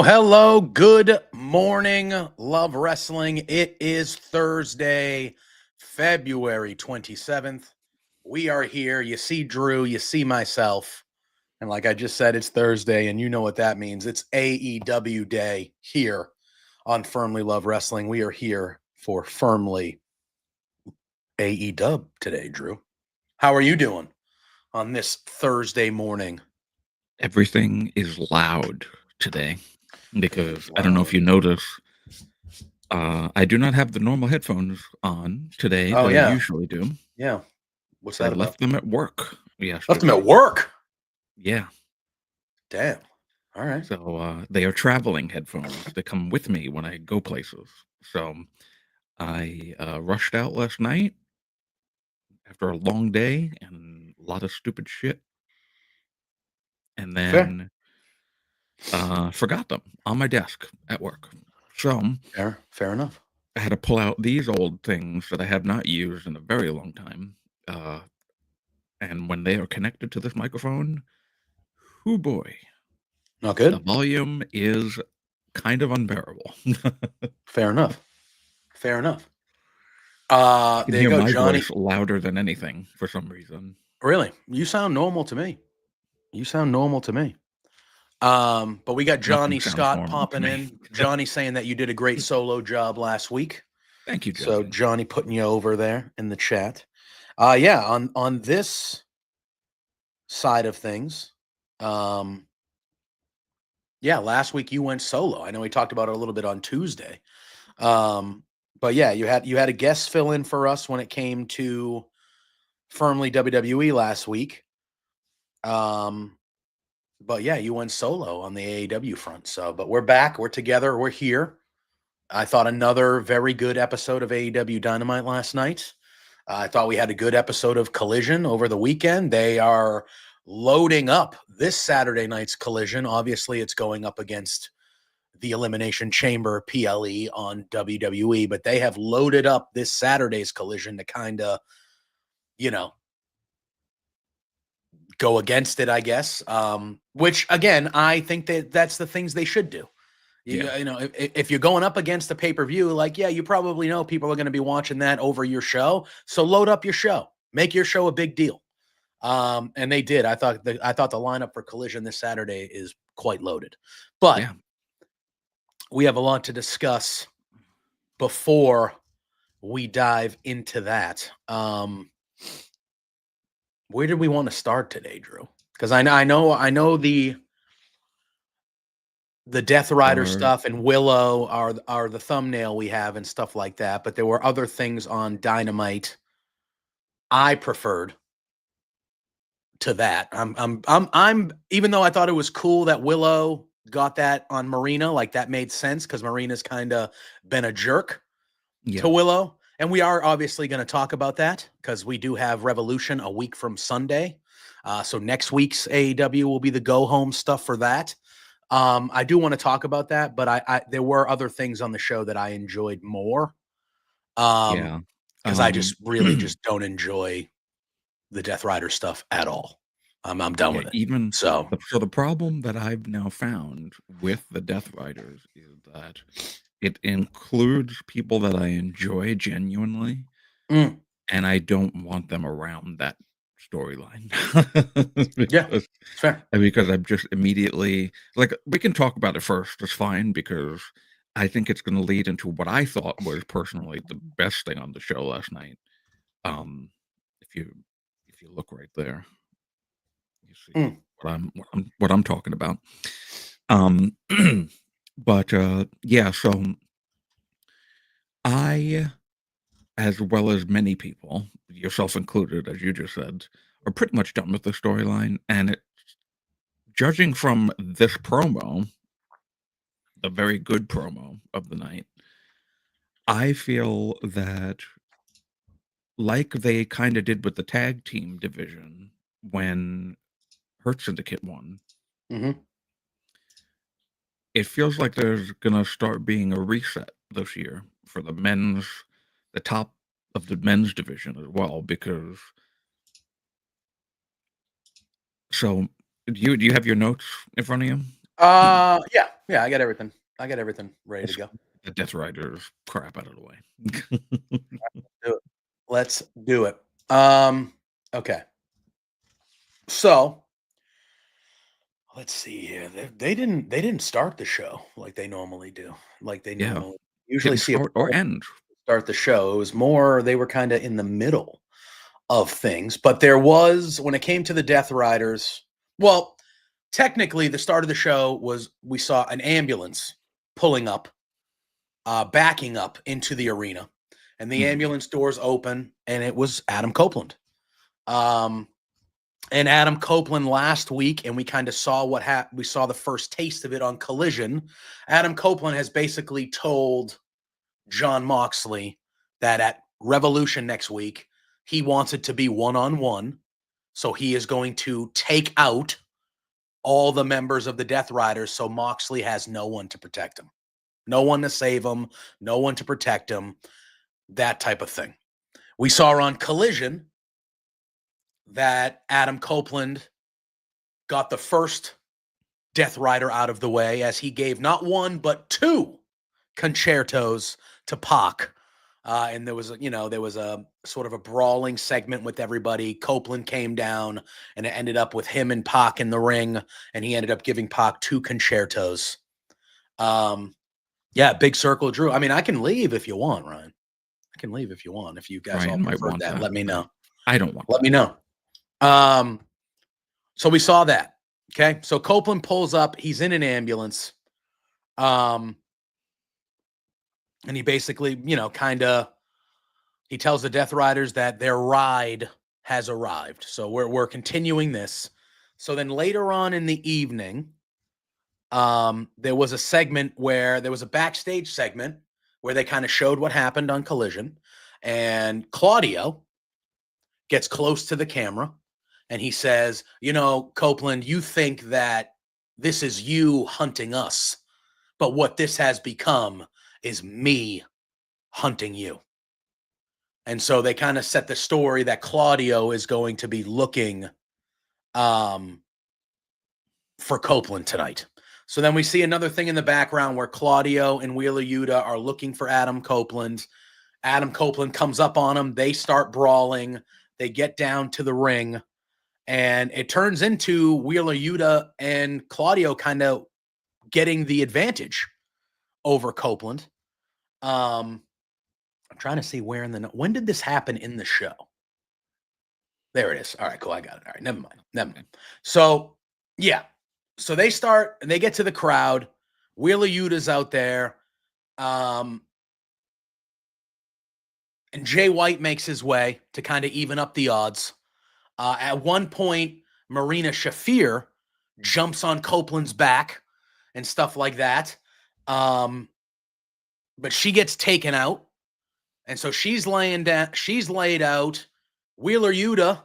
Hello, good morning, Love Wrestling. It is Thursday, February 27th. We are here. You see Drew, you see myself. And like I just said, it's Thursday, and you know what that means. It's AEW Day here on Firmly Love Wrestling. We are here for Firmly AEW today, Drew. How are you doing on this Thursday morning? Everything is loud today because I don't know if you notice, I do not have the normal headphones on today that I usually do. Yeah. What's that I about? left them at work yesterday. Left them at work? Yeah. Damn. All right. So they are traveling headphones. They come with me when I go places. So I rushed out last night after a long day and a lot of stupid shit. And then forgot them on my desk at work. So fair enough. I had to pull out these old things that I have not used in a very long time. And when they are connected to this microphone, oh boy. Not good. The volume is kind of unbearable. Fair enough. There you go, my Johnny. Voice louder than anything for some reason. Really? You sound normal to me. But we got Johnny Scott popping in. Johnny saying that you did a great solo job last week. Thank you, Johnny. So Johnny putting you over there in the chat. On this side of things, last week you went solo. I know we talked about it a little bit on Tuesday. But yeah, you had a guest fill in for us when it came to Firmly WWE last week. But yeah, you went solo on the AEW front. So, but we're back, we're together, we're here. I thought another very good episode of AEW Dynamite last night. I thought we had a good episode of Collision over the weekend. They are loading up this Saturday night's Collision. Obviously, it's going up against the Elimination Chamber PLE on WWE, but they have loaded up this Saturday's Collision to kind of, go against it, I guess. Which again, I think that's the things they should do. If you're going up against the pay-per-view, you probably know people are going to be watching that over your show. So load up your show, make your show a big deal. And they did. I thought the lineup for Collision this Saturday is quite loaded, but we have a lot to discuss before we dive into that. Where did we want to start today, Drew? Because I know the Death Rider stuff and Willow are the thumbnail we have and stuff like that, but there were other things on Dynamite I preferred to that. I'm even though I thought it was cool that Willow got that on Marina, that made sense because Marina's kind of been a jerk to Willow. And we are obviously going to talk about that because we do have Revolution a week from Sunday. So next week's AEW will be the go-home stuff for that. I do want to talk about that, but I there were other things on the show that I enjoyed more. Because I just really just don't enjoy the Death Rider stuff at all. I'm done with it. So the problem that I've now found with the Death Riders is that it includes people that I enjoy genuinely, and I don't want them around that storyline. Fair. Because I'm just immediately we can talk about it first. It's fine because I think it's going to lead into what I thought was personally the best thing on the show last night. If you look right there, you see Mm. what I'm talking about. Um, but yeah, so I, as well as many people, yourself included, as you just said, are pretty much done with the storyline. And judging from this promo, the very good promo of the night, I feel that, like they kind of did with the tag team division when Hurt Syndicate won, Hmm. it feels like there's gonna start being a reset this year for the top of the men's division as well. Because so, do you have your notes in front of you? Yeah, I got everything. I got everything ready to Let's go. get the Death Riders crap out of the way. Do it. Let's do it. Okay. So let's see here. They didn't start the show like they normally do. Like they Yeah, normally usually didn't see a start or promo end. start the show. It was more they were kind of in the middle of things. But there was when it came to the Death Riders, well, technically the start of the show was we saw an ambulance pulling up, backing up into the arena. And the Mhm. ambulance doors open, and it was Adam Copeland. Um, and Adam Copeland last week, and we kind of saw what happened. We saw the first taste of it on Collision. Adam Copeland has basically told John Moxley that at Revolution next week, he wants it to be one-on-one. So he is going to take out all the members of the Death Riders so Moxley has no one to protect him. No one to save him, no one to protect him, that type of thing. We saw on Collision that Adam Copeland got the first Death Rider out of the way as he gave not one but two concertos to Pac. And there was a sort of a brawling segment with everybody. Copeland came down, and it ended up with him and Pac in the ring, and he ended up giving Pac two concertos. Yeah, big circle, Drew. I mean, I can leave if you want, Ryan. I can leave if you want. If you guys all Ryan might prefer want that, that. let me know. I don't want Let that. me know. Um, so we saw that. Okay. So Copeland pulls up, he's in an ambulance. Um, and he basically, he tells the Death Riders that their ride has arrived. So we're continuing this. So then later on in the evening, there was a backstage segment where they kind of showed what happened on Collision, and Claudio gets close to the camera and he says, Copeland, you think that this is you hunting us, but what this has become is me hunting you. And so they kind of set the story that Claudio is going to be looking for Copeland tonight. So then we see another thing in the background where Claudio and Wheeler Yuta are looking for Adam Copeland. Adam Copeland comes up on him. They start brawling. They get down to the ring. And it turns into Wheeler Yuta and Claudio kind of getting the advantage over Copeland. I'm trying to see when did this happen in the show? There it is. All right, cool. I got it. All right, never mind. So, yeah. So they start and they get to the crowd. Wheeler Yuta's out there. And Jay White makes his way to kind of even up the odds. At one point, Marina Shafir jumps on Copeland's back and stuff like that. But she gets taken out. And so she's laying down. She's laid out. Wheeler Yuta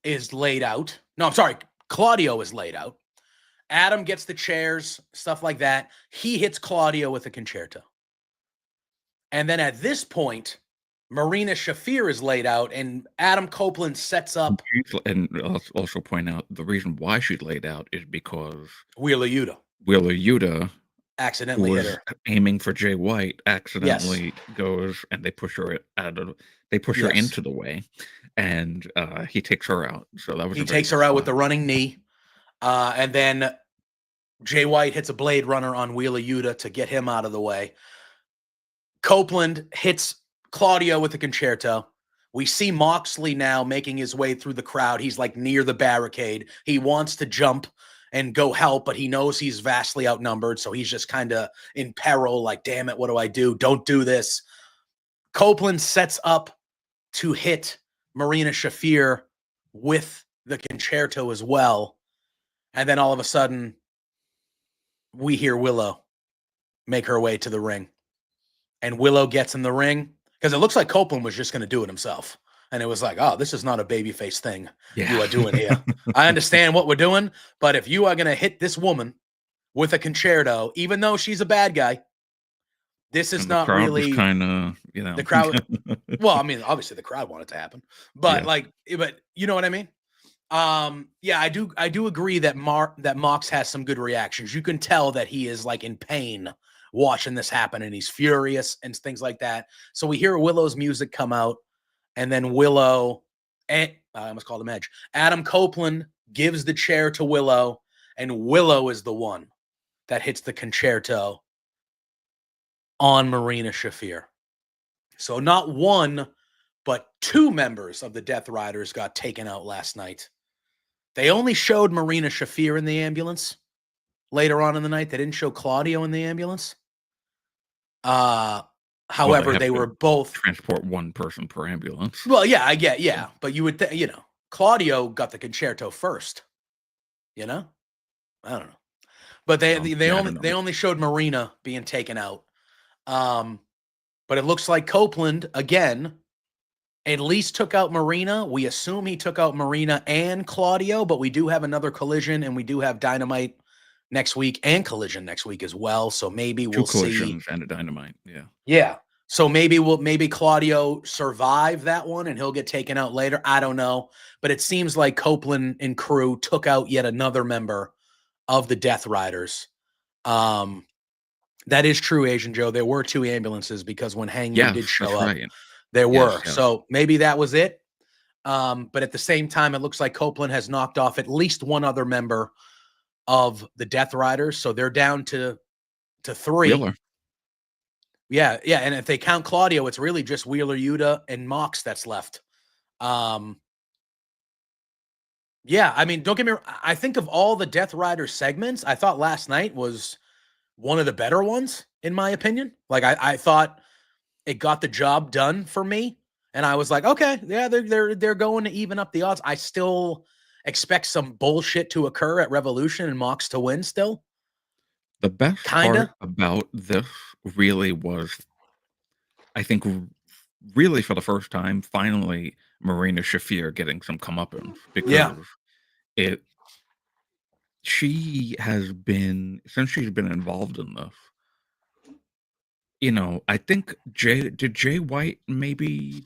is laid out. No, I'm sorry. Claudio is laid out. Adam gets the chairs, stuff like that. He hits Claudio with a concerto. And then at this point, Marina Shafir is laid out, and Adam Copeland sets up And I'll also point out the reason why she laid out is because Wheeler Yuta. Wheeler Yuta, who Accidentally hit was her. aiming for Jay White, Yes. accidentally goes and they push her Yes. into the way, and he takes her out. So that was He takes her out with the running knee. And then Jay White hits a Blade Runner on Wheeler Yuta to get him out of the way. Copeland hits Claudio with the concerto. We see Moxley now making his way through the crowd. He's like near the barricade. He wants to jump and go help, but he knows he's vastly outnumbered. So he's just kind of in peril. Like, damn it, what do I do? Don't do this. Copeland sets up to hit Marina Shafir with the concerto as well. And then all of a sudden, we hear Willow make her way to the ring. And Willow gets in the ring because it looks like Copeland was just going to do it himself. And it was like, oh, this is not a babyface thing you are doing here. I understand what we're doing, but if you are going to hit this woman with a concerto, even though she's a bad guy, this is not really kind of, you know, the crowd. Well, I mean, obviously the crowd wanted to happen, but but you know what I mean? Yeah, I do agree that Mox has some good reactions. You can tell that he is like in pain watching this happen, and he's furious and things like that. So we hear Willow's music come out, and then Willow, I almost called him Edge. Adam Copeland gives the chair to Willow, and Willow is the one that hits the concerto on Marina Shafir. So not one, but two members of the Death Riders got taken out last night. They only showed Marina Shafir in the ambulance later on in the night. They didn't show Claudio in the ambulance. However, they were both transport one person per ambulance. Well, yeah, I get, yeah, but you would, Claudio got the concerto first. I don't know, but they only showed Marina being taken out. But it looks like Copeland again at least took out Marina. We assume he took out Marina and Claudio, but we do have another Collision, and we do have Dynamite next week and Collision next week as well. So maybe we'll see. 2 Collisions and a Dynamite. Yeah. Yeah. So maybe Claudio survive that one and he'll get taken out later. I don't know. But it seems like Copeland and crew took out yet another member of the Death Riders. That is true, Asian Joe. There were 2 ambulances because when Hangman did show up, there were. Yes. So maybe that was it. But at the same time, it looks like Copeland has knocked off at least one other member of the Death Riders. So they're down to 3. Wheeler. Yeah. And if they count Claudio, it's really just Wheeler Yuta and Mox that's left. Yeah, I mean, don't get me wrong. I think of all the Death Rider segments, I thought last night was one of the better ones, in my opinion. Like I thought it got the job done for me. And I was like, okay, yeah, they're going to even up the odds. I still expect some bullshit to occur at Revolution and Mox to win still. The best part about this really was, I think, really for the first time, finally, Marina Shafir getting some comeuppance, because she has been, since she's been involved in this, I think Jay White maybe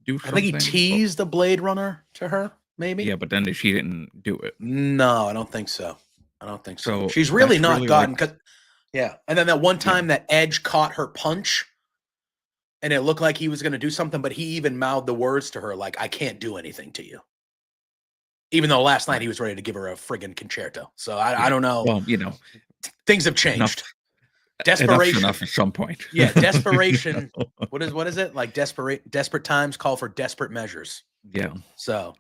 do something? I think he teased the Blade Runner to her, maybe. Yeah, but then she didn't do it. No, I don't think so. So she's really not gotten, yeah. And then that one time that Edge caught her punch and it looked like he was going to do something, but he even mouthed the words to her like, I can't do anything to you. Even though last night he was ready to give her a friggin' concerto. So I don't know. Well, things have changed. Desperation. Enough at some point. Yeah, desperation. What is it? Like desperate times call for desperate measures. Yeah. So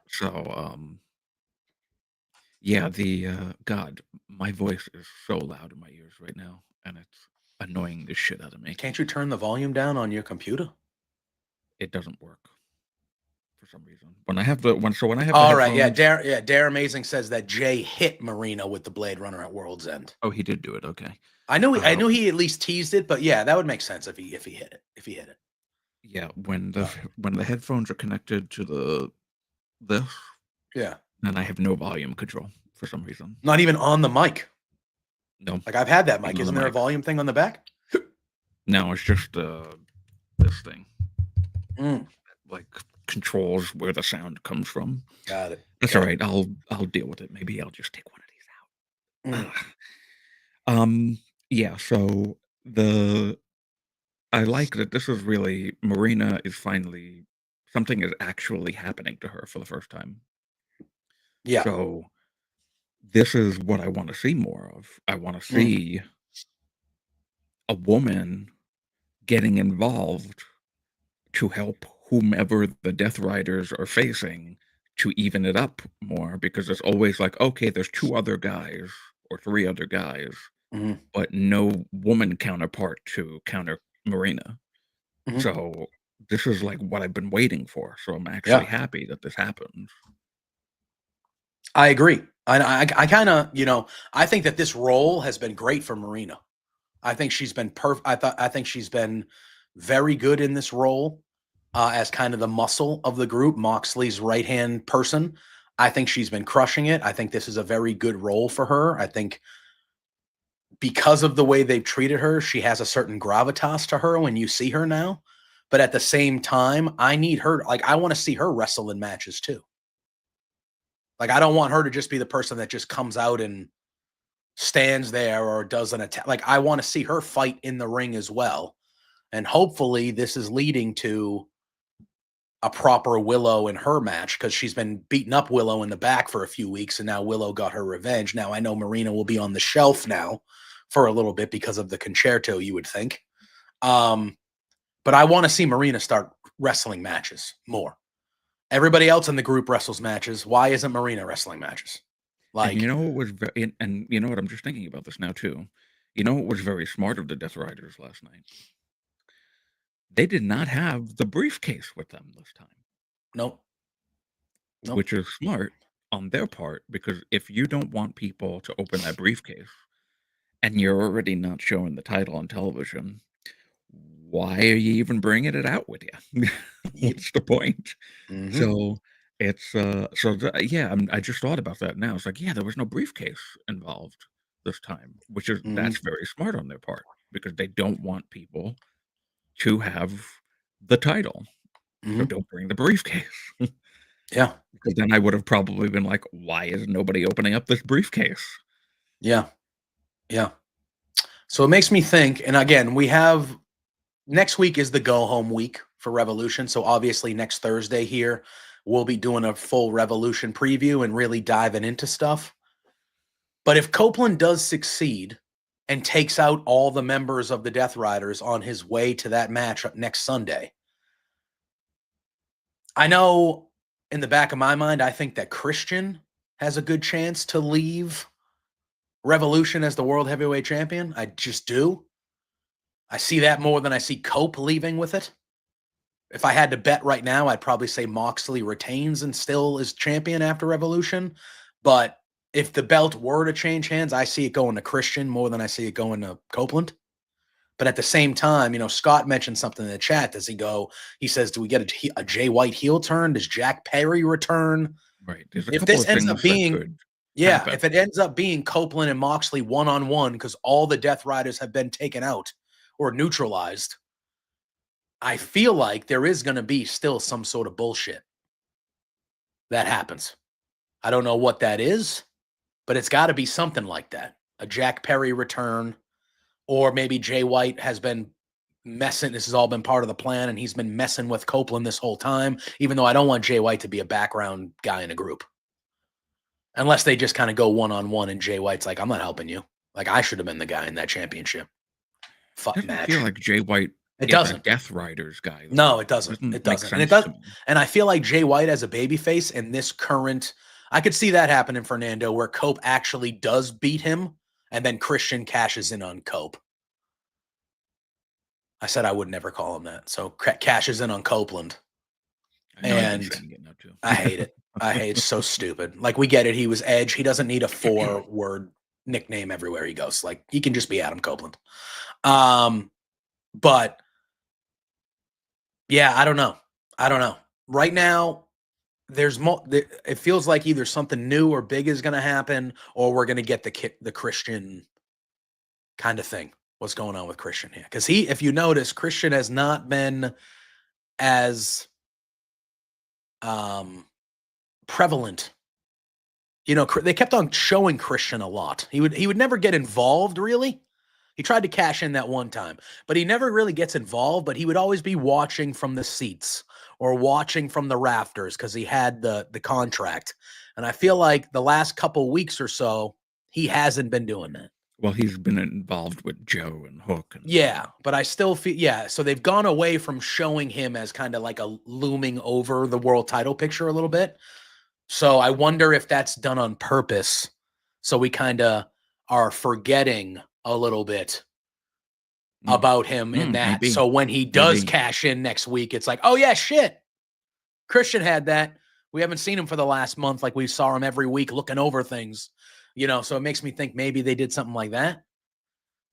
yeah, God, my voice is so loud in my ears right now, and it's annoying the shit out of me. Can't you turn the volume down on your computer? It doesn't work for some reason. When I have the all right, yeah, Dare Amazing says that Jay hit Marina with the Blade Runner at World's End. Oh, he did do it. Okay. I knew he at least teased it, but yeah, that would make sense if he hit it. Yeah, when the headphones are connected to this, yeah, then I have no volume control for some reason. Not even on the mic. No. Like I've had that mic. Isn't there a volume thing on the back? No, it's just this thing. Like controls where the sound comes from. Got it. That's all right. I'll deal with it. Maybe I'll just take one of these out. Yeah, so I like that this is really, Marina is finally, something is actually happening to her for the first time. Yeah. So this is what I want to see more of. I want to see a woman getting involved to help whomever the Death Riders are facing to even it up more, because it's always like, okay, there's 2 other guys or 3 other guys, Mhm. but no woman counterpart to counter Marina. Mhm. So this is like what I've been waiting for. So I'm actually Yeah, happy that this happens. I agree. I kind of, I think that this role has been great for Marina. I think she's been I think she's been very good in this role as kind of the muscle of the group, Moxley's right hand person. I think she's been crushing it. I think this is a very good role for her. I think because of the way they've treated her, she has a certain gravitas to her when you see her now. But at the same time, I need her. Like, I want to see her wrestle in matches too. Like, I don't want her to just be the person that just comes out and stands there or does an attack. Like, I want to see her fight in the ring as well. And hopefully, this is leading to a proper Willow in her match, because she's been beating up Willow in the back for a few weeks, and now Willow got her revenge. Now, I know Marina will be on the shelf now for a little bit because of the concerto, you would think. But I want to see Marina start wrestling matches more. Everybody else in the group wrestles matches. Why isn't Marina wrestling matches? And you Like, know what was and you know what, I'm just thinking about this now too. You know what was very smart of the Death Riders last night? They did not have the briefcase with them this time, nope, nope. which is smart on their part, because if you don't want people to open that briefcase and you're already not showing the title on television, why are you even bringing it out with you? What's the point? Mm-hmm, So yeah, I just thought about that now. It's like, yeah, there was no briefcase involved this time, which is mm-hmm, that's very smart on their part, because they don't want people to have the title. So mm-hmm. don't bring the briefcase. Yeah, Because then I would have probably been like, why is nobody opening up this briefcase? yeah, yeah. So it makes me think. And again, we have next week is the go home week for Revolution. So obviously next Thursday here, we'll be doing a full Revolution preview and really diving into stuff. But if Copeland does succeed and takes out all the members of the Death Riders on his way to that match next Sunday, I know in the back of my mind, I think that Christian has a good chance to leave Revolution as the World Heavyweight Champion. I just do. I see that more than I see Cope leaving with it. If I had to bet right now, I'd probably say Moxley retains and still is champion after Revolution. But if the belt were to change hands, I see it going to Christian more than I see it going to Copeland. But at the same time, Scott mentioned something in the chat. Does he go? He says, "Do we get a Jay White heel turn? Does Jack Perry return?" Right. There's a If couple this of ends things up that being, could yeah, happen. if it ends up being Copeland and Moxley one-on-one because all the Death Riders have been taken out or neutralized, I feel like there is going to be still some sort of bullshit that happens. I don't know what that is, but it's got to be something like that. A Jack Perry return, or maybe Jay White has been messing. This has all been part of the plan, and he's been messing with Copeland this whole time, even though I don't want Jay White to be a background guy in a group. Unless they just kind of go one-on-one and Jay White's like, I'm not helping you. Like, I should have been the guy in that championship Doesn't feel match. like Jay White It is a doesn't. Death Riders guy, though. No, it doesn't. It Doesn't make doesn't. And it sense does. to me. And I feel like Jay White as a babyface in this current, I could see that happen in Fernando, where Cope actually does beat him, and then Christian cashes in on Cope. I said I would never call him that. So cashes in on Copeland. I know I've been And saying it now too. I hate it. I hate it's so stupid. Like, we get it. He was Edge. He doesn't need a 4-word nickname everywhere he goes. Like, he can just be Adam Copeland. But yeah, I don't know. Right now, there's more. It feels like either something new or big is going to happen, or we're going to get the Christian kind of thing. What's going on with Christian here? Because if you notice, Christian has not been as prevalent. They kept on showing Christian a lot. He would never get involved, really. He tried to cash in that one time, but he never really gets involved, but he would always be watching from the seats or watching from the rafters because he had the contract. And I feel like the last couple weeks or so, he hasn't been doing that. Well, he's been involved with Joe and Hook and Yeah, but I still feel so they've gone away from showing him as kind of like a looming over the world title picture a little bit. So I wonder if that's done on purpose. So we kind of are forgetting a little bit about him in that. maybe, So when he does maybe. cash in next week, it's like, oh yeah, shit. Christian had that. We haven't seen him for the last month like we saw him every week looking over things. So it makes me think maybe they did something like that.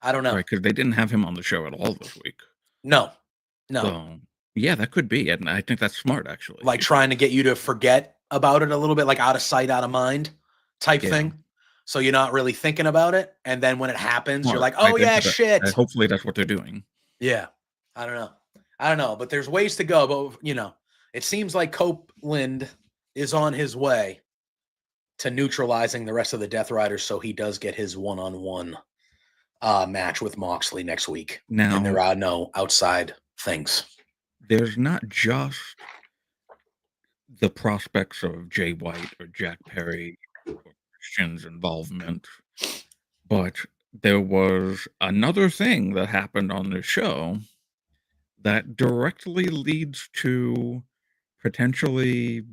I don't know. Right, because they didn't have him on the show at all this week. No. No. So, yeah, that could be, and I think that's smart actually Like because trying to get you to forget about it a little bit, like out of sight, out of mind type yeah, thing. So you're not really thinking about it. And then when it happens, you're smart. like, I oh, think yeah, that shit. hopefully that's what they're doing. Yeah. I don't know. I don't know. But there's ways to go. But, it seems like Copeland is on his way to neutralizing the rest of the Death Riders. So he does get his one-on-one match with Moxley next week. And there Now, are no outside things. there's not just the prospects of Jay White or Jack Perry or Christian's involvement, but there was another thing that happened on the show that directly leads to potentially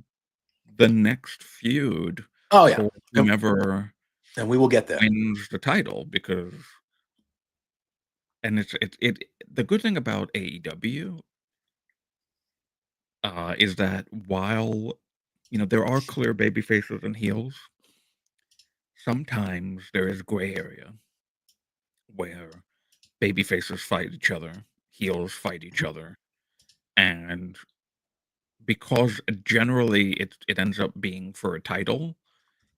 the next feud Oh, yeah. for And, whomever and we will get there. wins the title because and the good thing about AEW is that while there are clear baby faces and heels, sometimes there is gray area where baby faces fight each other, heels fight each other, and because generally it ends up being for a title,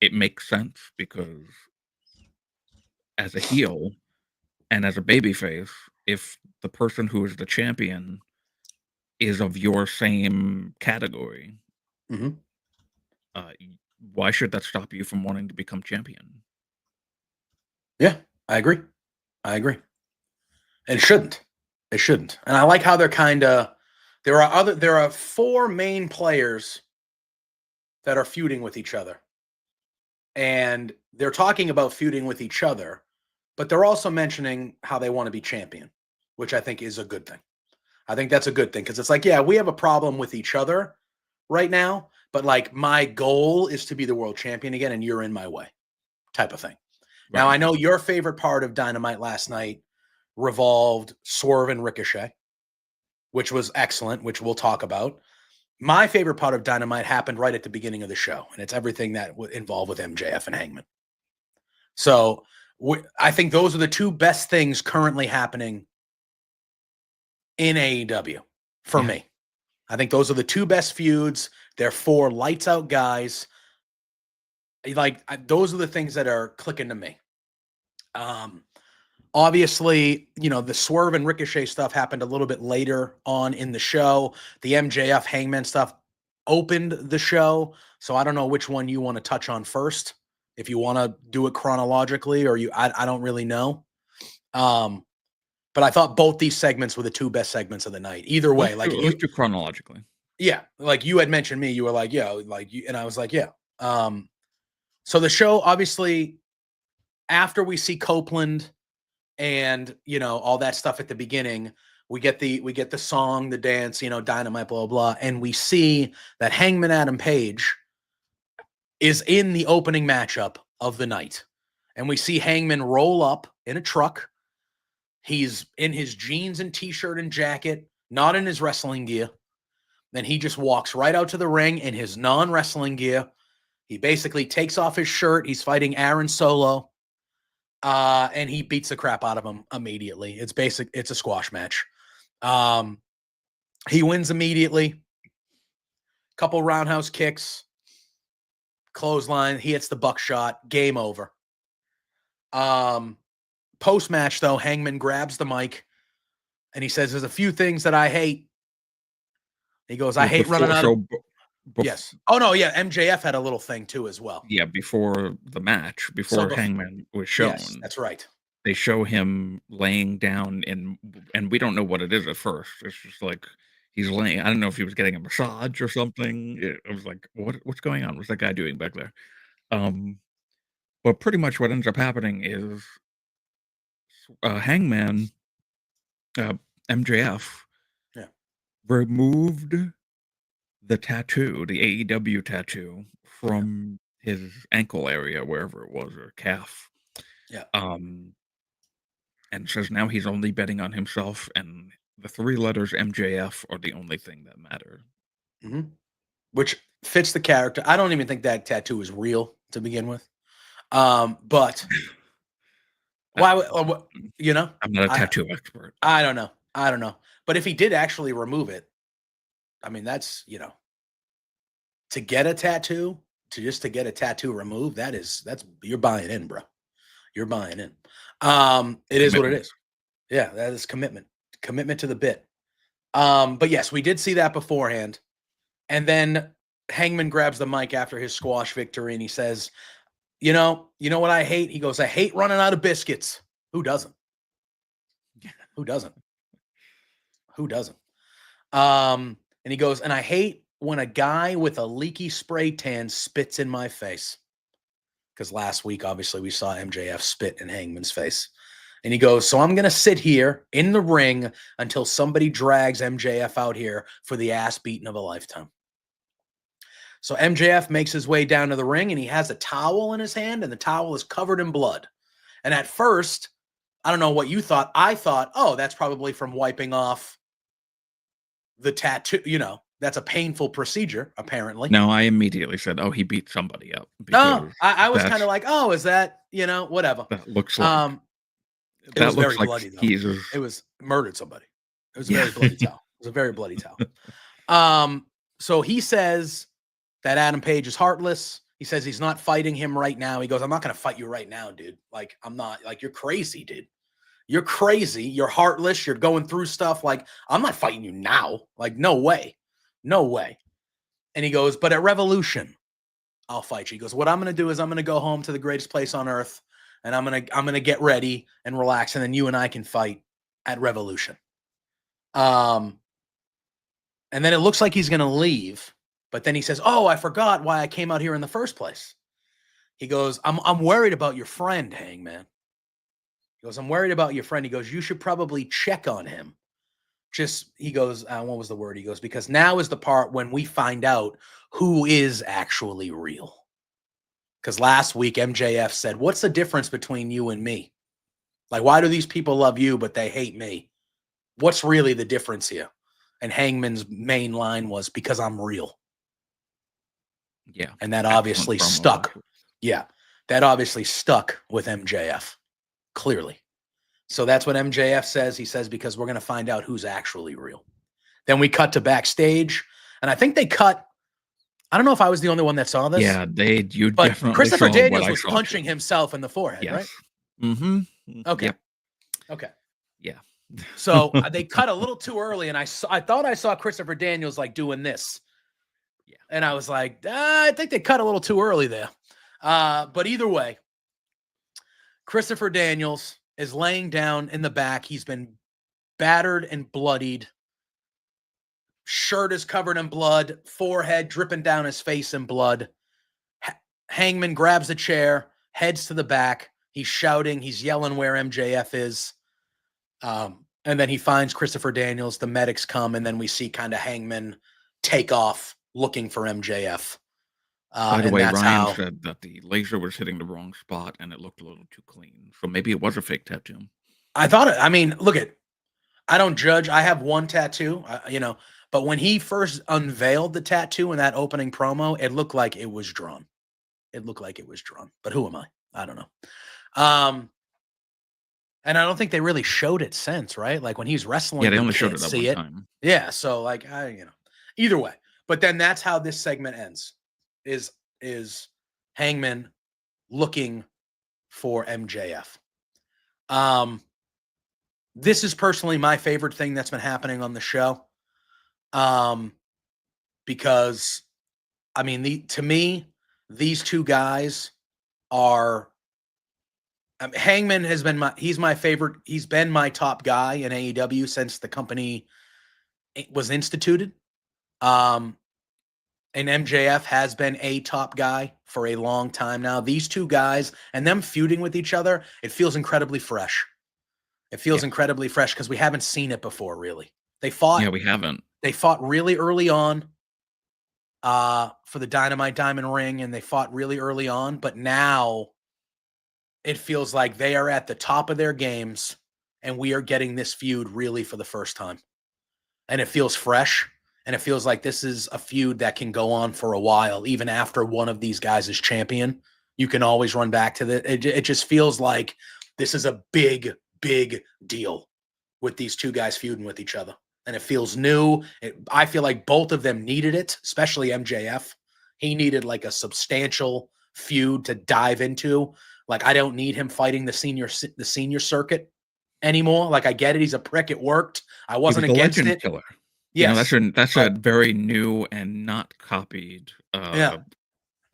it makes sense because as a heel and as a babyface, if the person who is the champion is of your same category, Mm-hmm. why should that stop you from wanting to become champion? Yeah, I agree. I agree. And it shouldn't. It shouldn't. And I like how they're kind of there are four main players that are feuding with each other. And they're talking about feuding with each other, but they're also mentioning how they want to be champion, which I think is a good thing. I think that's a good thing because it's like, yeah, we have a problem with each other right now, but like my goal is to be the world champion again and you're in my way type of thing. Now, Right. I know your favorite part of Dynamite last night revolved Swerve and Ricochet, which was excellent, which we'll talk about. My favorite part of Dynamite happened right at the beginning of the show, and it's everything that involved with MJF and Hangman. So I think those are the two best things currently happening in AEW for Yeah. me. I think those are the two best feuds. They're four lights out guys. Those are the things that are clicking to me. Obviously, the Swerve and Ricochet stuff happened a little bit later on in the show. The MJF Hangman stuff opened the show. So I don't know which one you want to touch on first. If you want to do it chronologically or I don't really know. But I thought both these segments were the two best segments of the night. Either way, Let's do chronologically. yeah, like you had mentioned me, you were like, yeah, like you, and I was like, yeah. So the show, obviously, after we see Copeland and all that stuff at the beginning, we get the song, the dance, Dynamite, blah blah, and we see that Hangman Adam Page is in the opening matchup of the night, and we see Hangman roll up in a truck. He's in his jeans and t-shirt and jacket, not in his wrestling gear. Then he just walks right out to the ring in his non-wrestling gear. He basically takes off his shirt. He's fighting Aaron Solo. And he beats the crap out of him immediately. It's a squash match. He wins immediately. Couple roundhouse kicks, clothesline. He hits the buckshot. Game over. Post match though, Hangman grabs the mic and he says, "There's a few things that I hate." He goes, "I Well, hate running before out of." so Yes. Oh no, yeah. MJF had a little thing too as well. yeah, before the match, So before Hangman was yes, shown, that's right. they show him laying down and we don't know what it is at first. It's just like he's laying. I don't know if he was getting a massage or something. It was like, what's going on? What's that guy doing back there? Um, but pretty much what ends up happening is Hangman, MJF, Yeah. removed the tattoo, the AEW tattoo, from his ankle area, wherever it was, or calf. Yeah. And says now he's only betting on himself, and the 3 letters MJF are the only thing that matter. Mm-hmm. Which fits the character. I don't even think that tattoo is real to begin with. But why would you know? I'm not a tattoo expert. I don't know. But if he did actually remove it, I mean, that's to get a tattoo, to get a tattoo removed, that's you're buying in, bro. You're buying in. It is what it is. Yeah, that is commitment. Commitment to the bit. But yes, we did see that beforehand. And then Hangman grabs the mic after his squash victory and he says, you know what I hate? He goes, I hate running out of biscuits. Who doesn't? Who doesn't? Who doesn't? And he goes, and I hate when a guy with a leaky spray tan spits in my face. Because last week, obviously, we saw MJF spit in Hangman's face. And he goes, so I'm going to sit here in the ring until somebody drags MJF out here for the ass beating of a lifetime. So MJF makes his way down to the ring, and he has a towel in his hand, and the towel is covered in blood. And at first, I don't know what you thought. I thought, oh, that's probably from wiping off the tattoo. That's a painful procedure, apparently. No, I immediately said, oh, he beat somebody up. No, I was kind of like, oh, is that, whatever. That looks like. It was very bloody, though. It was murdered somebody. It was a very bloody towel. It was a very bloody towel. So he says that Adam Page is heartless. He says he's not fighting him right now. He goes, I'm not going to fight you right now, dude. Like, I'm not. Like, you're crazy, dude. You're crazy. You're heartless. You're going through stuff. Like, I'm not fighting you now. Like, no way. No way. And he goes, but at Revolution, I'll fight you. He goes, what I'm going to do is I'm going to go home to the greatest place on earth, and I'm going to get ready and relax, and then you and I can fight at Revolution. And then it looks like he's going to leave. But then he says, oh, I forgot why I came out here in the first place. He goes, I'm worried about your friend, Hangman. He goes, I'm worried about your friend. He goes, you should probably check on him. He goes, what was the word? He goes, because now is the part when we find out who is actually real. Because last week, MJF said, what's the difference between you and me? Like, why do these people love you, but they hate me? What's really the difference here? And Hangman's main line was, because I'm real. Yeah. And that obviously stuck. Yeah. That obviously stuck with MJF. Clearly. So that's what MJF says. He says, because we're going to find out who's actually real. Then we cut to backstage. And I think they cut. I don't know if I was the only one that saw this. Yeah, you but definitely Christopher saw Daniels what I was saw punching too. himself in the forehead, right? Mm-hmm. Okay. Yep. Okay. Yeah. So they cut a little too early, and I thought I saw Christopher Daniels like doing this. Yeah. And I was like, I think they cut a little too early there. But either way, Christopher Daniels is laying down in the back. He's been battered and bloodied. Shirt is covered in blood. Forehead dripping down his face in blood. Hangman grabs a chair, heads to the back. He's shouting. He's yelling where MJF is. And then he finds Christopher Daniels. The medics come, and then we see kind of Hangman take off looking for MJF. By the way, Ryan said that the laser was hitting the wrong spot and it looked a little too clean. So maybe it was a fake tattoo. I thought it. I mean, look at. I don't judge. I have one tattoo, but when he first unveiled the tattoo in that opening promo, it looked like it was drawn. But who am I? I don't know. And I don't think they really showed it since, right? Like when he's wrestling, yeah, they only showed it that one time. Yeah, so like either way. But then that's how this segment ends. Is Hangman looking for MJF. This is personally my favorite thing that's been happening on the show. Because I mean, to me, these two guys are Hangman has been he's my favorite. He's been my top guy in AEW since the company was instituted. And MJF has been a top guy for a long time now. These two guys and them feuding with each other, it feels incredibly fresh. It feels Yeah. incredibly fresh because we haven't seen it before, really. They fought Yeah, we haven't. really early on for the Dynamite Diamond Ring, and they fought really early on, but now it feels like they are at the top of their games, and we are getting this feud really for the first time. And it feels fresh, and it feels like this is a feud that can go on for a while, even after one of these guys is champion. You can always run back to it just feels like this is a big, big deal with these two guys feuding with each other. And it feels new. I feel like both of them needed it, especially MJF. He needed like a substantial feud to dive into. Like, I don't need him fighting the senior circuit anymore. Like, I get it. He's a prick. It worked. I He was wasn't the against legend it. killer. Yes. That's a very new and not copied Yeah.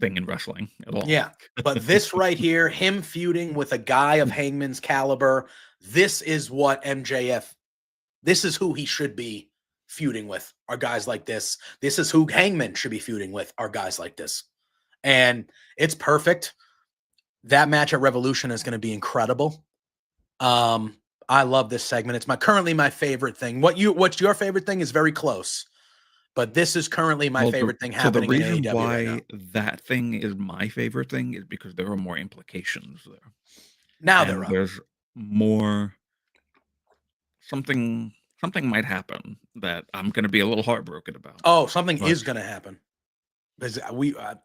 thing in wrestling at all. Yeah. But this right here, him feuding with a guy of Hangman's caliber, this is what MJF, this is who he should be feuding with, are guys like this. This is who Hangman should be feuding with, are guys like this. And it's perfect. That match at Revolution is going to be incredible. I love this segment. It's currently my favorite thing. What's your favorite thing is very close, but this is currently my favorite thing happening in AEW So the reason why right now. that thing is my favorite thing is because there are more implications there. Now And there are. there's more something might happen that I'm going to be a little heartbroken about. Oh, something is going to happen. Because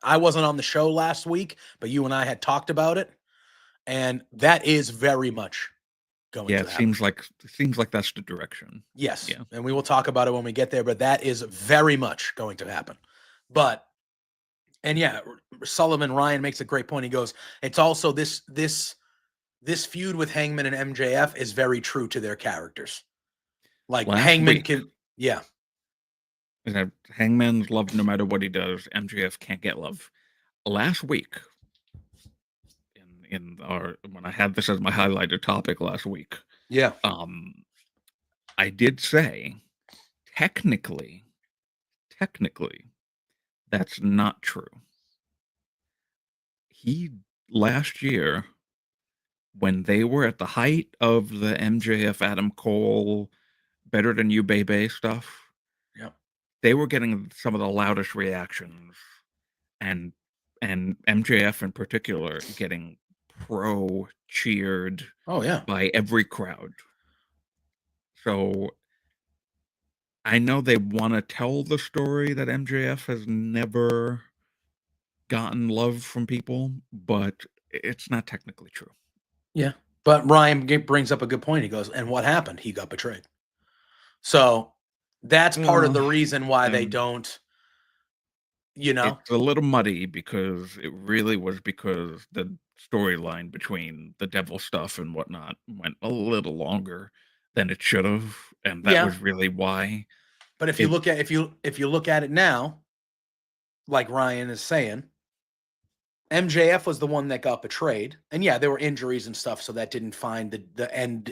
I wasn't on the show last week, but you and I had talked about it, and that is very much going to happen. It seems like that's the direction. Yes. Yeah. And we will talk about it when we get there, but that is very much going to happen. But, and yeah, Sullivan Ryan makes a great point. He goes, it's also this feud with Hangman and MJF is very true to their characters. Like Hangman can, yeah. Hangman's loved no matter what he does. MJF can't get love. Last week, when I had this as my highlighted topic last week, yeah, I did say technically, that's not true. Last year, when they were at the height of the MJF Adam Cole Better Than You Baby stuff, they were getting some of the loudest reactions, and MJF in particular getting cheered by every crowd. So I know they want to tell the story that MJF has never gotten love from people, but it's not technically true. Yeah. But Ryan brings up a good point. He goes, and what happened? He got betrayed. So that's part of the reason why they don't, It's a little muddy because it really was because the storyline between the devil stuff and whatnot went a little longer than it should have, and that was really why. But if you look at it now, like Ryan is saying, MJF was the one that got betrayed, and yeah, there were injuries and stuff, so that didn't find the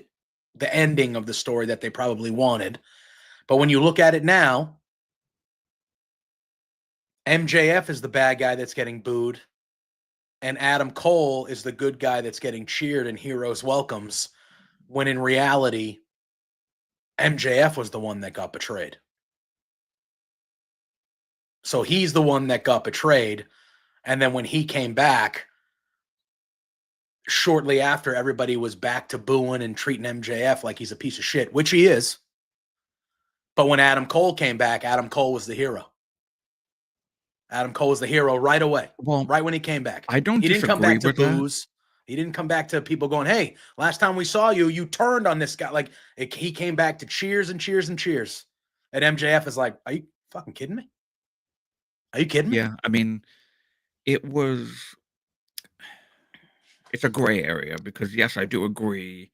ending of the story that they probably wanted. But when you look at it now, MJF is the bad guy that's getting booed, and Adam Cole is the good guy that's getting cheered and heroes welcomes, when in reality, MJF was the one that got betrayed. So he's the one that got betrayed, and then when he came back, shortly after, everybody was back to booing and treating MJF like he's a piece of shit, which he is. But when Adam Cole came back, Adam Cole was the hero. Adam Cole was the hero right away. Well, right when he came back. He didn't come back to booze. That. He didn't come back to people going, hey, last time we saw you, you turned on this guy. Like, he came back to cheers and cheers and cheers. And MJF is like, are you fucking kidding me? Are you kidding me? Yeah, I mean, it's a gray area because, yes, I do agree.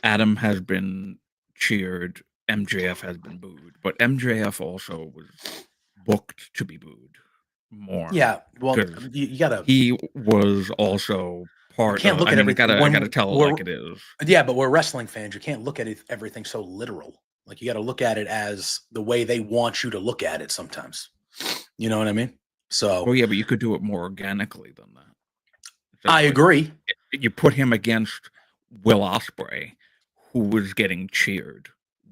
Adam has been cheered. MJF has been booed. But MJF also was booked to be booed more. Yeah, well, you gotta. He was also part. Can't look at everything. I gotta tell it like it is. Yeah, but we're wrestling fans. You can't look at everything so literal. Like, you got to look at it as the way they want you to look at it. Sometimes, you know what I mean. So. Oh yeah, but you could do it more organically than that. I agree. You put him against Will Ospreay, who was getting cheered.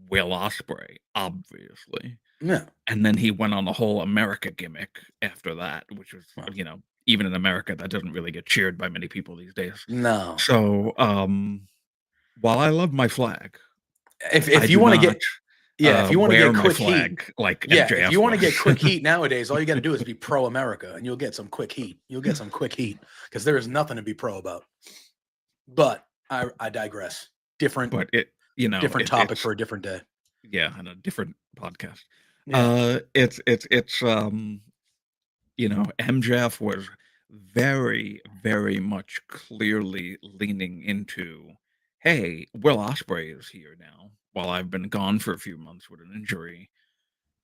Will Ospreay, obviously. Yeah. And then he went on the whole America gimmick after that, which was, Well, even in America, that doesn't really get cheered by many people these days. no. So, while I love my flag, If I you do want to not get if you want to wear get my quick heat, flag like yeah, if MJF you want to get was. quick heat nowadays, all you got to do is be pro America, and you'll get some quick heat. You'll get some quick heat because there is nothing to be pro about. But I digress. Different But different topic it's for a different day. yeah, on a different podcast. Yeah. It's MJF was very, very much clearly leaning into, hey, Will Ospreay is here now while I've been gone for a few months with an injury.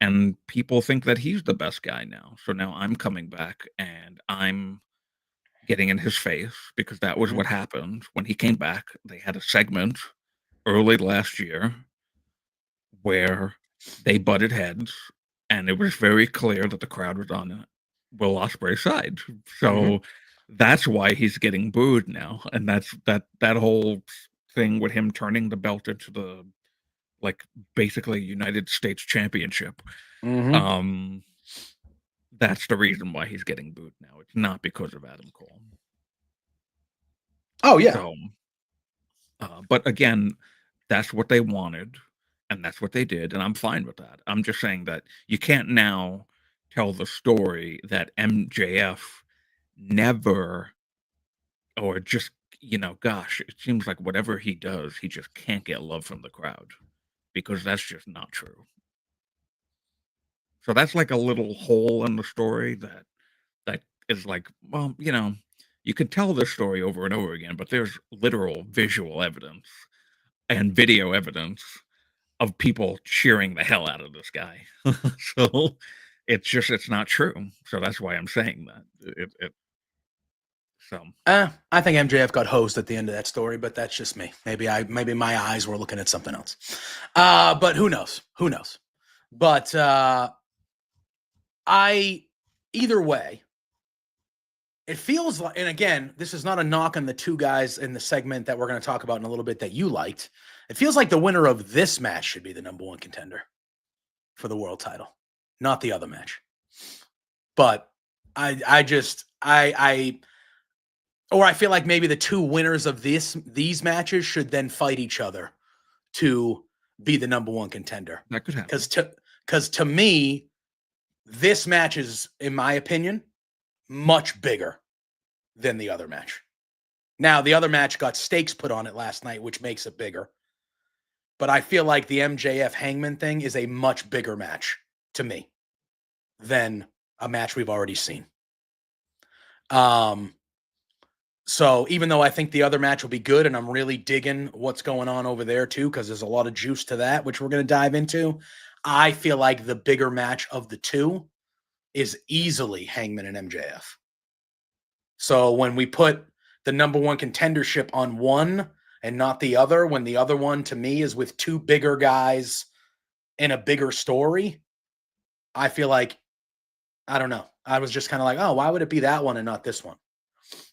And people think that he's the best guy now. So now I'm coming back and I'm getting in his face because that was Mhm. what happened when he came back. They had a segment early last year where they butted heads, and it was very clear that the crowd was on Will Ospreay's side. So that's why he's getting booed now, and that's that whole thing with him turning the belt into the like basically United States Championship. Mhm. Um, that's the reason why he's getting booed now. It's not because of Adam Cole. Oh yeah. So, but again, that's what they wanted, and that's what they did, and I'm fine with that. I'm just saying that you can't now tell the story that MJF never, or just, gosh, it seems like whatever he does, he just can't get love from the crowd, because that's just not true. So that's like a little hole in the story that is like, well, you can tell this story over and over again, but there's literal visual evidence and video evidence of people cheering the hell out of this guy. So it's not true. So that's why I'm saying that. So I think MJF got hosed at the end of that story, but that's just me. Maybe my eyes were looking at something else. But who knows? Who knows? But either way, it feels like, and again, this is not a knock on the two guys in the segment that we're going to talk about in a little bit that you liked. It feels like the winner of this match should be the number one contender for the world title, not the other match. But I feel like maybe the two winners of these matches should then fight each other to be the number one contender. that could happen. Because to me, this match is, in my opinion, much bigger than the other match. Now, the other match got stakes put on it last night, which makes it bigger. But I feel like the MJF Hangman thing is a much bigger match to me than a match we've already seen. So even though I think the other match will be good, and I'm really digging what's going on over there too, because there's a lot of juice to that, which we're going to dive into, I feel like the bigger match of the two is easily Hangman and MJF. So when we put the number one contendership on one and not the other, when the other one to me is with two bigger guys in a bigger story, I feel like, I don't know. I was just kind of like, oh, why would it be that one and not this one?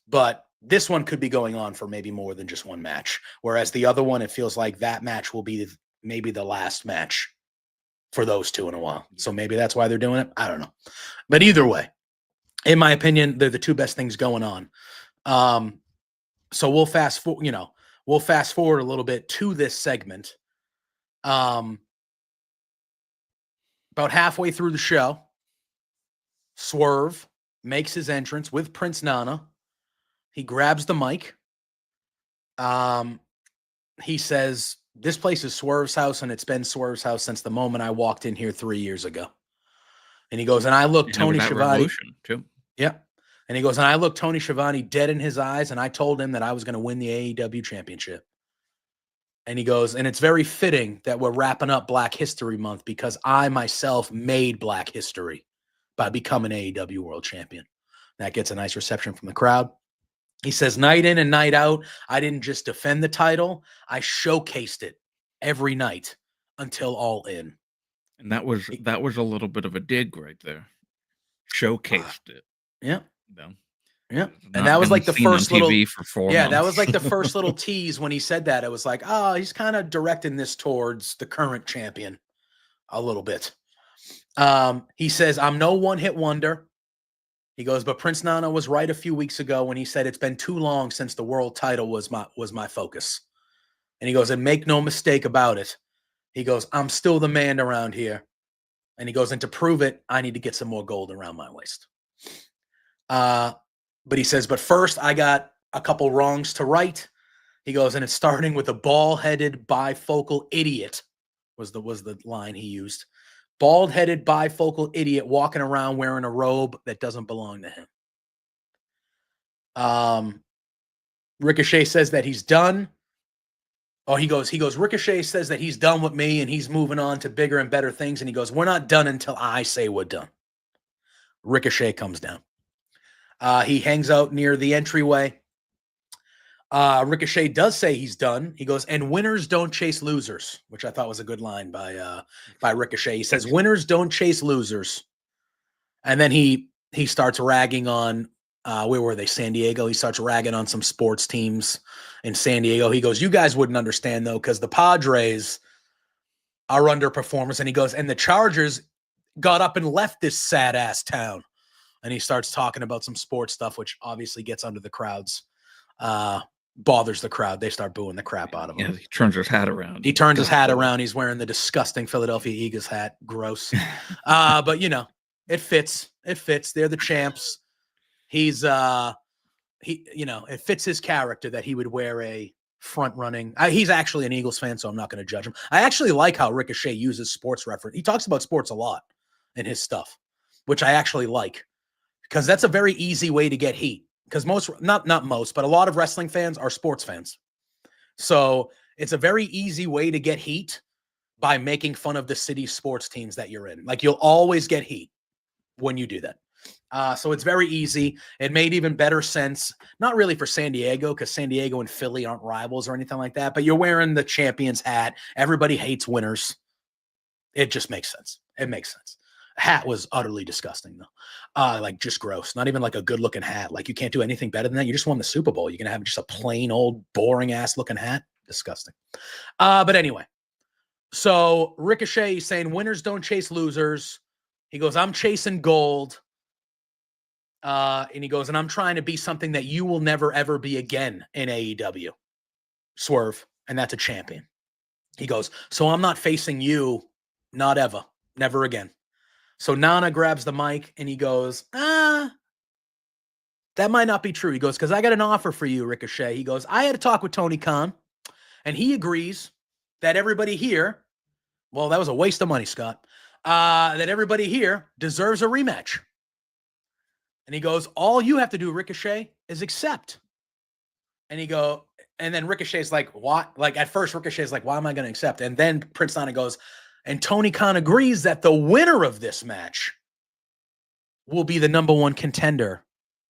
But this one could be going on for maybe more than just one match. Whereas the other one, it feels like that match will be maybe the last match for those two in a while. So maybe that's why they're doing it. I don't know. But either way, in my opinion, they're the two best things going on. So we'll fast forward a little bit to this segment. About halfway through the show, Swerve makes his entrance with Prince Nana. He grabs the mic. He says, "This place is Swerve's house, and it's been Swerve's house since the moment I walked in here 3 years ago." And he goes, and I looked And it was Tony at Schiavone. Revolution too. Yeah. And he goes, and I looked Tony Schiavone dead in his eyes, and I told him that I was going to win the AEW championship. And he goes, and it's very fitting that we're wrapping up Black History Month because I myself made Black history by becoming AEW world champion. That gets a nice reception from the crowd. He says, night in and night out, I didn't just defend the title, I showcased it every night until All In. And that was a little bit of a dig right there. Showcased it. Yeah. Yeah. And Not that was been like the seen on first little, TV for 4 yeah, that was months. like the first little tease when he said that. It was like, oh, he's kind of directing this towards the current champion a little bit. He says, I'm no one-hit wonder. He goes, but Prince Nana was right a few weeks ago when he said it's been too long since the world title was my focus. And he goes, and make no mistake about it. He goes, I'm still the man around here. And he goes, and to prove it, I need to get some more gold around my waist. But he says, but first I got a couple wrongs to right. He goes, and it's starting with a bald-headed bifocal idiot was the line he used. Bald-headed bifocal idiot walking around wearing a robe that doesn't belong to him. Ricochet says that he's done. Oh, he goes, Ricochet says that he's done with me and he's moving on to bigger and better things. And he goes, we're not done until I say we're done. Ricochet comes down. He hangs out near the entryway. Ricochet does say he's done. He goes, and winners don't chase losers, which I thought was a good line by Ricochet. He says, winners don't chase losers. And then he starts ragging on, where were they? San Diego. He starts ragging on some sports teams in San Diego. He goes, you guys wouldn't understand, though, because the Padres are underperformers. And he goes, and the Chargers got up and left this sad-ass town. And he starts talking about some sports stuff, which obviously gets under the crowd's bothers the crowd. They start booing the crap out of him. Yeah, he turns his hat around. He turns his hat around. He's wearing the disgusting Philadelphia Eagles hat. Gross. But, you know, it fits. It fits. They're the champs. He's, it fits his character that he would wear a front running. He's actually an Eagles fan, so I'm not going to judge him. I actually like how Ricochet uses sports reference. He talks about sports a lot in his stuff, which I actually like because that's a very easy way to get heat. Because not most, but a lot of wrestling fans are sports fans. So it's a very easy way to get heat by making fun of the city sports teams that you're in. Like you'll always get heat when you do that. So it's very easy. It made even better sense, not really for San Diego, because San Diego and Philly aren't rivals or anything like that, but you're wearing the champion's hat. Everybody hates winners. It just makes sense. It makes sense. Hat was utterly disgusting, though. Like just gross. Not even like a good looking hat. Like you can't do anything better than that. You just won the Super Bowl. You're going to have just a plain old boring ass looking hat. Disgusting. But anyway, so Ricochet is saying winners don't chase losers. He goes, I'm chasing gold. And he goes, and I'm trying to be something that you will never, ever be again in AEW. Swerve. And that's a champion. He goes, so I'm not facing you. Not ever. Never again. So Nana grabs the mic and he goes, that might not be true. He goes, because I got an offer for you, Ricochet. He goes, I had a talk with Tony Khan, and he agrees that everybody here, well, that was a waste of money, Scott, that everybody here deserves a rematch. And he goes, all you have to do, Ricochet, is accept. And then Ricochet's like, what? Like at first Ricochet's like, why am I going to accept? And then Prince Nana goes, and Tony Khan agrees that the winner of this match will be the number one contender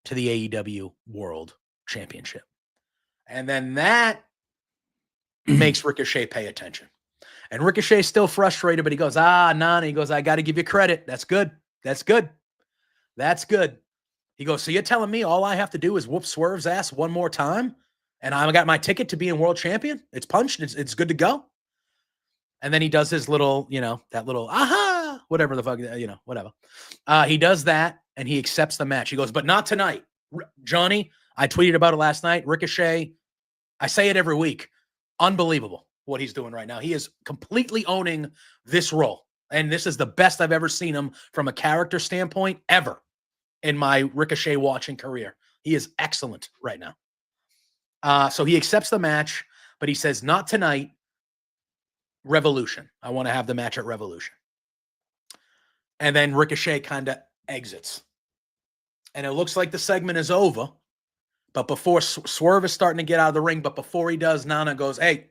to the AEW World Championship. And then that makes Ricochet pay attention. And Ricochet's still frustrated, but he goes, Nana. He goes, I got to give you credit. That's good. That's good. That's good. He goes, so you're telling me all I have to do is whoop Swerve's ass one more time? And I got my ticket to being world champion? It's punched. It's good to go. And then he does his little, that little, whatever the fuck, whatever. He does that, and he accepts the match. He goes, but not tonight. Johnny, I tweeted about it last night. Ricochet, I say it every week. Unbelievable what he's doing right now. He is completely owning this role. And this is the best I've ever seen him from a character standpoint ever in my Ricochet watching career. He is excellent right now. So he accepts the match, but he says, not tonight. Revolution. I want to have the match at Revolution. And then Ricochet kind of exits. And it looks like the segment is over. But before Swerve is starting to get out of the ring, but before he does, Nana goes, hey,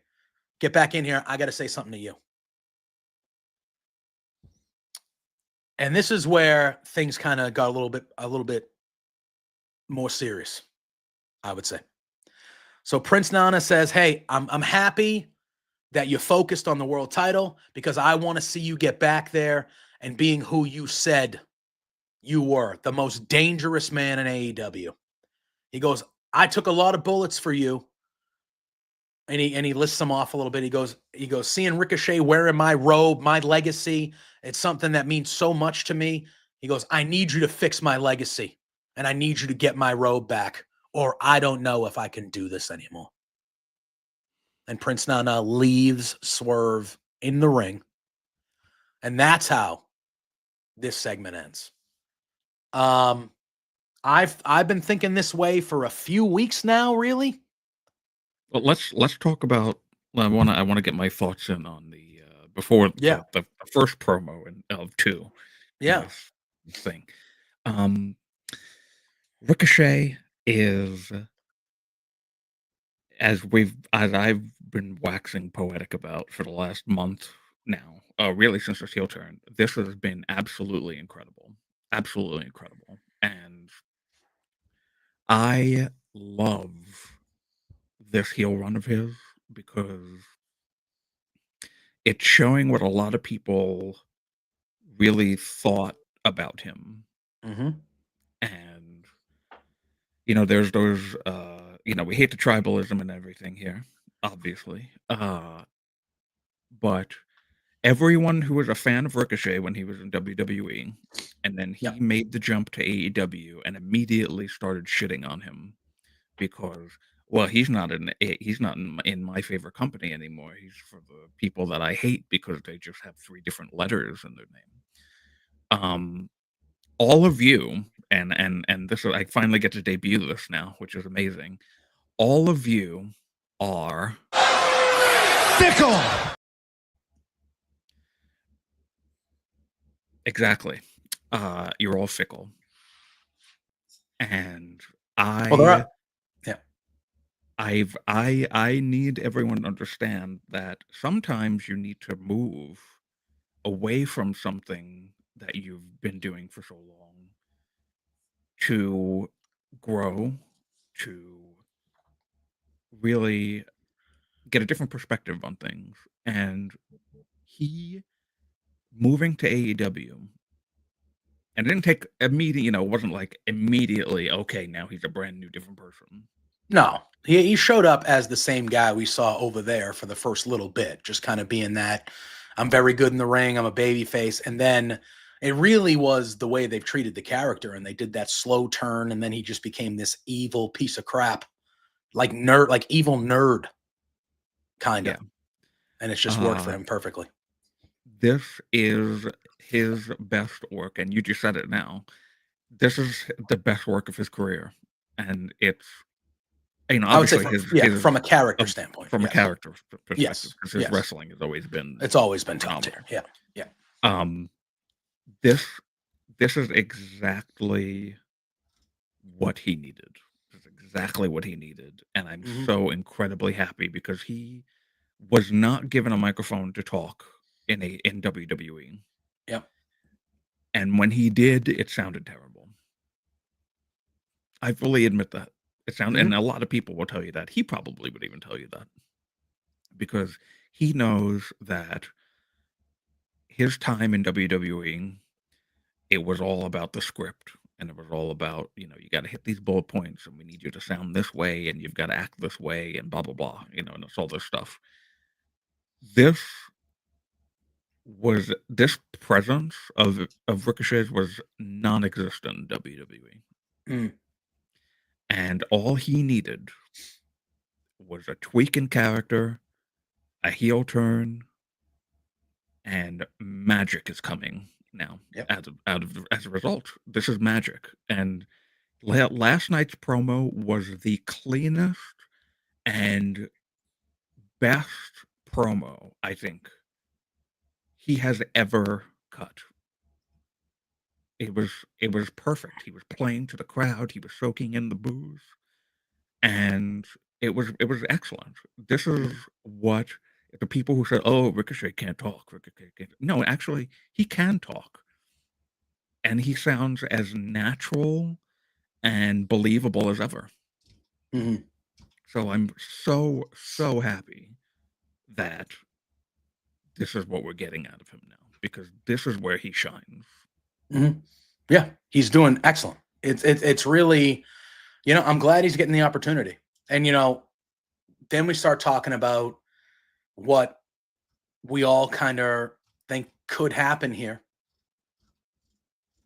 get back in here. I got to say something to you. And this is where things kind of got a little bit more serious, I would say. So Prince Nana says, hey, I'm happy that you're focused on the world title because I want to see you get back there and being who you said you were, the most dangerous man in AEW. He goes, I took a lot of bullets for you. And he lists them off a little bit. He goes, seeing Ricochet wearing my robe, my legacy, it's something that means so much to me. He goes, I need you to fix my legacy, and I need you to get my robe back, or I don't know if I can do this anymore. And Prince Nana leaves Swerve in the ring, and that's how this segment ends. I've been thinking this way for a few weeks now, really. Well, let's talk about. I want to get my thoughts in on the before Yeah. the first promo of two in Yeah. this thing. Ricochet is, as I've been waxing poetic about for the last month now, really since his heel turn. This has been absolutely incredible, and I love this heel run of his because it's showing what a lot of people really thought about him. Mm-hmm. And there's those we hate the tribalism and everything here, obviously. But everyone who was a fan of Ricochet when he was in WWE, and then he Yep. made the jump to AEW and immediately started shitting on him because, well, he's not in my favorite company anymore. He's for the people that I hate because they just have 3 different letters in their name. All of you, and this is, I finally get to debut this now, which is amazing. All of you are fickle. Exactly. You're all fickle. And Well, yeah. I need everyone to understand that sometimes you need to move away from something that you've been doing for so long to grow, to really get a different perspective on things. And he moving to AEW, and it didn't take immediate, it wasn't like immediately, okay, now he's a brand new different person. No, he showed up as the same guy we saw over there for the first little bit, just kind of being that I'm very good in the ring, I'm a baby face, and then it really was the way they've treated the character, and they did that slow turn, and then he just became this evil piece of crap, like evil nerd, kind of, Yeah. and it's just worked for him perfectly. This is his best work, and you just said it now. This is the best work of his career, and it's I would say obviously his from a character standpoint, from a yes. character perspective, Yes, because his yes. wrestling has always been It's always been top phenomenal. tier. Yeah. This is exactly what he needed. This is exactly what he needed, and I'm so incredibly happy because he was not given a microphone to talk in WWE. Yep. And when he did, it sounded terrible. I fully admit that. It sounded, and a lot of people will tell you that. He probably would even tell you that. Because he knows that his time in WWE, it was all about the script. And it was all about, you got to hit these bullet points, and we need you to sound this way, and you've got to act this way, and blah, blah, blah, and it's all this stuff. This presence of Ricochet was non-existent in WWE. And all he needed was a tweak in character, a heel turn, and magic is coming now. Yep. As a result. This is magic. And last night's promo was the cleanest and best promo I think he has ever cut. It was perfect. He was playing to the crowd. He was soaking in the booze, and it was excellent. This is what the people who said, "Oh, Ricochet can't talk." Ricochet can't. No, actually, he can talk, and he sounds as natural and believable as ever. So I'm so happy that this is what we're getting out of him now, because this is where he shines. Yeah, he's doing excellent. It's really, I'm glad he's getting the opportunity. And, then we start talking about what we all kind of think could happen here.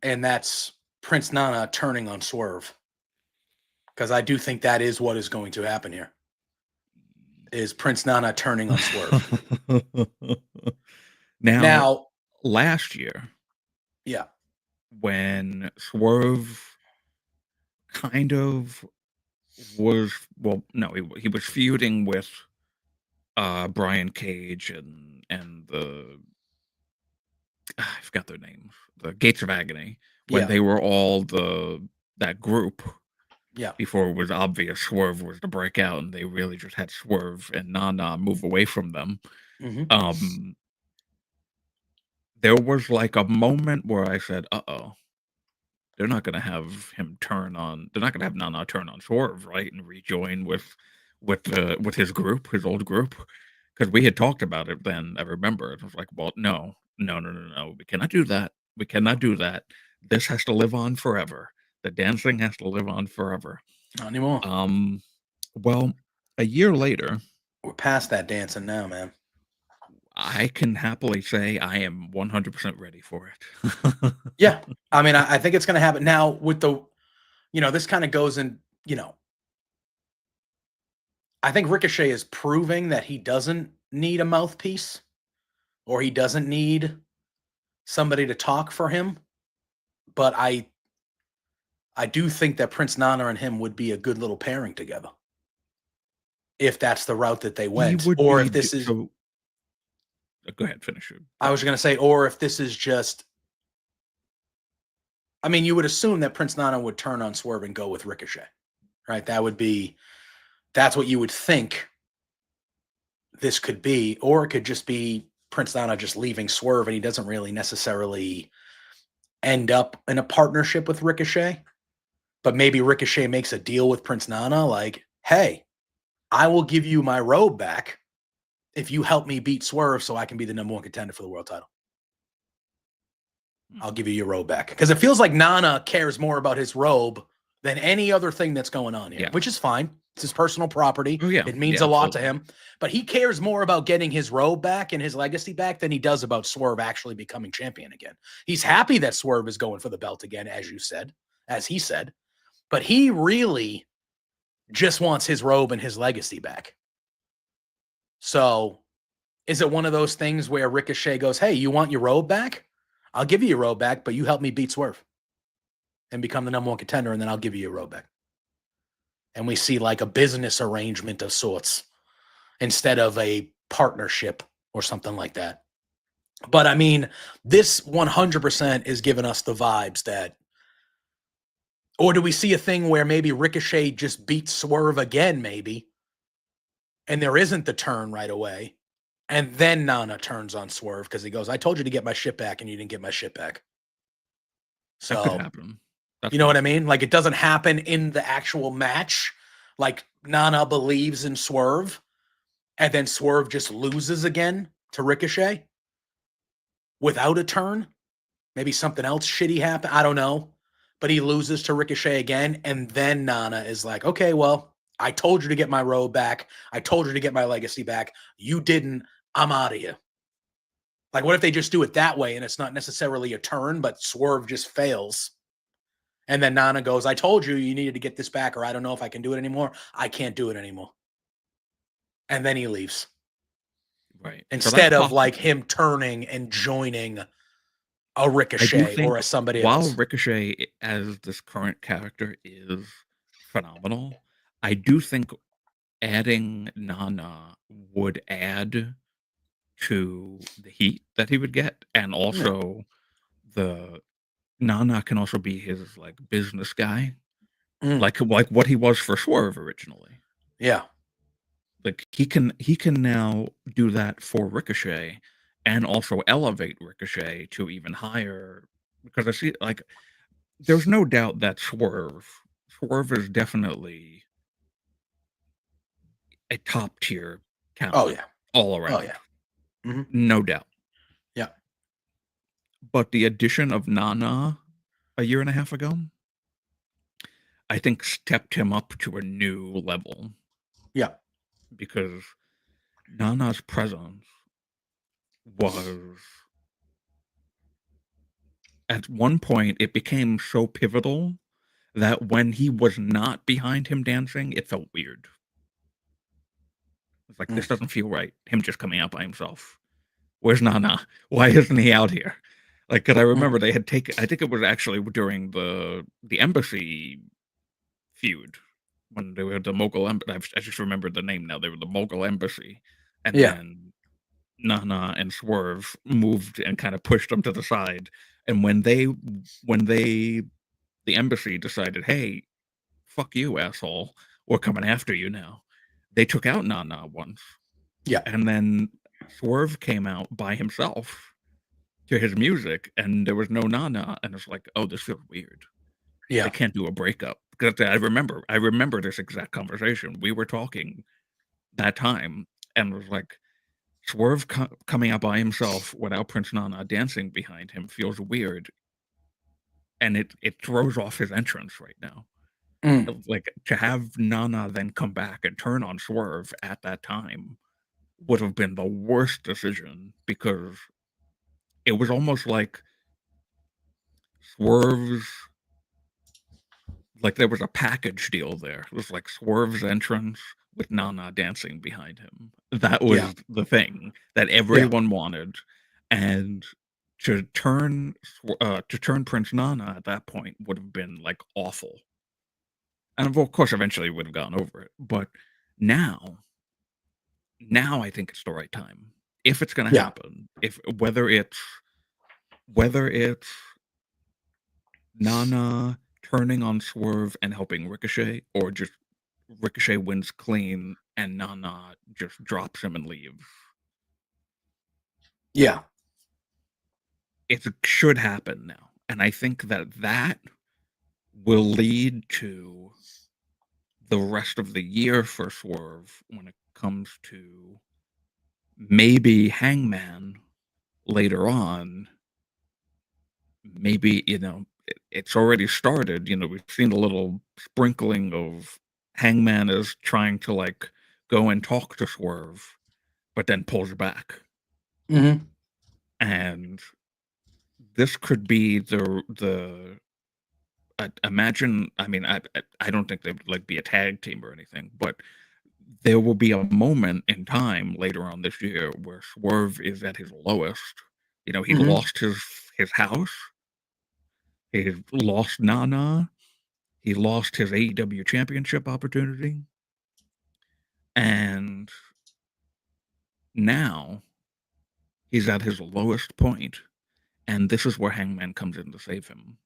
And that's Prince Nana turning on Swerve. Because I do think that is what is going to happen here. Is Prince Nana turning on Swerve. Now, last year, yeah, when Swerve kind of was, he was feuding with Brian Cage and the I forgot their names, the Gates of Agony, when they were all that group. Yeah. Before it was obvious Swerve was to break out, and they really just had Swerve and Nana move away from them. Mm-hmm. There was like a moment where I said, "Uh-oh, they're not going to have him turn on. They're not going to have Nana turn on Swerve, right, and rejoin with his group, his old group." Because we had talked about it then. I remember it was like, "Well, no. We cannot do that. We cannot do that. This has to live on forever. The dancing has to live on forever." Not anymore. Well, a year later, we're past that dancing now, man. I can happily say I am 100% ready for it. Yeah. I mean, I think it's going to happen now with the, this kind of goes in, I think Ricochet is proving that he doesn't need a mouthpiece or he doesn't need somebody to talk for him. But I do think that Prince Nana and him would be a good little pairing together. If that's the route that they went. Or if this is... go ahead, finish it. I was going to say, or if this is just... I mean, you would assume that Prince Nana would turn on Swerve and go with Ricochet, right? That's what you would think this could be. Or it could just be Prince Nana just leaving Swerve and he doesn't really necessarily end up in a partnership with Ricochet. But maybe Ricochet makes a deal with Prince Nana like, hey, I will give you my robe back if you help me beat Swerve so I can be the number one contender for the world title. I'll give you your robe back. Because it feels like Nana cares more about his robe than any other thing that's going on here, which is fine. It's his personal property. Oh, yeah. It means a lot to him. But he cares more about getting his robe back and his legacy back than he does about Swerve actually becoming champion again. He's happy that Swerve is going for the belt again, as he said. But he really just wants his robe and his legacy back. So is it one of those things where Ricochet goes, hey, you want your robe back? I'll give you your robe back, but you help me beat Swerve and become the number one contender, and then I'll give you your robe back. And we see like a business arrangement of sorts instead of a partnership or something like that. But I mean, this 100% is giving us the vibes that, or do we see a thing where maybe Ricochet just beats Swerve again, maybe, and there isn't the turn right away, and then Nana turns on Swerve because he goes, I told you to get my shit back, and you didn't get my shit back. So, that could happen. You know what I mean? Like, it doesn't happen in the actual match. Like, Nana believes in Swerve, and then Swerve just loses again to Ricochet without a turn. Maybe something else shitty happened. I don't know. But he loses to Ricochet again, and then Nana is like, okay, well, I told you to get my robe back. I told you to get my legacy back. You didn't. I'm out of here. Like, what if they just do it that way, and it's not necessarily a turn, but Swerve just fails? And then Nana goes, I told you you needed to get this back, or I don't know if I can do it anymore. I can't do it anymore. And then he leaves. Right. Instead of like him turning and joining a Ricochet or a somebody else. While Ricochet as this current character is phenomenal, I do think adding Nana would add to the heat that he would get, and also the Nana can also be his like business guy, like what he was for Swerve originally. Yeah, like he can now do that for Ricochet, and also elevate Ricochet to even higher. Because I see, like, there's no doubt that Swerve is definitely a top tier talent. Oh yeah, all around. Oh yeah, no doubt. Yeah, but the addition of Nana a year and a half ago, I think stepped him up to a new level Yeah. because Nana's presence was at one point it became so pivotal that when he was not behind him dancing, it felt weird. It's like, this Mm. doesn't feel right. Him just coming out by himself. Where's Nana? Why isn't he out here? Like, because I remember they had taken, I think it was actually during the embassy feud when they were the Mogul Embassy. I just remembered the name now. They were the Mogul Embassy. And Yeah. then Nana and Swerve moved and kind of pushed them to the side. And when the embassy decided, hey, fuck you, asshole, we're coming after you now, they took out Nana once. Yeah. And then Swerve came out by himself to his music, and there was no Nana, and it's like, oh, this feels weird. Yeah. They can't do a breakup. Because I remember this exact conversation. We were talking that time, and it was like, Swerve coming out by himself without Prince Nana dancing behind him feels weird, and it throws off his entrance right now. Mm. Like, to have Nana then come back and turn on Swerve at that time would have been the worst decision, because it was almost like Swerve's, like there was a package deal there. It was like Swerve's entrance with Nana dancing behind him. That was Yeah. the thing that Yeah. everyone wanted, and to turn Prince Nana at that point would have been like awful. And of course, eventually would have gone over it. But now I think it's the right time. If it's going to Yeah. happen, if whether it's Nana turning on Swerve and helping Ricochet, or just Ricochet wins clean and Nana just drops him and leaves. Yeah. It should happen now. And I think that will lead to the rest of the year for Swerve when it comes to maybe Hangman later on. Maybe, it's already started. We've seen a little sprinkling of Hangman is trying to like go and talk to Swerve, but then pulls back. Mm-hmm. And this could be imagine. I mean, I don't think they'd like be a tag team or anything, but there will be a moment in time later on this year where Swerve is at his lowest. He Mm-hmm. lost his house. He lost Nana. He lost his AEW championship opportunity. And now he's at his lowest point, and this is where Hangman comes in to save him.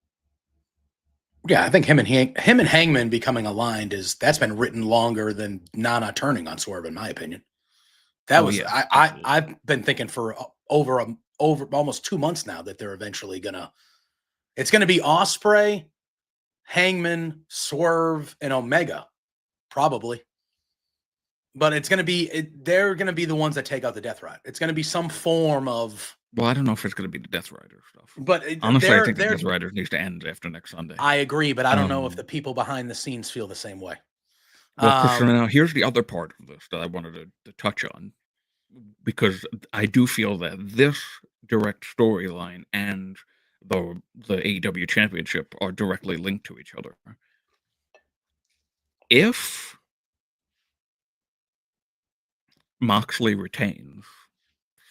Yeah, I think him and Hangman becoming aligned that's been written longer than Nana turning on Swerve, in my opinion. That was Yeah, I've been thinking for over almost 2 months now that they're eventually it's gonna be Osprey, Hangman, Swerve, and Omega, probably. But it's gonna be they're gonna be the ones that take out the Death Ride. It's gonna be some form of. Well, I don't know if it's going to be the Death Rider stuff. But Honestly, I think the Death Rider needs to end after next Sunday. I agree, but I don't know if the people behind the scenes feel the same way. Well, because now here's the other part of this that I wanted to touch on, because I do feel that this direct storyline and the AEW championship are directly linked to each other. If Moxley retains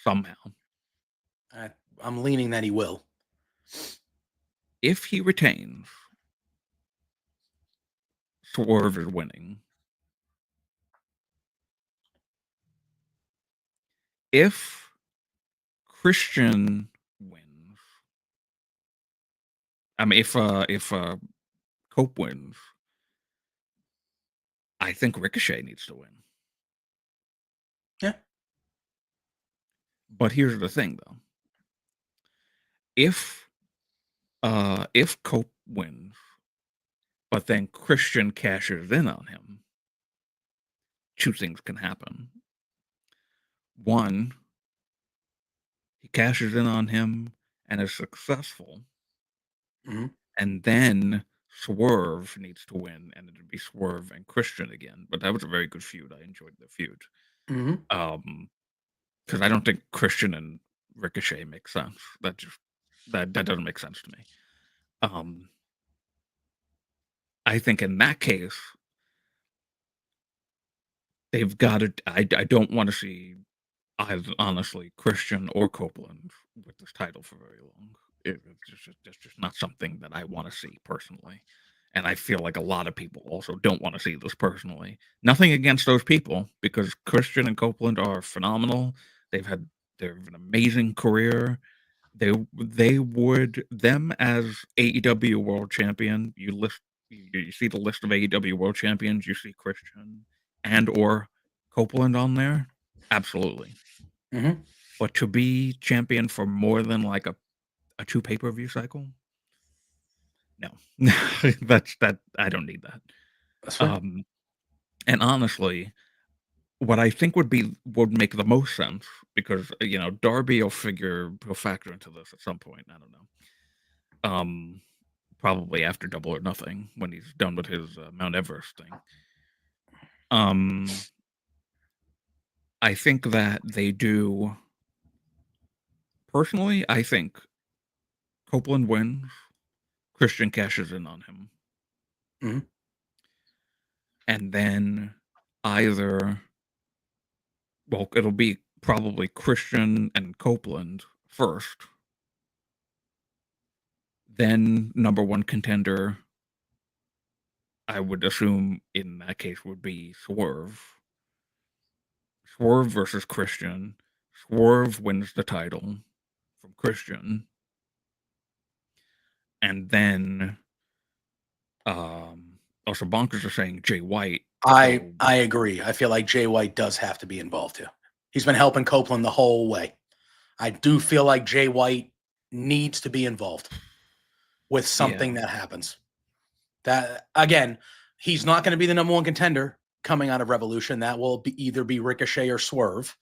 somehow, I'm leaning that he will. If he retains, Swerve is winning. If Christian wins, I mean, if Cope wins, I think Ricochet needs to win. Yeah. But here's the thing, though. If Cope wins, but then Christian cashes in on him, two things can happen. One, he cashes in on him and is successful. Mm-hmm. And then Swerve needs to win, and it'd be Swerve and Christian again. But that was a very good feud. I enjoyed the feud. Because I don't think Christian and Ricochet make sense. That doesn't make sense to me. I think in that case, they've got to. I don't want to see either, honestly, Christian or Copeland with this title for very long. It's just not something that I want to see personally. And I feel like a lot of people also don't want to see this personally. Nothing against those people, because Christian and Copeland are phenomenal. They've an amazing career. They would, them as AEW World Champion. You see the list of AEW World Champions. You see Christian and or Copeland on there. Absolutely. But to be champion for more than like a 2 pay-per-view cycle, no. that I don't need that. That's fair. And honestly, what I think would make the most sense, because Darby will factor into this at some point. I don't know. Probably after Double or Nothing, when he's done with his Mount Everest thing. I think that they do. Personally, I think Copeland wins. Christian cashes in on him. And then it'll be probably Christian and Copeland first. Then number 1 contender, I would assume in that case, would be Swerve. Swerve versus Christian. Swerve wins the title from Christian. And then also Bonkers are saying Jay White. I agree. I feel like Jay White does have to be involved here. He's been helping Copeland the whole way. I do feel like Jay White needs to be involved with something that happens. That, again, he's not going to be the number 1 contender coming out of Revolution. That will either be Ricochet or Swerve.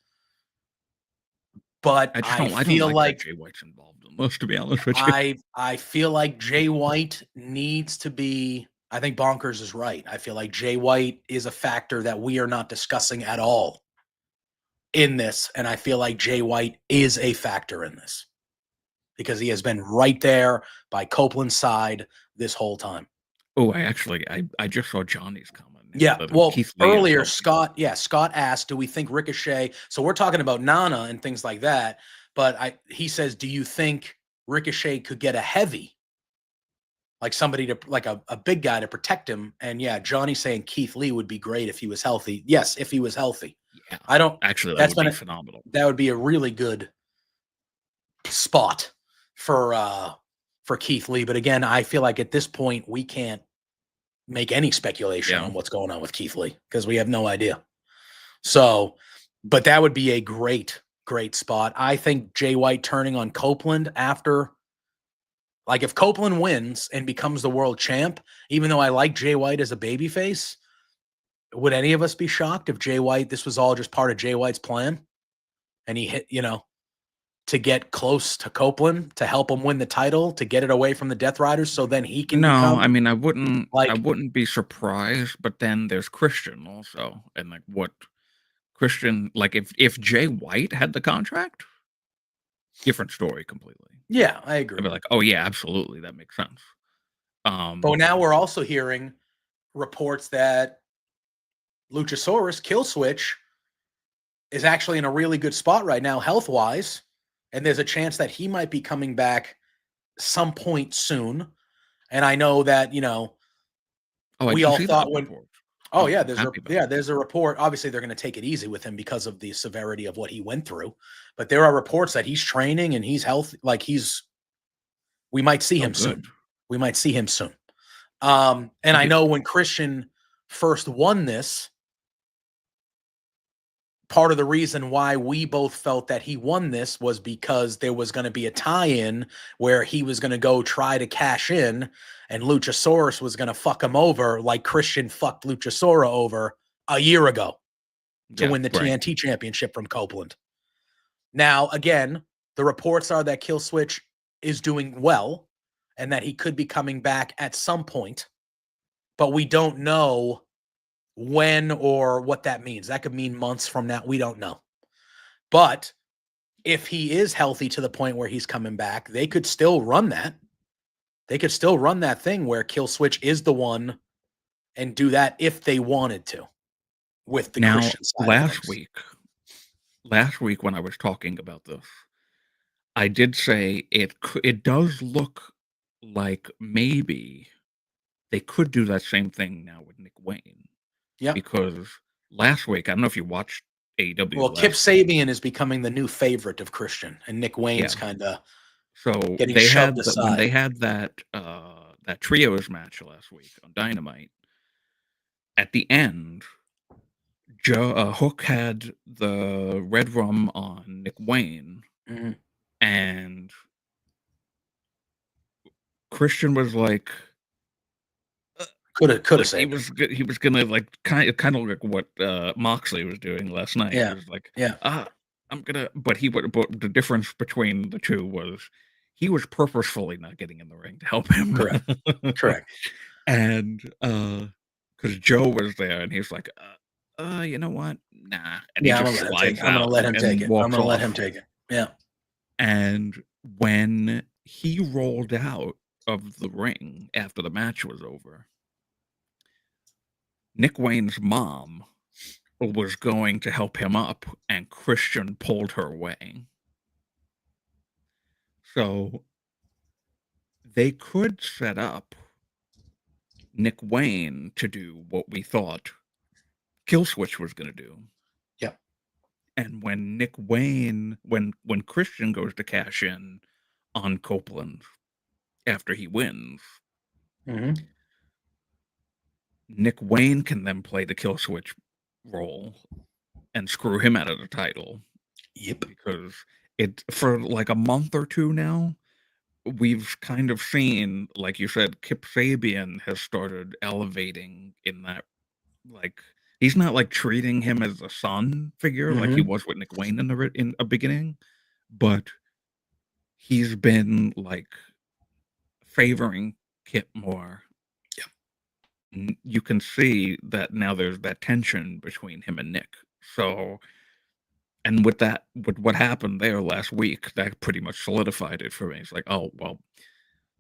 But I feel like Jay White's involved in this, to be honest with you. I feel like Jay White needs to be. I think Bonkers is right. I feel like Jay White is a factor that we are not discussing at all in this. And I feel like Jay White is a factor in this because he has been right there by Copeland's side this whole time. Oh, I just saw Johnny's comment. Yeah, well, earlier, Scott asked, do we think Ricochet, so we're talking about Nana and things like that, but he says, do you think Ricochet could get a heavy? Like somebody like a big guy to protect him. And yeah, Johnny's saying Keith Lee would be great if he was healthy. Yes, if he was healthy. Yeah, I don't actually. That would be phenomenal. That would be a really good spot for Keith Lee. But again, I feel like at this point we can't make any speculation on what's going on with Keith Lee because we have no idea. So, but that would be a great spot. I think Jay White turning on Copeland after. Like if Copeland wins and becomes the world champ, even though I like Jay White as a babyface, would any of us be shocked if Jay White, this was all just part of Jay White's plan? And he hit, to get close to Copeland, to help him win the title, to get it away from the Death Riders so then he can I mean, I wouldn't be surprised, but then there's Christian also. And like what Christian, like if Jay White had the contract, different story completely. Yeah, I agree. I'd be like, oh yeah, absolutely, that makes sense. But now we're also hearing reports that Luchasaurus Killswitch is actually in a really good spot right now, health-wise, and there's a chance that he might be coming back some point soon. And I know that we all thought when. Report. Oh yeah, there's a report. Obviously, they're going to take it easy with him because of the severity of what he went through. But there are reports that he's training and he's healthy. Like we might see him soon. We might see him soon. And I know when Christian first won this, part of the reason why we both felt that he won this was because there was going to be a tie-in where he was going to go try to cash in and Luchasaurus was going to fuck him over like Christian fucked Luchasaurus over a year ago to win the TNT championship from Copeland. Now, again, the reports are that Killswitch is doing well and that he could be coming back at some point, but we don't know when or what that means. That could mean months from now. We don't know. But if he is healthy to the point where he's coming back, they could still run that. They could still run that thing where Kill Switch is the one and do that if they wanted to with the Now, Christian side of things. last week when I was talking about this, I did say it does look like maybe they could do that same thing now with Nick Wayne. Yeah. Because last week, I don't know if you watched AEW. Well, Kip Sabian is becoming the new favorite of Christian, and Nick Wayne's kind of so getting they shoved had aside. when they had that trios match last week on Dynamite. At the end, Hook had the red rum on Nick Wayne, and Christian was like, could have like saved he was gonna like kind of like what Moxley was doing last night. Yeah. He was like, Yeah. I'm gonna, but the difference between the two was he was purposefully not getting in the ring to help him. Correct. And because Joe was there, and he's like, you know what? Nah. And Yeah, he I'm just gonna slides I'm gonna out let him and take it. I'm walks gonna let off. him take it. Yeah. And when he rolled out of the ring after the match was over, Nick Wayne's mom was going to help him up, and Christian pulled her away. So they could set up Nick Wayne to do what we thought Killswitch was going to do. Yep. And when Nick Wayne, when Christian goes to cash in on Copeland after he wins, Nick Wayne can then play the Killswitch role and screw him out of the title. Yep. Because for like a month or two now, we've kind of seen, like you said, Kip Sabian has started elevating in that, like, he's not like treating him as a son figure like he was with Nick Wayne in a beginning, but he's been like favoring Kip more. Yeah. You can see that now there's that tension between him and Nick. So, and with what happened there last week, that pretty much solidified it for me. It's like, oh, well,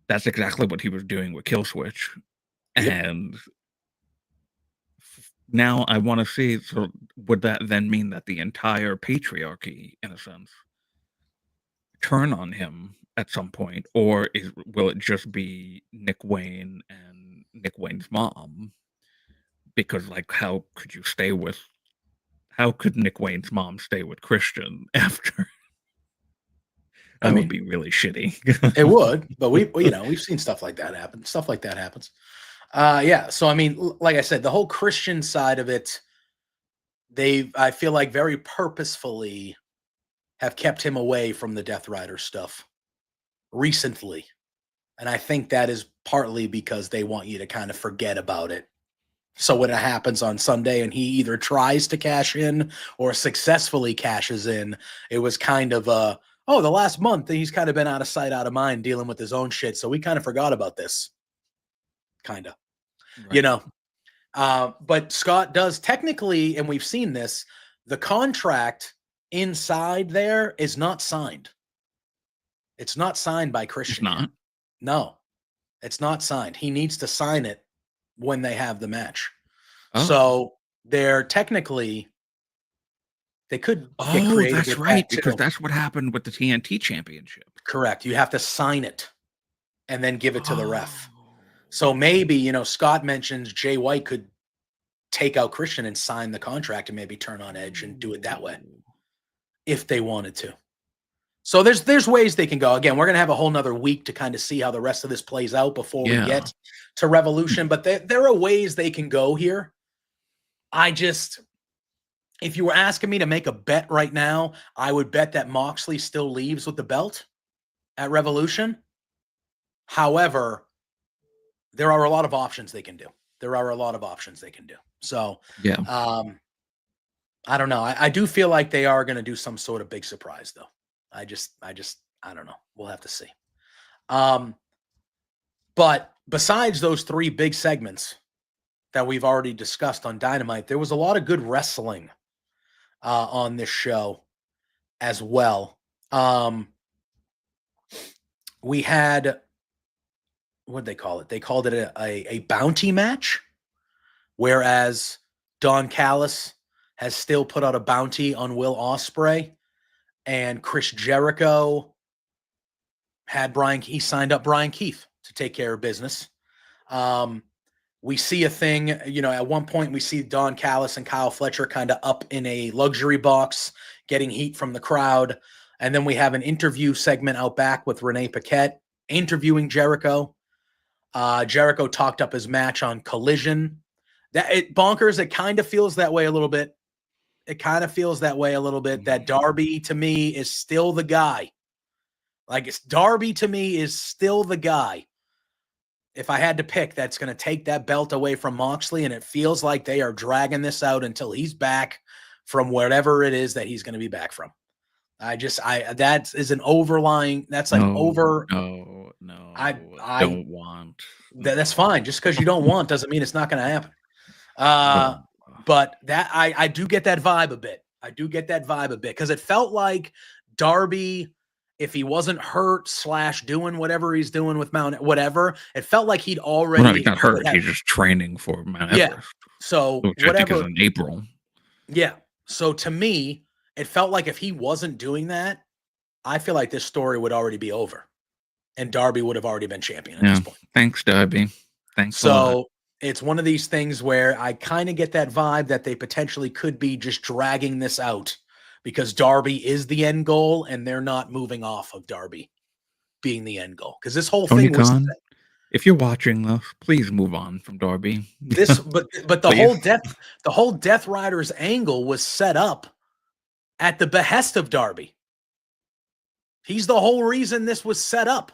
that's exactly what he was doing with Killswitch. Yep. And now I want to see, so would that then mean that the entire patriarchy, in a sense, turn on him at some point? Or will it just be Nick Wayne and Nick Wayne's mom? Because, like, how could Nick Wayne's mom stay with Christian after? That would be really shitty. It would, but we've seen stuff like that happen. Stuff like that happens. Yeah. So, I mean, like I said, the whole Christian side of it, I feel like very purposefully have kept him away from the Death Rider stuff recently. And I think that is partly because they want you to kind of forget about it. So when it happens on Sunday and he either tries to cash in or successfully cashes in, it was kind of the last month he's kind of been out of sight, out of mind dealing with his own shit. So we kind of forgot about this. Kind of, right. But Scott does technically, and we've seen this, the contract inside there is not signed. It's not signed by Christian. It's not? No, it's not signed. He needs to sign it when they have the match. Oh. So they're technically, they could get creative. That's right, because that's what happened with the TNT Championship. Correct. You have to sign it and then give it to the ref. So maybe, Scott mentions Jay White could take out Christian and sign the contract and maybe turn on Edge and do it that way if they wanted to. So there's ways they can go. Again, we're going to have a whole nother week to kind of see how the rest of this plays out before we get to Revolution. But there are ways they can go here. If you were asking me to make a bet right now, I would bet that Moxley still leaves with the belt at Revolution. However, there are a lot of options they can do. So, yeah. I don't know. I do feel like they are going to do some sort of big surprise, though. I don't know. We'll have to see. But besides those 3 big segments that we've already discussed on Dynamite, there was a lot of good wrestling on this show as well. We had, what did they call it? They called it a bounty match, whereas Don Callis has still put out a bounty on Will Ospreay, and Chris Jericho he signed up Brian Keith to take care of business. We see a thing, at one point we see Don Callis and Kyle Fletcher kind of up in a luxury box, getting heat from the crowd. And then we have an interview segment out back with Renee Paquette interviewing Jericho. Jericho talked up his match on Collision. Bonkers, it kind of feels that way a little bit. That Darby, to me, is still the guy. Darby, to me, is still the guy. If I had to pick, that's going to take that belt away from Moxley, and it feels like they are dragging this out until he's back from wherever it is that he's going to be back from. That is an overlying. That's like over. No. I don't want. That's fine. Just because you don't want doesn't mean it's not going to happen. But that I do get that vibe a bit. Because it felt like Darby, if he wasn't hurt / doing whatever he's doing with Mount, whatever, it felt like he'd already. Well, no, he got hurt. He's just training for Mount Everest. Yeah. So which whatever. I think is in April. Yeah. So to me, it felt like if he wasn't doing that, I feel like this story would already be over, and Darby would have already been champion at this point. Thanks, Darby. Thanks. So it's one of these things where I kind of get that vibe that they potentially could be just dragging this out because Darby is the end goal, and they're not moving off of Darby being the end goal. Because this whole thing was. If you're watching this, please move on from Darby. But the whole Death Riders angle was set up at the behest of Darby. He's the whole reason this was set up.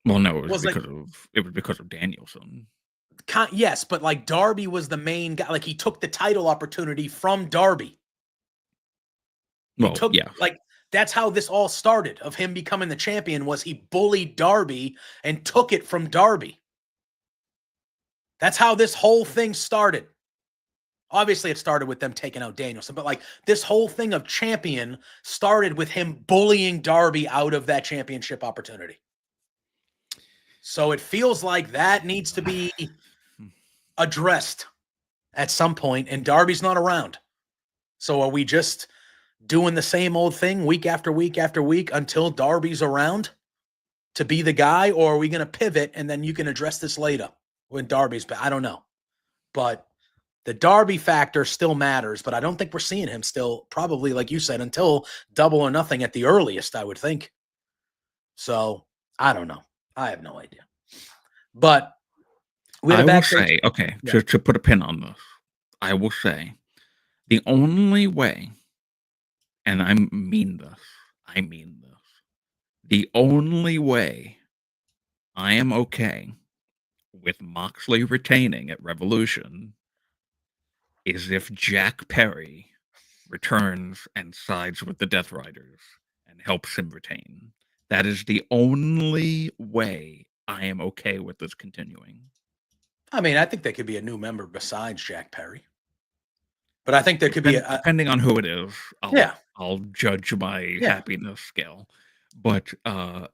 Well, no, it was because of Danielson. Yes, but like Darby was the main guy. Like he took the title opportunity from Darby. That's how this all started, of him becoming the champion, was he bullied Darby and took it from Darby. That's how this whole thing started. Obviously, it started with them taking out Danielson, but like this whole thing of champion started with him bullying Darby out of that championship opportunity. So it feels like that needs to be addressed at some point, and Darby's not around. So are we just doing the same old thing week after week after week until Darby's around to be the guy, or are we going to pivot and then you can address this later when Darby's back? I don't know. But the Darby factor still matters, but I don't think we're seeing him still, probably, like you said, until Double or Nothing at the earliest, I would think. So, I don't know. I have no idea. But I will say, to put a pin on this, I will say the only way, and I mean this, the only way I am okay with Moxley retaining at Revolution is if Jack Perry returns and sides with the Death Riders and helps him retain. That is the only way I am okay with this continuing. I mean, I think there could be a new member besides Jack Perry. But I think there could be depending on who it is, I'll judge my happiness scale. But the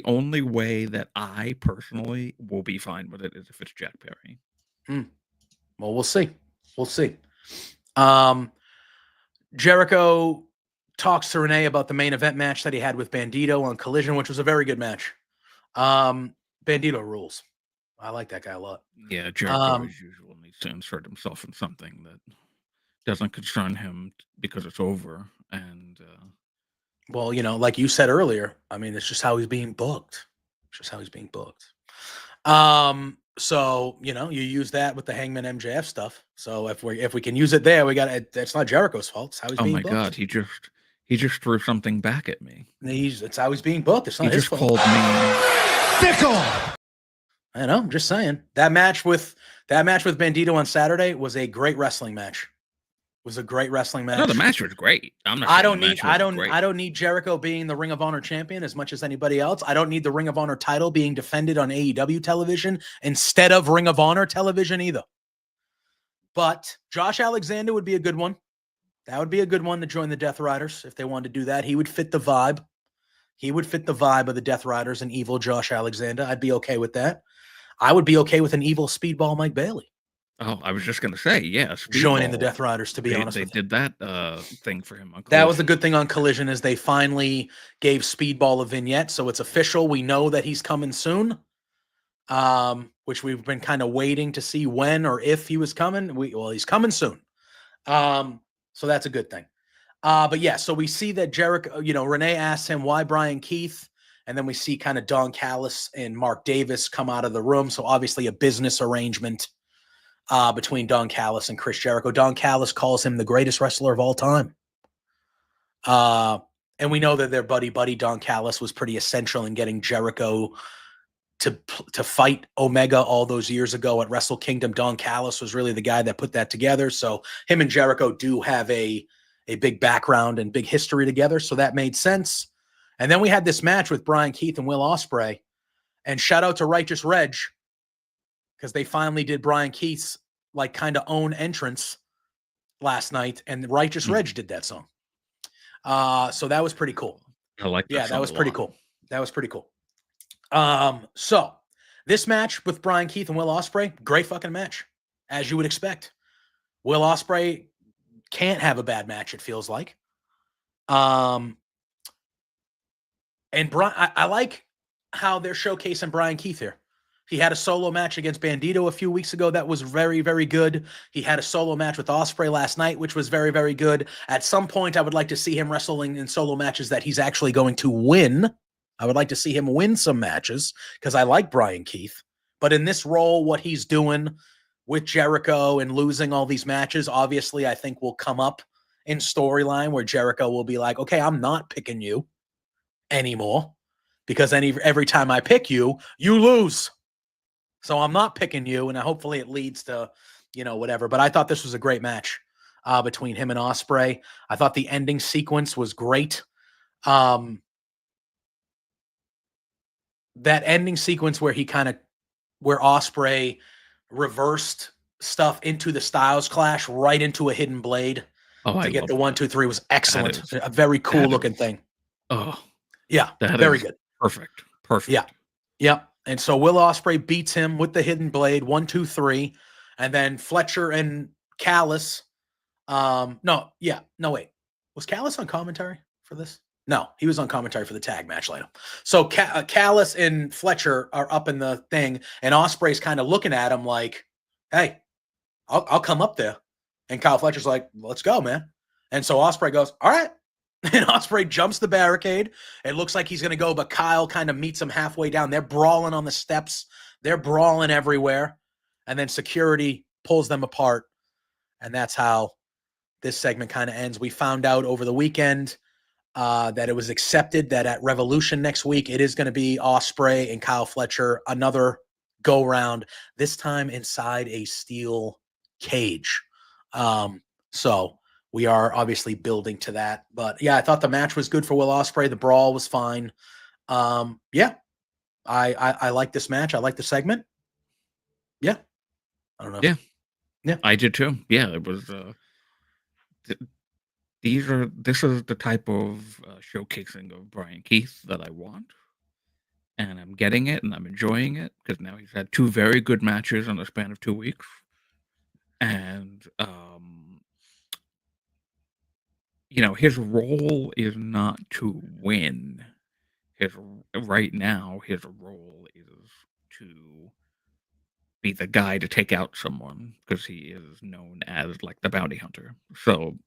only way that I personally will be fine with it is if it's Jack Perry. Well, we'll see. Jericho talks to Renee about the main event match that he had with Bandito on Collision, which was a very good match. Bandito rules. I like that guy a lot. Yeah, Jericho as usual needs to insert himself in something that doesn't concern him because it's over. And well, like you said earlier, I mean, it's just how he's being booked. So, you use that with the Hangman MJF stuff. So if we can use it there, it's not Jericho's fault. It's how he's being booked. Oh my God, he just threw something back at me. It's how he's being booked. It's not his fault. He just called me fickle. I know, I'm just saying. That match with Bandito on Saturday was a great wrestling match. was a great wrestling match. No, the match was great. I'm not. I saying don't the need match I wasn't don't great. I don't need Jericho being the Ring of Honor champion as much as anybody else. I don't need the Ring of Honor title being defended on AEW television instead of Ring of Honor television either. But Josh Alexander would be a good one. That would be a good one to join the Death Riders if they wanted to do that. He would fit the vibe. He would fit the vibe of the Death Riders and evil Josh Alexander. I'd be okay with that. I would be okay with an evil Speedball Mike Bailey. Oh, I was just gonna say, yeah, Joining the Speedball, Death Riders, to be honest they with you. did that thing for him on That was the Collision. good thing on Collision is they finally gave Speedball a vignette, so it's official. We know that he's coming soon, which we've been kind of waiting to see when or if he was coming. Well, he's coming soon, so that's a good thing. But yeah, so we see that Jericho, Renee asks him why Brian Keith, and then we see kind of Don Callis and Mark Davis come out of the room. So obviously a business arrangement between Don Callis and Chris Jericho. Don Callis calls him the greatest wrestler of all time. And we know that their buddy Don Callis was pretty essential in getting Jericho to fight Omega all those years ago at Wrestle Kingdom. Don Callis was really the guy that put that together. So him and Jericho do have a big background and big history together. So that made sense. And then we had this match with Brian Keith and Will Ospreay. And shout out to Righteous Reg, because they finally did Brian Keith's kind of own entrance last night. And Righteous Reg did that song. So that was pretty cool. I like that. Yeah, that was pretty cool. That was pretty cool. So this match with Brian Keith and Will Ospreay, great fucking match, as you would expect. Will Ospreay can't have a bad match, it feels like. And I like how they're showcasing Brian Keith here. He had a solo match against Bandito a few weeks ago that was very, very good. He had a solo match with Ospreay last night, which was very, very good. At some point, I would like to see him wrestling in solo matches that he's actually going to win. I would like to see him win some matches because I like Brian Keith. But in this role, what he's doing with Jericho and losing all these matches, obviously, I think will come up in storyline where Jericho will be like, okay, I'm not picking you anymore because every time I pick you, you lose. So I'm not picking you, and hopefully it leads to, whatever. But I thought this was a great match between him and Ospreay. I thought the ending sequence was great. That ending sequence where where Ospreay reversed stuff into the Styles Clash right into a hidden blade to get the 1, 2, 3 was excellent. A very cool looking thing. Oh, yeah, very good. Perfect. Yeah. Yep. And so Will Ospreay beats him with the hidden blade, 1, 2, 3. And then Fletcher and Callis. No, wait. Was Callis on commentary for this? No, he was on commentary for the tag match later. So Callis and Fletcher are up in the thing, and Ospreay's kind of looking at him like, hey, I'll come up there. And Kyle Fletcher's like, let's go, man. And so Ospreay goes, all right. And Ospreay jumps the barricade. It looks like he's going to go, but Kyle kind of meets him halfway down. They're brawling on the steps. They're brawling everywhere. And then security pulls them apart. And that's how this segment kind of ends. We found out over the weekend that it was accepted that at Revolution next week, it is going to be Ospreay and Kyle Fletcher, another go-round, this time inside a steel cage. So we are obviously building to that. But yeah, I thought the match was good for Will Ospreay. The brawl was fine. Yeah, I like this match. I like the segment. Yeah. I don't know. Yeah. I did too. Yeah, it was this is the type of showcasing of Brian Keith that I want. And I'm getting it and I'm enjoying it because now he's had 2 very good matches in the span of 2 weeks. And his role is not to win. Right now, his role is to be the guy to take out someone because he is known as like the bounty hunter. So,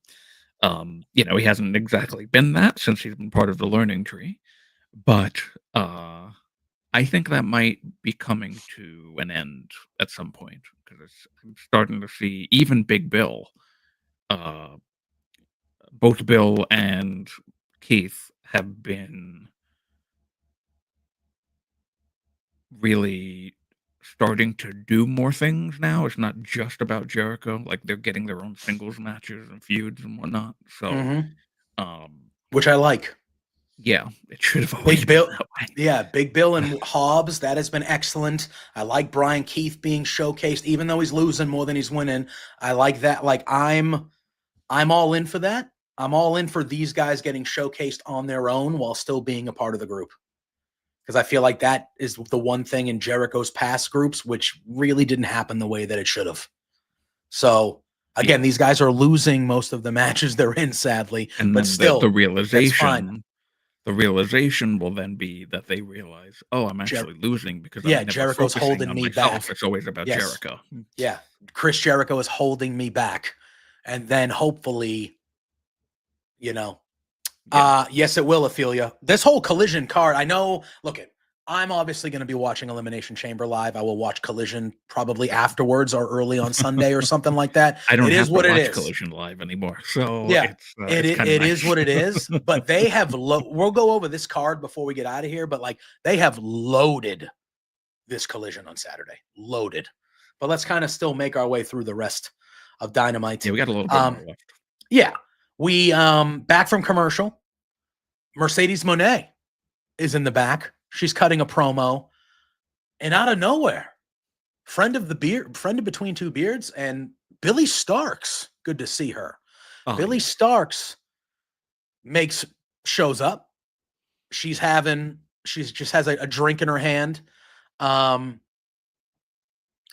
he hasn't exactly been that since he's been part of the learning tree, but I think that might be coming to an end at some point because I'm starting to see even Big Bill, both Bill and Keith have been really starting to do more things now. It's not just about Jericho. Like, they're getting their own singles matches and feuds and whatnot. So, which I like. Yeah, it should have always Big been Bill. that way. Yeah, Big Bill and Hobbs. That has been excellent. I like Brian Keith being showcased, even though he's losing more than he's winning. I like that. Like, I'm all in for that. I'm all in for these guys getting showcased on their own while still being a part of the group. Because I feel like that is the one thing in Jericho's past groups which really didn't happen the way that it should have. So again, these guys are losing most of the matches they're in, sadly. And but then still, the realization will then be that they realize, oh, I'm actually losing because I'm never Jericho's holding on me myself. back. It's always about Jericho. Yeah, Chris Jericho is holding me back, and then hopefully, yes, it will, Ophelia. This whole Collision card, I know. Look, I'm obviously going to be watching Elimination Chamber live. I will watch Collision probably afterwards or early on Sunday or something like that. I don't it have is what to it watch is. Collision live anymore, so yeah, it nice. is what it is. But they have we'll go over this card before we get out of here. But like, they have loaded this Collision on Saturday, loaded. But let's kind of still make our way through the rest of Dynamite. Yeah, we got a little bit more left. Yeah, we back from commercial. Mercedes Moné is in the back. She's cutting a promo, and out of nowhere, friend of Between Two Beards, and Billy Starks. Good to see her. Billy Starks shows up. She just has a drink in her hand. And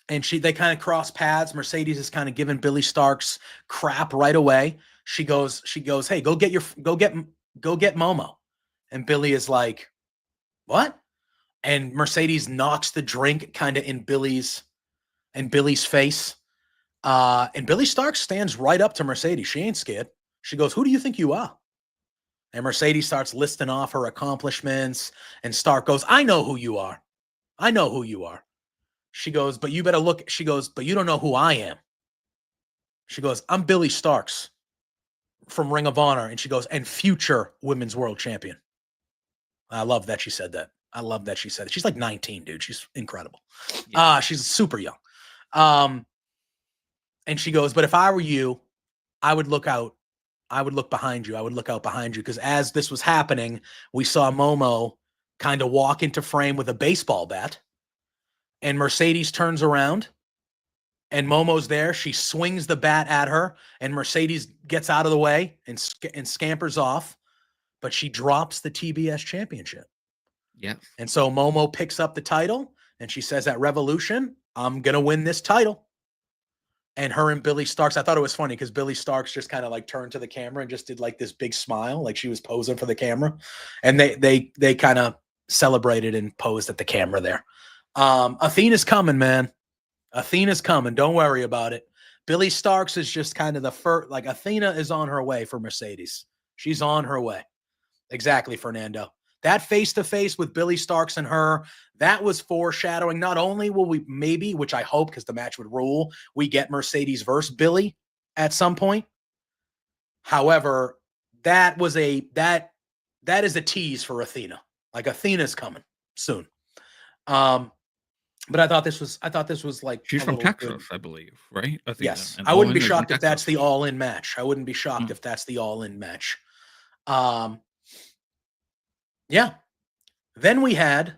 they kind of cross paths. Mercedes is kind of giving Billy Starks crap right away. She goes, hey, go get Momo. And Billy is like, what? And Mercedes knocks the drink kind of in Billy's face. And Billy Starks stands right up to Mercedes. She ain't scared. She goes, who do you think you are? And Mercedes starts listing off her accomplishments. And Stark goes, I know who you are. I know who you are. She goes, but you better look. She goes, but you don't know who I am. She goes, I'm Billy Starks from Ring of Honor. And she goes, and future Women's World Champion. I love that she said that. She's like 19, dude. She's incredible. Yeah. She's super young. And she goes, but if I were you, I would look out. I would look behind you. I would look out behind you. Because as this was happening, we saw Momo kind of walk into frame with a baseball bat. And Mercedes turns around. And Momo's there. She swings the bat at her. And Mercedes gets out of the way and scampers off. But she drops the TBS championship. Yeah. And so Momo picks up the title. And she says at Revolution, I'm going to win this title. And her and Billy Starks, I thought it was funny because Billy Starks just kind of like turned to the camera and just did like this big smile, like she was posing for the camera. And they kind of celebrated and posed at the camera there. Athena's coming, man. Athena's coming. Don't worry about it. Billy Starks is just kind of the first, like Athena is on her way for Mercedes. She's on her way. Exactly, Fernando. That face-to-face with Billy Starks and her, that was foreshadowing. Not only will we maybe, which I hope because the match would rule, we get Mercedes versus Billy at some point. However, that is a tease for Athena. Like Athena's coming soon. But I thought this was like she's from Texas, good. I believe, right? Athena. Yes. I wouldn't be shocked if that's the all-in match. I wouldn't be shocked if that's the all-in match. Yeah. Then we had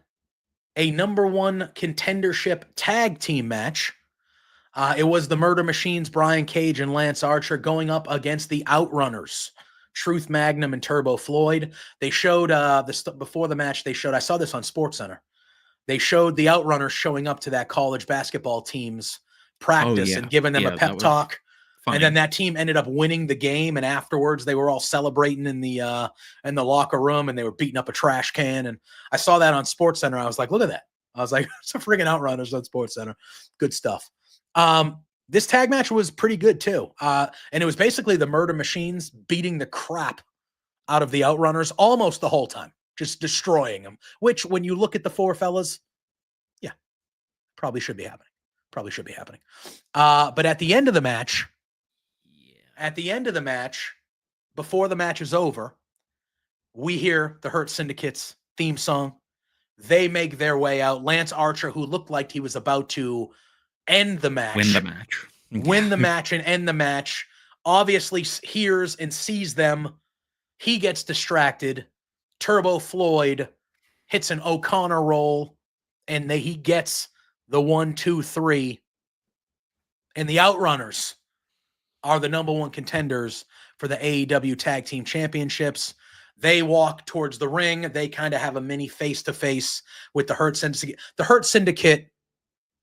a number one contendership tag team match. It was the Murder Machines, Brian Cage and Lance Archer, going up against the Outrunners, Truth Magnum and Turbo Floyd. They showed before the match. I saw this on SportsCenter. They showed the Outrunners showing up to that college basketball team's practice and giving them a pep talk. Funny. And then that team ended up winning the game. And afterwards, they were all celebrating in the locker room, and they were beating up a trash can. And I saw that on SportsCenter. I was like, look at that. I was like, it's a friggin' Outrunners on SportsCenter. Good stuff. This tag match was pretty good too. And it was basically the Murder Machines beating the crap out of the Outrunners almost the whole time, just destroying them, which when you look at the four fellas, yeah, probably should be happening. But at the end of the match, before the match is over, we hear the Hurt Syndicate's theme song. They make their way out. Lance Archer, who looked like he was about to end the match, Win the match. win the match and end the match, obviously hears and sees them. He gets distracted. Turbo Floyd hits an O'Connor roll, and he gets the 1, 2, 3. And the Outrunners are the number one contenders for the AEW Tag Team Championships. They walk towards the ring. They kind of have a mini face-to-face with the Hurt Syndicate. The Hurt Syndicate,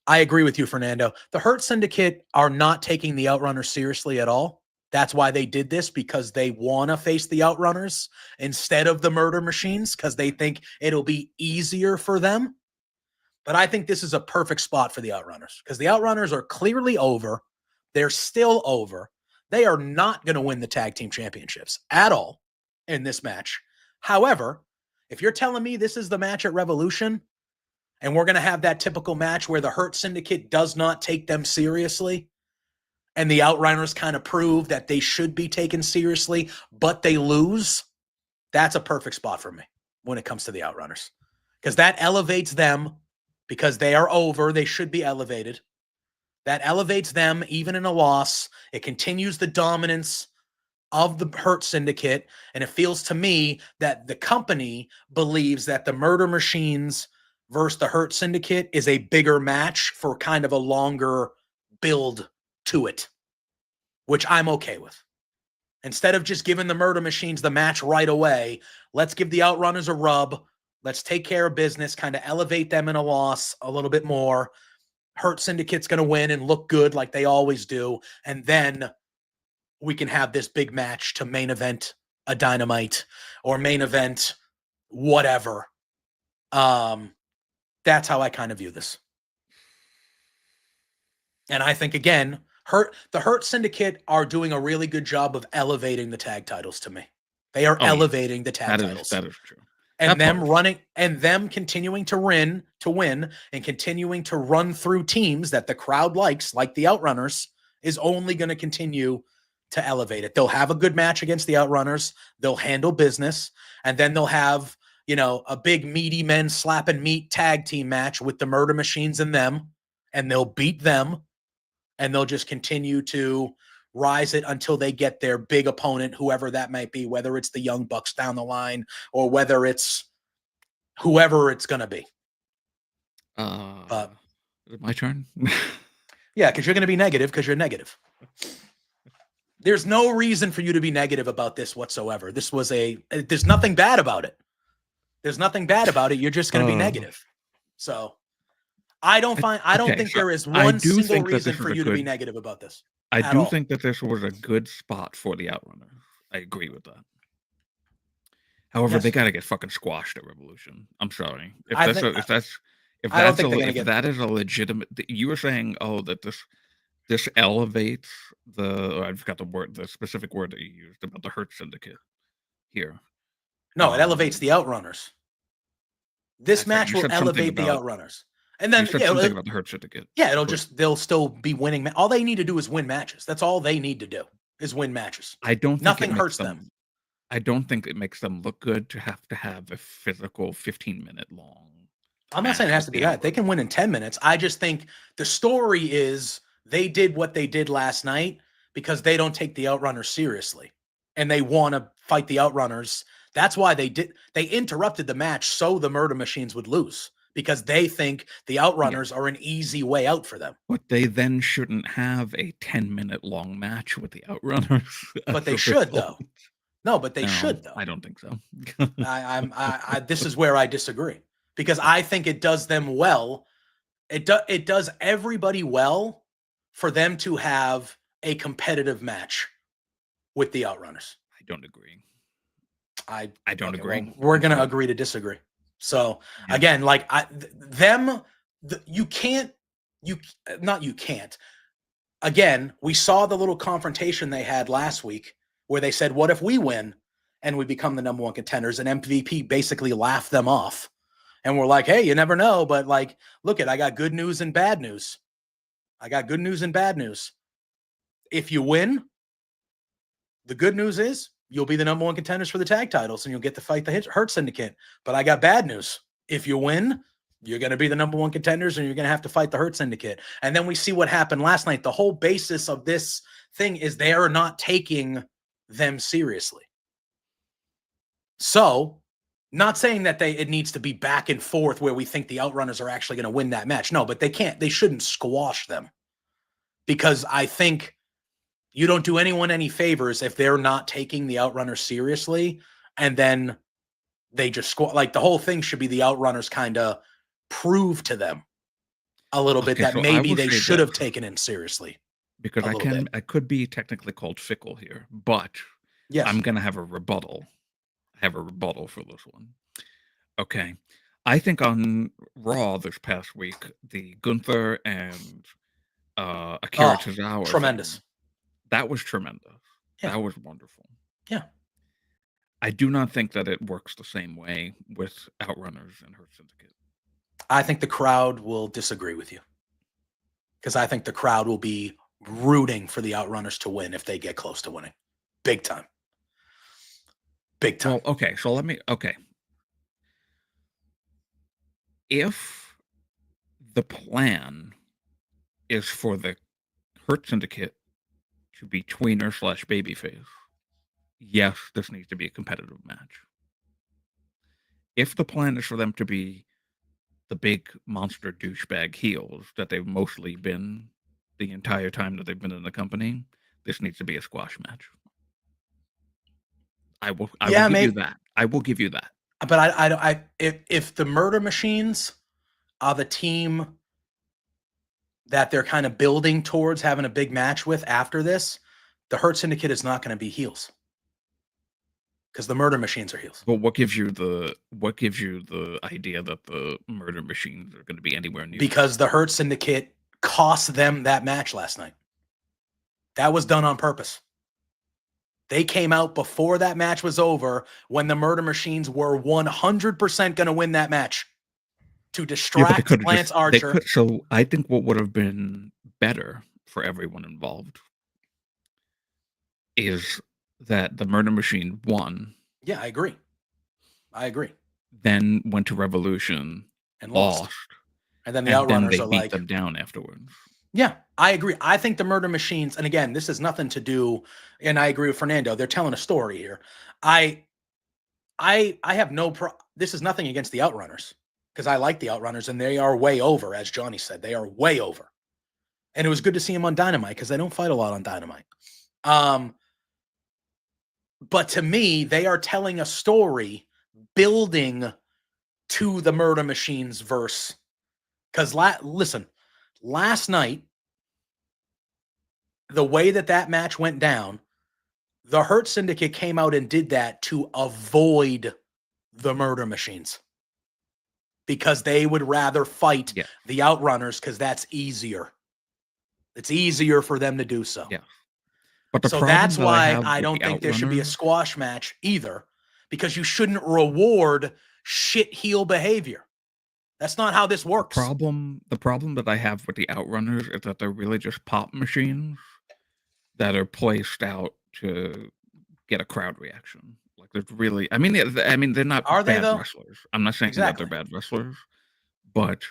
I agree with you, Fernando. The Hurt Syndicate are not taking the Outrunners seriously at all. That's why they did this, because they want to face the Outrunners instead of the Murder Machines, because they think it'll be easier for them. But I think this is a perfect spot for the Outrunners, because the Outrunners are clearly over. They're still over. They are not going to win the Tag Team Championships at all in this match. However, if you're telling me this is the match at Revolution, and we're going to have that typical match where the Hurt Syndicate does not take them seriously, and the Outrunners kind of prove that they should be taken seriously, but they lose, that's a perfect spot for me when it comes to the Outrunners. Because that elevates them, because they are over. They should be elevated. That elevates them even in a loss. It continues the dominance of the Hurt Syndicate, and it feels to me that the company believes that the Murder Machines versus the Hurt Syndicate is a bigger match for kind of a longer build to it, which I'm okay with. Instead of just giving the Murder Machines the match right away, let's give the Outrunners a rub. Let's take care of business, kind of elevate them in a loss a little bit more. Hurt Syndicate's going to win and look good like they always do. And then we can have this big match to main event a Dynamite or main event whatever. That's how I kind of view this. And I think, again, the Hurt Syndicate are doing a really good job of elevating the tag titles to me. They are elevating the tag titles. That is true. And them continuing to win and continuing to run through teams that the crowd likes, like the Outrunners, is only going to continue to elevate it. They'll have a good match against the Outrunners. They'll handle business. And then they'll have, a big meaty men slap and meat tag team match with the Murder Machines and them. And they'll beat them. And they'll just continue to rise it until they get their big opponent, whoever that might be, whether it's the Young Bucks down the line or whether it's whoever it's going to be. Is it my turn? Yeah, because you're going to be negative because you're negative. There's no reason for you to be negative about this whatsoever. There's nothing bad about it. There's nothing bad about it. You're just going to be negative. So I don't think there is one single reason for you to be negative about this. I do think that this was a good spot for the Outrunners. I agree with that. However, they got to get fucking squashed at Revolution. I'm sorry. If that is a legitimate, you were saying, that this elevates I forgot the specific word that you used about the Hurt Syndicate here. No, it elevates the Outrunners. This match will elevate the Outrunners. And then something about the Hurt Syndicate. Yeah, they'll still be winning. All they need to do is win matches. That's all they need to do is win matches. Nothing hurts them. I don't think it makes them look good to have a physical 15-minute long. I'm not saying it has to be that. They can win in 10 minutes. I just think the story is they did what they did last night because they don't take the Outrunners seriously. And they want to fight the Outrunners. That's why they interrupted the match so the Murder Machines would lose. Because they think the Outrunners are an easy way out for them. But they then shouldn't have a 10-minute long match with the Outrunners. But they should, though. No, but they should, though. I don't think so. This is where I disagree. Because I think it does them well. It does everybody well for them to have a competitive match with the Outrunners. I don't agree. I don't agree. Well, we're going to agree to disagree. So again, you can't. Again, we saw the little confrontation they had last week where they said, what if we win and we become the number one contenders? And MVP basically laughed them off. And we're like, hey, you never know. But look I got good news and bad news. If you win, the good news is you'll be the number one contenders for the tag titles and you'll get to fight the Hurt Syndicate. But I got bad news. If you win, you're going to be the number one contenders and you're going to have to fight the Hurt Syndicate. And then we see what happened last night. The whole basis of this thing is they are not taking them seriously. So, not saying that it needs to be back and forth where we think the Outrunners are actually going to win that match. No, but they shouldn't squash them. Because I think you don't do anyone any favors if they're not taking the Outrunners seriously, and then they just the whole thing should be the Outrunners kind of prove to them a little bit that maybe they should have taken him seriously. Because I could be technically called fickle here, but yes. I'm going to have a rebuttal. I have a rebuttal for this one. Okay. I think on Raw this past week, the Gunther and Akira Tozawa. Tremendous. That was tremendous. Yeah. That was wonderful. Yeah. I do not think that it works the same way with Outrunners and Hurt Syndicate. I think the crowd will disagree with you. Because I think the crowd will be rooting for the Outrunners to win if they get close to winning. Big time. Big time. Well, okay, so okay. If the plan is for the Hurt Syndicate to be tweener / babyface, yes, this needs to be a competitive match. If the plan is for them to be the big monster douchebag heels that they've mostly been the entire time that they've been in the company, this needs to be a squash match. I will give you that. I will give you that. But if the Murder Machines are the team that they're kind of building towards having a big match with after this, the Hurt Syndicate is not going to be heels. Because the Murder Machines are heels. But what gives you the idea that the Murder Machines are going to be anywhere near? Because the Hurt Syndicate cost them that match last night. That was done on purpose. They came out before that match was over when the Murder Machines were 100% going to win that match to distract Lance Archer. So I think what would have been better for everyone involved is that the Murder Machine won. Yeah, I agree. Then went to Revolution and lost. And then the Outrunners are beat them down afterwards. Yeah, I agree. I think the Murder Machines, and again, this has nothing to do, and I agree with Fernando, they're telling a story here. I have this is nothing against the Outrunners, because I like the Outrunners, and they are way over, as Johnny said. They are way over. And it was good to see them on Dynamite, because they don't fight a lot on Dynamite. But to me, they are telling a story building to the Murder Machines verse. Because, listen, last night, the way that match went down, the Hurt Syndicate came out and did that to avoid the Murder Machines. Because they would rather fight the Outrunners because that's easier. It's easier for them to do so. Yeah. But so that's why I don't think there should be a squash match either, because you shouldn't reward shit heel behavior. That's not how this works. The problem that I have with the Outrunners is that they're really just pop machines that are placed out to get a crowd reaction. Like there's really, they're not bad wrestlers. I'm not saying that they're bad wrestlers, but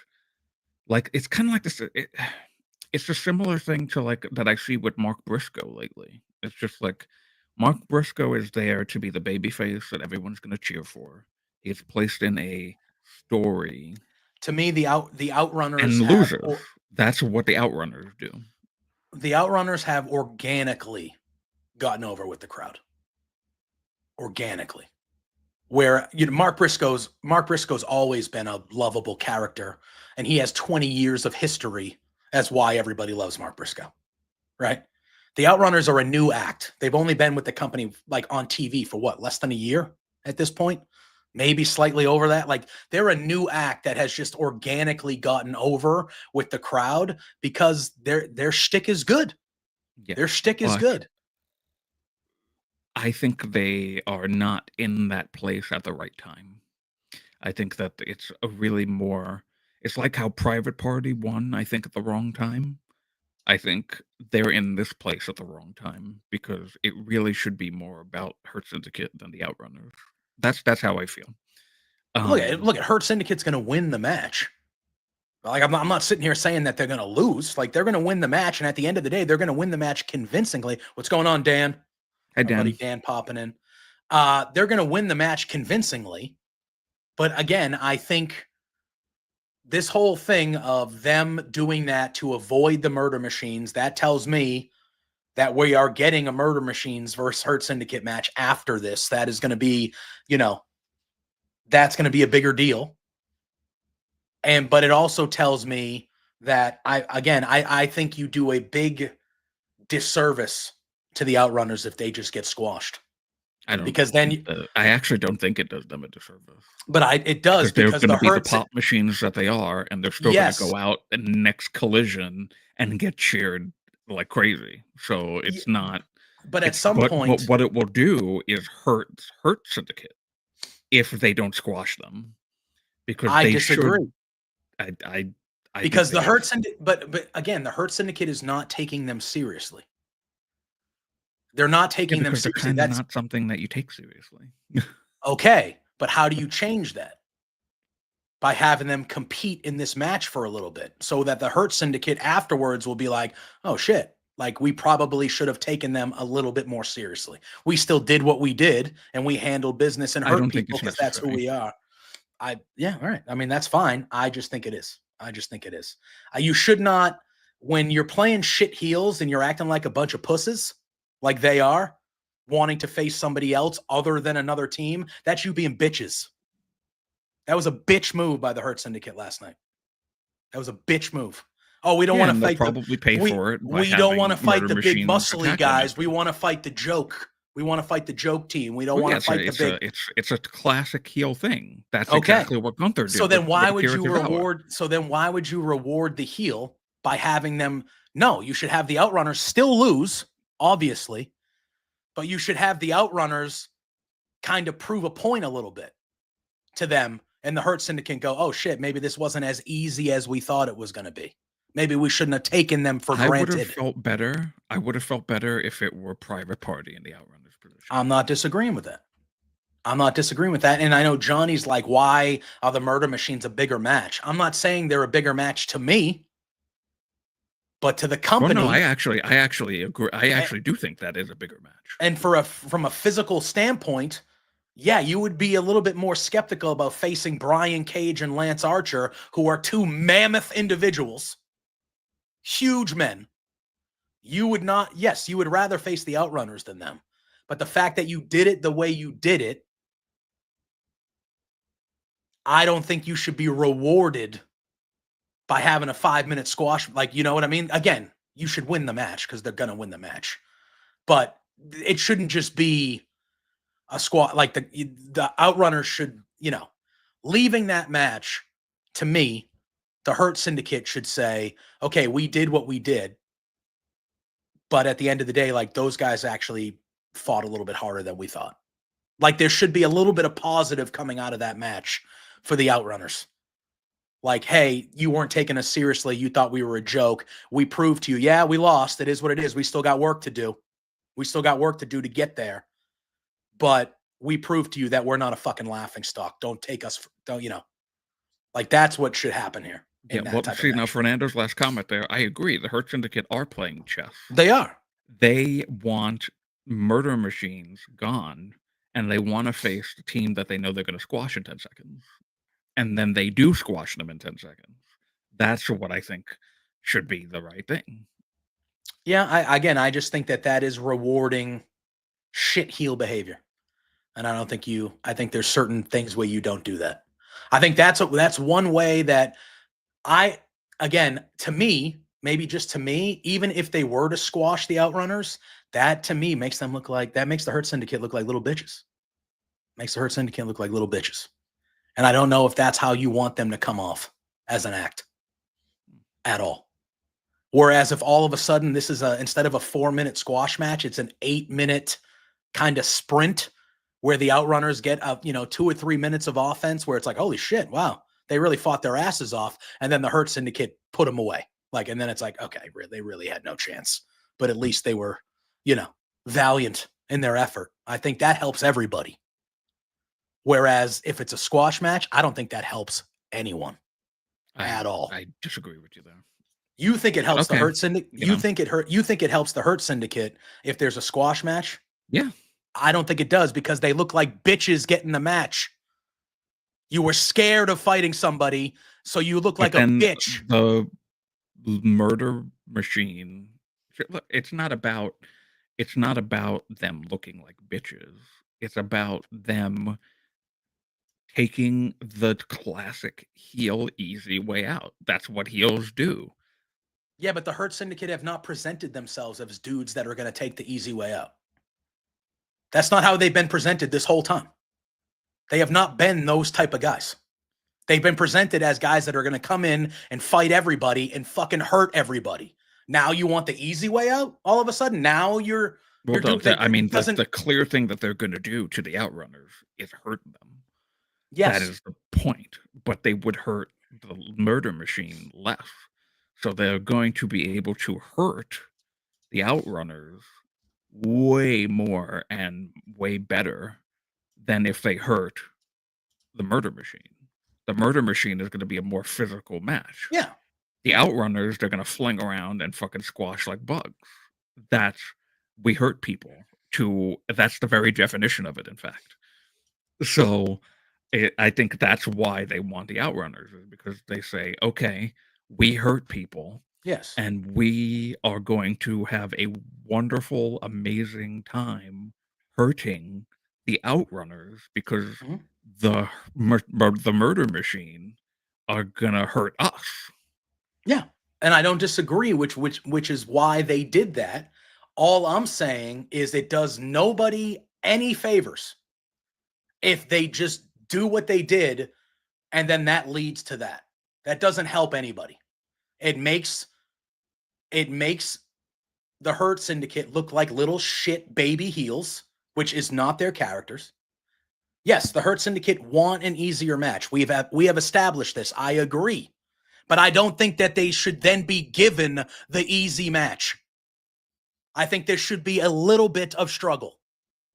like it's kind of like this. It's a similar thing to like that I see with Mark Briscoe lately. It's just like Mark Briscoe is there to be the babyface that everyone's going to cheer for. He's placed in a story. To me, the Outrunners and losers. That's what the Outrunners do. The Outrunners have organically gotten over with the crowd. Organically, where Mark Briscoe's always been a lovable character, and he has 20 years of history. That's why everybody loves Mark Briscoe, right? The Outrunners are a new act. They've only been with the company like on TV for what, less than a year at this point? Maybe slightly over that. Like they're a new act that has just organically gotten over with the crowd because their shtick is good. Yeah, their shtick is good. I think they are not in that place at the right time. I think that it's a really more... It's like how Private Party won, I think, at the wrong time. I think they're in this place at the wrong time because it really should be more about Hurt Syndicate than the Outrunners. That's how I feel. Look at Hurt Syndicate's going to win the match. Like, I'm not sitting here saying that they're going to lose. Like, they're going to win the match, and at the end of the day, they're going to win the match convincingly. What's going on, Dan? Hey, Our buddy Dan. Dan popping in. They're going to win the match convincingly. But again, I think this whole thing of them doing that to avoid the murder machines, that tells me that we are getting a murder machines versus Hurt Syndicate match after this. That is going to be, that's going to be a bigger deal. But it also tells me that I think you do a big disservice to the Outrunners if they just get squashed. I don't because then I actually don't think it does them a disservice. But it does because they're going to be the Hurts pop machines that they are, and they're still going to go out in the next collision and get cheered like crazy. So it's not. But at some point, what it will do is hurt Syndicate if they don't squash them, because I they disagree. Should, I because the Hurt Syndicate, but again, the Hurt Syndicate is not taking them seriously. They're not taking them seriously. That's not something that you take seriously. Okay, but how do you change that? By having them compete in this match for a little bit, so that the Hurt Syndicate afterwards will be like, oh shit, like we probably should have taken them a little bit more seriously. We still did what we did, and we handled business and hurt people because that's who we are. All right. I mean, that's fine. I just think it is. You should not, when you're playing shit heels and you're acting like a bunch of pusses, like they are, wanting to face somebody else other than another team, that's you being bitches. That was a bitch move by the Hurt Syndicate last night. That was a bitch move. Oh, we don't want to fight. Probably pay for it. We don't want to fight the big muscly guys. We want to fight the joke. We want to fight the joke team. We don't want to fight the big. It's a classic heel thing. That's exactly what Gunther did. So then why would you reward? So then why would you reward the heel by having them? No, you should have the Outrunners still lose, obviously, but you should have the Outrunners kind of prove a point a little bit to them, and the Hurt Syndicate go, oh shit, maybe this wasn't as easy as we thought it was going to be. Maybe we shouldn't have taken them for granted. I would have felt better if it were Private Party in the Outrunners position. I'm not disagreeing with that. And I know Johnny's like, why are the Murder Machines a bigger match? I'm not saying they're a bigger match to me, but to the company. Well, no, I actually agree. I actually do think that is a bigger match. And from a physical standpoint, yeah, you would be a little bit more skeptical about facing Brian Cage and Lance Archer, who are two mammoth individuals. Huge men. You would rather face the Outrunners than them. But the fact that you did it the way you did it, I don't think you should be rewarded by having a 5-minute squash. Like, you know what I mean? Again, you should win the match because they're going to win the match. But it shouldn't just be a squat. Like the Outrunners should, leaving that match, to me, the Hurt Syndicate should say, okay, we did what we did. But at the end of the day, like, those guys actually fought a little bit harder than we thought. Like, there should be a little bit of positive coming out of that match for the Outrunners. Like, hey, you weren't taking us seriously. You thought we were a joke. We proved to you, yeah, we lost. It is what it is. We still got work to do. To get there. But we proved to you that we're not a fucking laughingstock. Don't take us, like, that's what should happen here. Yeah, well, see, now Fernando's last comment there, I agree. The Hurt Syndicate are playing chess. They are. They want Murder Machines gone, and they want to face the team that they know they're going to squash in 10 seconds. And then they do squash them in 10 seconds. That's what I think should be the right thing. Yeah, I just think that is rewarding shit heel behavior. And I think there's certain things where you don't do that. I think that's one way that to me, maybe just to me, even if they were to squash the Outrunners, that to me makes the Hurt Syndicate look like little bitches. And I don't know if that's how you want them to come off as an act at all. Whereas if all of a sudden this is instead of a 4-minute squash match, it's an 8-minute kind of sprint where the Outrunners get 2 or 3 minutes of offense where it's like, holy shit, wow, they really fought their asses off. And then the Hurt Syndicate put them away. And then it's like, okay, they really had no chance, but at least they were, valiant in their effort. I think that helps everybody. Whereas if it's a squash match, I don't think that helps anyone at all. I disagree with you there. You think it helps the Okay, Hurt Syndicate? you You know. think it helps the Hurt Syndicate if there's a squash match? Yeah. I don't think it does because they look like bitches getting the match. You were scared of fighting somebody, so you look like a bitch. The murder machine. Look, it's not about them looking like bitches. It's about them taking the classic heel easy way out. That's what heels do. Yeah, but the Hurt Syndicate have not presented themselves as dudes that are going to take the easy way out. That's not how they've been presented this whole time. They have not been those type of guys. They've been presented as guys that are going to come in and fight everybody and fucking hurt everybody. Now you want the easy way out? All of a sudden, now you're doing, the clear thing that they're going to do to the Outrunners is hurt them. Yes. That is the point. But they would hurt the murder machine less. So they're going to be able to hurt the Outrunners way more and way better than if they hurt the murder machine. The murder machine is going to be a more physical match. Yeah. The Outrunners, they're going to fling around and fucking squash like bugs. We hurt people. That's the very definition of it, in fact. So I think that's why they want the Outrunners, is because they say, okay, we hurt people. Yes. And we are going to have a wonderful, amazing time hurting the Outrunners because the murder machine are gonna hurt us. Yeah, and I don't disagree. Which is why they did that. All I'm saying is it does nobody any favors if they just do what they did, and then that leads to that. That doesn't help anybody. It makes the Hurt Syndicate look like little shit baby heels, which is not their characters. Yes, the Hurt Syndicate want an easier match. We have established this. I agree. But I don't think that they should then be given the easy match. I think there should be a little bit of struggle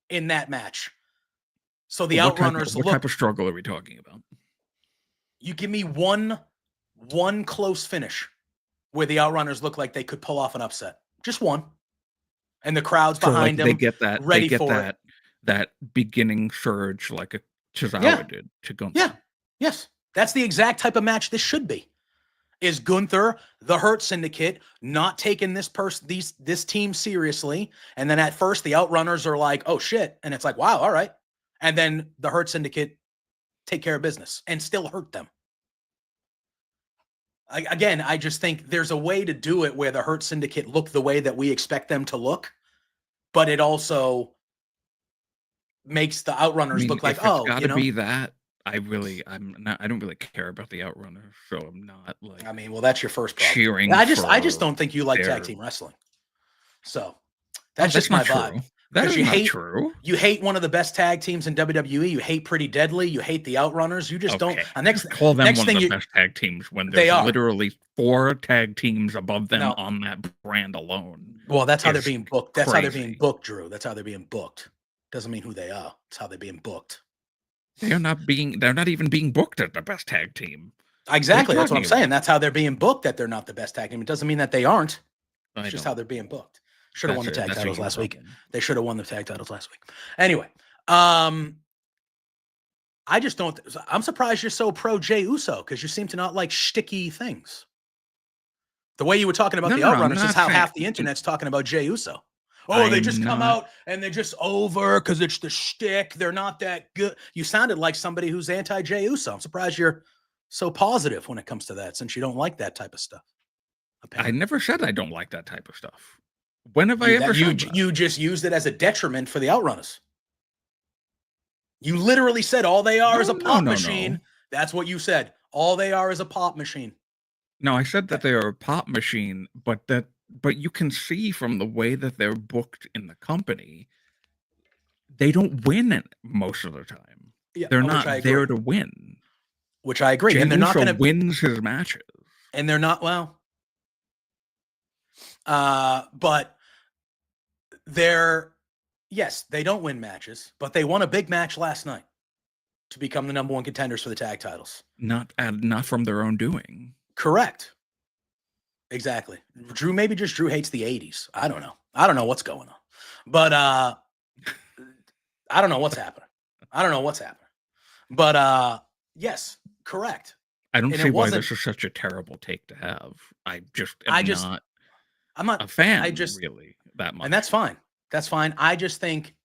in that match. So the Outrunners what type of struggle are we talking about? You give me one close finish where the Outrunners look like they could pull off an upset. Just one. And the crowd's behind them. They get that ready for that beginning surge like a Tozawa did to Gunther. Yeah. Yes. That's the exact type of match this should be. Is Gunther, the Hurt Syndicate, not taking this team seriously? And then at first the Outrunners are like, oh shit. And it's like, wow, all right. And then the Hurt Syndicate take care of business and still hurt them. I just think there's a way to do it where the Hurt Syndicate look the way that we expect them to look, but it also makes the Outrunners look like, it's got to be that. I don't really care about the Outrunners, so I'm not like. I mean, well, that's your first problem. Cheering. I just don't think you like tag team wrestling. So that's just my vibe. That is not true. You hate one of the best tag teams in WWE. You hate Pretty Deadly. You hate the Outrunners. You just don't. Call them one of the best tag teams when there's literally 4 tag teams above them on that brand alone. Well, that's how they're being booked. That's how they're being booked, Drew. That's how they're being booked. Doesn't mean who they are. It's how they're being booked. They're not even being booked as the best tag team. Exactly. That's what I'm saying. That's how they're being booked, that they're not the best tag team. It doesn't mean that they aren't. It's just how they're being booked. Should have won the tag titles last week. They should have won the tag titles last week. Anyway, I just don't. I'm surprised you're so pro Jey Uso because you seem to not like shticky things. The way you were talking about the Outrunners is how half the internet's talking about Jey Uso. Oh, they just come out and they're just over because it's the shtick. They're not that good. You sounded like somebody who's anti-Jey Uso. I'm surprised you're so positive when it comes to that, since you don't like that type of stuff. Apparently. I never said I don't like that type of stuff. When have I ever said that? You just used it as a detriment for the Outrunners. You literally said all they are is a pop machine. No. That's what you said. All they are is a pop machine. No, I said that they are a pop machine, but you can see from the way that they're booked in the company, they don't win most of the time. Yeah, they're not there to win. Which I agree. And they're not going to wins his matches. And they're not, but they don't win matches, but they won a big match last night. to become the number one contenders for the tag titles. Not from their own doing. Correct. Exactly. Drew hates the 80s. I don't know what's going on. But I don't know what's happening. But yes, correct. I don't And see it why wasn't- this is such a terrible take to have. I'm not a fan really that much. And that's fine. That's fine. I just think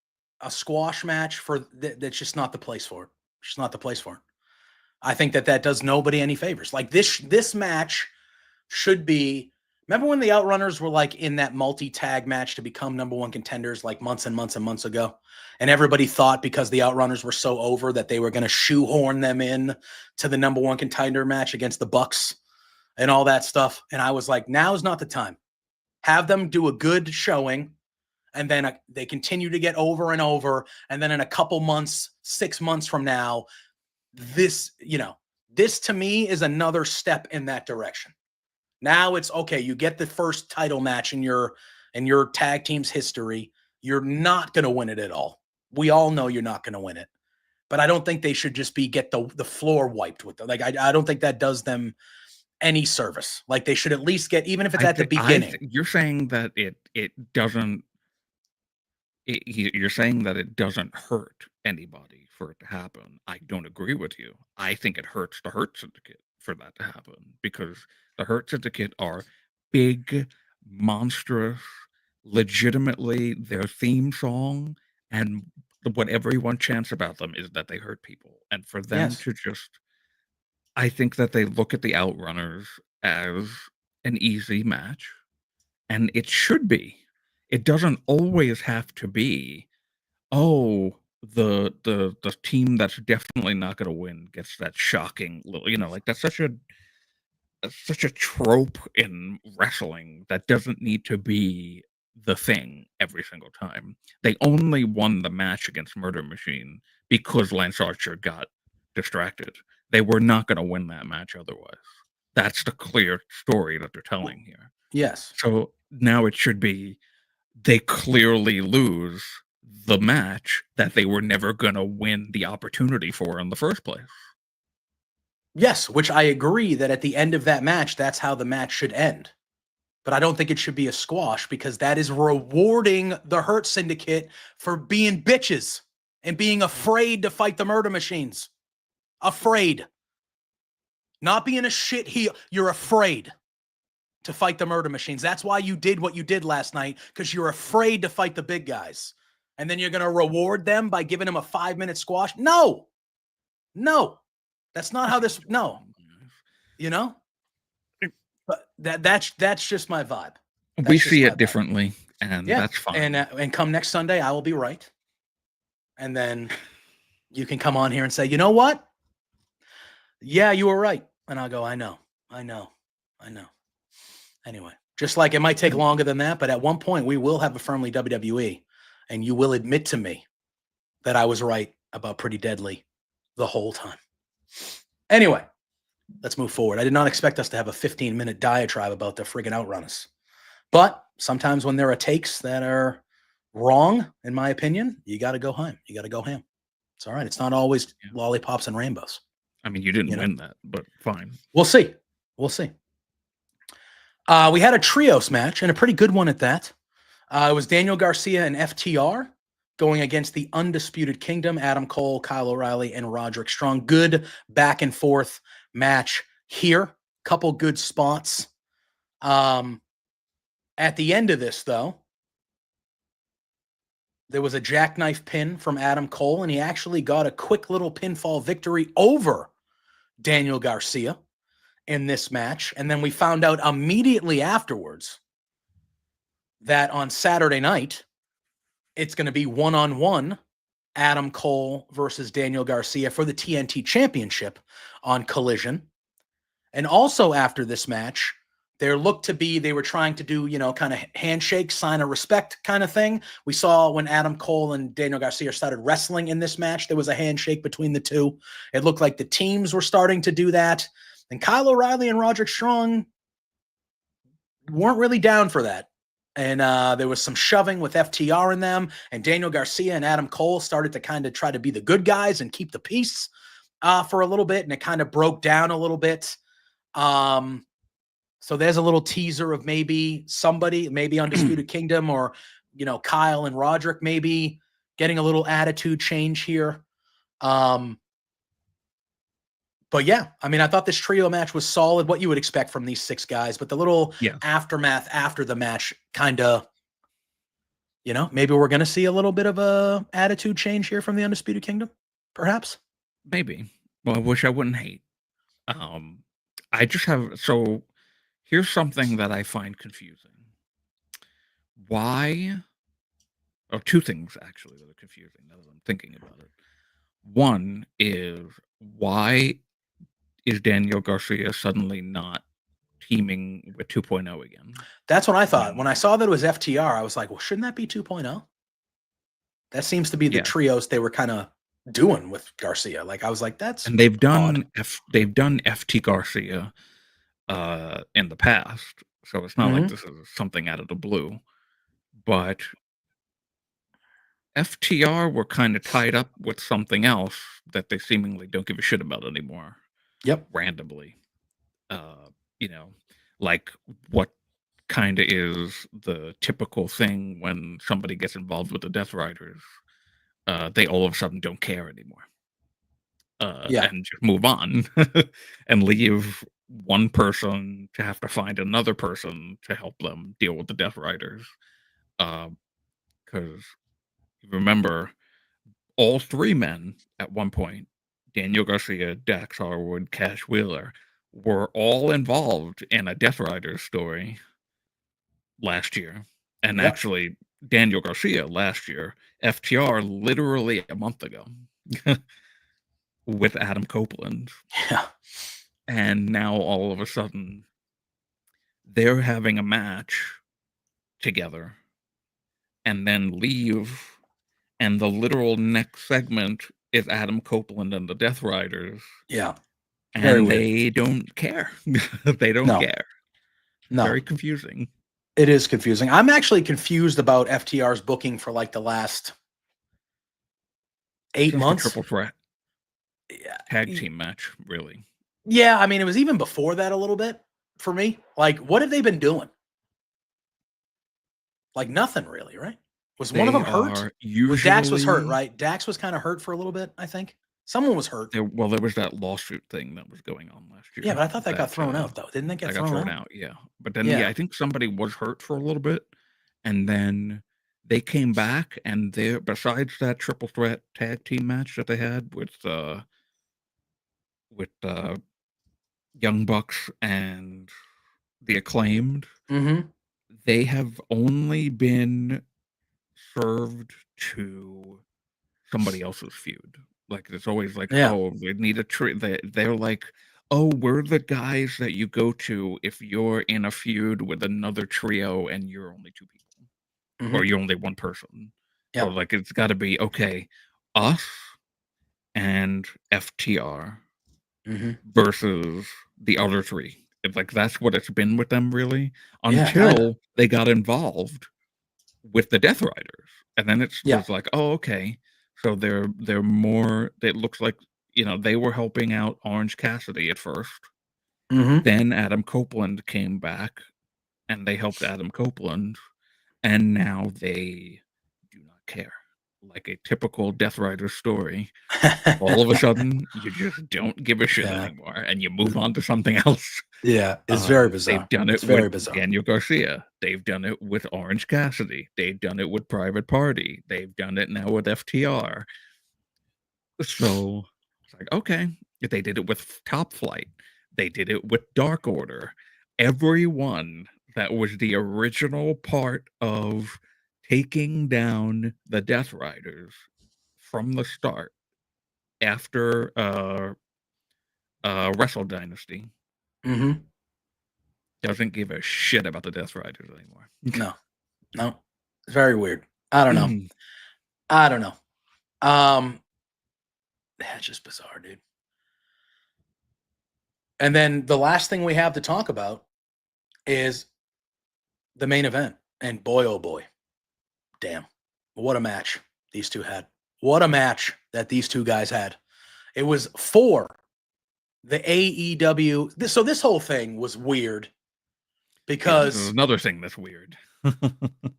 a squash match that's just not the place for it. Just not the place for it. I think that does nobody any favors. Like this match should be. Remember when the Outrunners were like in that multi-tag match to become number one contenders like months and months and months ago? And everybody thought because the Outrunners were so over that they were going to shoehorn them in to the number one contender match against the Bucks and all that stuff. And I was like, now is not the time. Have them do a good showing. And then they continue to get over and over. And then in a couple months, 6 months from now, this to me is another step in that direction. Now it's okay. You get the first title match in your tag team's history. You're not going to win it at all. We all know you're not going to win it. But I don't think they should just get the floor wiped with them. Like I don't think that does them any service. Like they should at least get, even if it's at the beginning. You're saying that it doesn't. You're saying that it doesn't hurt anybody for it to happen. I don't agree with you. I think it hurts the Hurt Syndicate for that to happen because the Hurt Syndicate are big, monstrous, legitimately their theme song, and what everyone chants about them is that they hurt people. And for them to just, I think that they look at the Outrunners as an easy match, and it should be. It doesn't always have to be, oh, the team that's definitely not going to win gets that shocking little, like that's such a trope in wrestling that doesn't need to be the thing every single time. They only won the match against Murder Machine because Lance Archer got distracted. They were not going to win that match otherwise. That's the clear story that they're telling here. Yes. So now it should be, they clearly lose the match that they were never going to win the opportunity for in the first place. Yes, which I agree that at the end of that match, that's how the match should end. But I don't think it should be a squash because that is rewarding the Hurt Syndicate for being bitches and being afraid to fight the Murder Machines. Afraid. Not being a shit heel. You're afraid to fight the Murder Machines. That's why you did what you did last night, because you're afraid to fight the big guys. And then you're going to reward them by giving them a 5-minute squash? No. That's not how this, no. But that's just my vibe. We see it differently, and that's fine. And come next Sunday, I will be right. And then you can come on here and say, you know what? Yeah, you were right. And I'll go, I know. Anyway, just like it might take longer than that, but at one point we will have a firmly WWE, and you will admit to me that I was right about Pretty Deadly the whole time. Anyway, let's move forward. I did not expect us to have a 15-minute diatribe about the friggin' Outrunners. But sometimes when there are takes that are wrong, in my opinion, you got to go ham. It's all right. It's not always lollipops and rainbows. I mean, you didn't win that, but fine. We'll see. We had a trios match, and a pretty good one at that. It was Daniel Garcia and FTR going against the Undisputed Kingdom, Adam Cole, Kyle O'Reilly, and Roderick Strong. Good back and forth match here. Couple good spots. At the end of this, though, there was a jackknife pin from Adam Cole, and he actually got a quick little pinfall victory over Daniel Garcia in this match. And then we found out immediately afterwards that on Saturday night, it's going to be one-on-one Adam Cole versus Daniel Garcia for the TNT Championship on Collision. And also after this match, they were trying to do, kind of handshake, sign of respect kind of thing. We saw when Adam Cole and Daniel Garcia started wrestling in this match, there was a handshake between the two. It looked like the teams were starting to do that. And Kyle O'Reilly and Roderick Strong weren't really down for that. and there was some shoving with FTR in them, and Daniel Garcia and Adam Cole started to kind of try to be the good guys and keep the peace for a little bit, and it kind of broke down a little bit. So there's a little teaser of maybe somebody, maybe Undisputed Kingdom, or Kyle and Roderick maybe getting a little attitude change here. But yeah, I mean, I thought this trio match was solid, what you would expect from these 6 guys, but the little aftermath after the match kind of, maybe we're going to see a little bit of a attitude change here from the Undisputed Kingdom, perhaps. Maybe. Well, I wish I wouldn't hate. I just have, so here's something that I find confusing. Why, or 2 things actually that are confusing now that I'm thinking about it. One is, why is Daniel Garcia suddenly not teaming with 2.0 again? That's what I thought. When I saw that it was FTR, I was like, well, shouldn't that be 2.0? That seems to be the trios they were kind of doing with Garcia. Like, I was like, that's and they've done odd. they've done FT Garcia in the past, so it's not like this is something out of the blue. But FTR were kind of tied up with something else that they seemingly don't give a shit about anymore. Yep. Randomly. Like what kind of is the typical thing when somebody gets involved with the Death Riders. They all of a sudden don't care anymore. And just move on and leave one person to have to find another person to help them deal with the Death Riders. Because remember, all 3 men at one point, Daniel Garcia, Dax Harwood, Cash Wheeler, were all involved in a Death Riders story last year. And actually, Daniel Garcia last year, FTR literally a month ago. With Adam Copeland. Yeah. And now all of a sudden they're having a match together and then leave, and the literal next segment is Adam Copeland and the Death Riders. Yeah. And they don't care. They don't care. No. Very confusing. It is confusing. I'm actually confused about FTR's booking for like the last 8 months. Triple threat. Tag team match, really. Yeah, I mean, it was even before that a little bit for me. Like, what have they been doing? Like, nothing really, right? Was one of them hurt? Dax was hurt, right? Dax was kind of hurt for a little bit, I think. Someone was hurt. There was that lawsuit thing that was going on last year. Yeah, but I thought that got thrown out, though. Didn't that get thrown out? Yeah. But then, I think somebody was hurt for a little bit, and then they came back, and besides that triple threat tag team match that they had with Young Bucks and the Acclaimed, they have only been served to somebody else's feud. Like, it's always like, oh, they need a they're like, oh, we're the guys that you go to if you're in a feud with another trio and you're only 2 people, or you're only 1 person. So like, it's got to be okay, us and FTR versus the other 3. It's like, that's what it's been with them, really, until they got involved with the Death Riders, and then it's was like, oh, okay, so they're more. It looks like they were helping out Orange Cassidy at first. Then Adam Copeland came back, and they helped Adam Copeland, and now they do not care. Like a typical Death Rider story. All of a sudden, you just don't give a shit anymore, and you move on to something else. Yeah, it's very bizarre. They've done it with Daniel Garcia. They've done it with Orange Cassidy. They've done it with Private Party. They've done it now with FTR. So it's like, okay, they did it with Top Flight. They did it with Dark Order. Everyone that was the original part of taking down the Death Riders from the start after Wrestle Dynasty doesn't give a shit about the Death Riders anymore. No. It's very weird. I don't know. That's just bizarre, dude. And then the last thing we have to talk about is the main event. And boy, oh boy, damn, what a match these two had. What a match that these two guys had. It was for the AEW. So this whole thing was weird This is because another thing that's weird.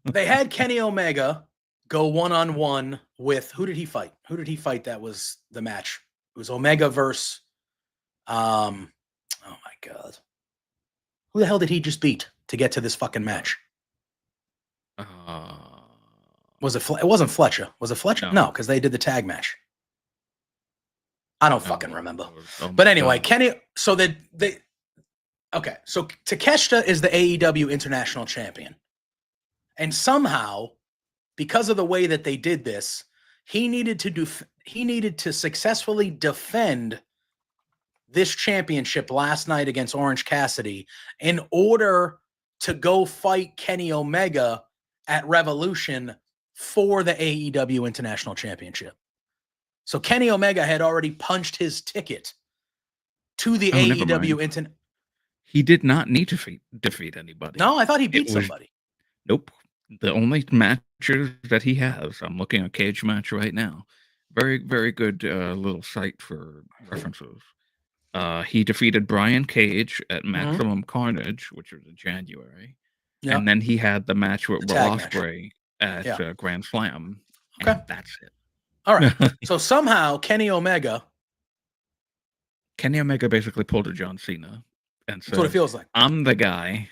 they had Kenny Omega go one-on-one with, who did he fight? Who did he fight? That was the match. It was Omega versus, oh my God. Who the hell did he just beat to get to this fucking match? Was it? It wasn't Fletcher. Was it Fletcher? No, because they did the tag match. I don't fucking remember. But anyway, Kenny. So they. Okay, so Takeshita is the AEW International Champion, and somehow, because of the way that they did this, he needed to successfully defend this championship last night against Orange Cassidy in order to go fight Kenny Omega at Revolution for the AEW International Championship. So Kenny Omega had already punched his ticket to the AEW He did not need to defeat anybody. No, I thought he beat somebody. Nope. The only matches that he has, I'm looking at Cage Match right now. Very, very good little site for references. He defeated Brian Cage at Maximum Carnage, which was in January. Yep. And then he had the match with Will Ospreay at Grand Slam. Okay. And that's it. All right. So somehow Kenny Omega basically pulled a John Cena and said, that's what it feels like. I'm the guy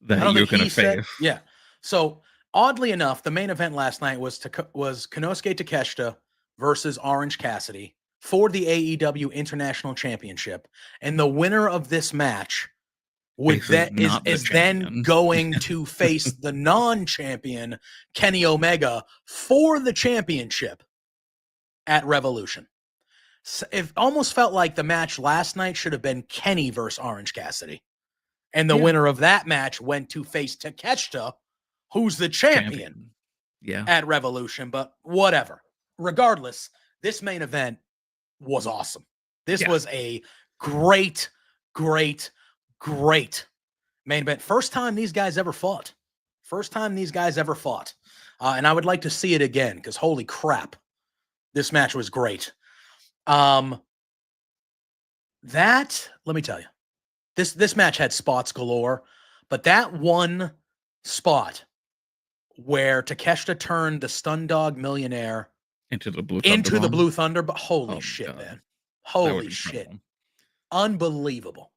that you're going to face. Yeah. So oddly enough, the main event last night was Konosuke Takeshita versus Orange Cassidy for the AEW International Championship. And the winner of this match is then going to face the non-champion Kenny Omega for the championship at Revolution. So it almost felt like the match last night should have been Kenny versus Orange Cassidy. And the winner of that match went to face Takeshita, who's the champion. At Revolution. But whatever. Regardless, this main event was awesome. This was a great main event. First time these guys ever fought. And I would like to see it again because holy crap, this match was great. Let me tell you, this match had spots galore, but that one spot where Takeshita turned the Stun Dog Millionaire into the Blue Thunder, but holy shit, God. Man. Holy shit. Unbelievable.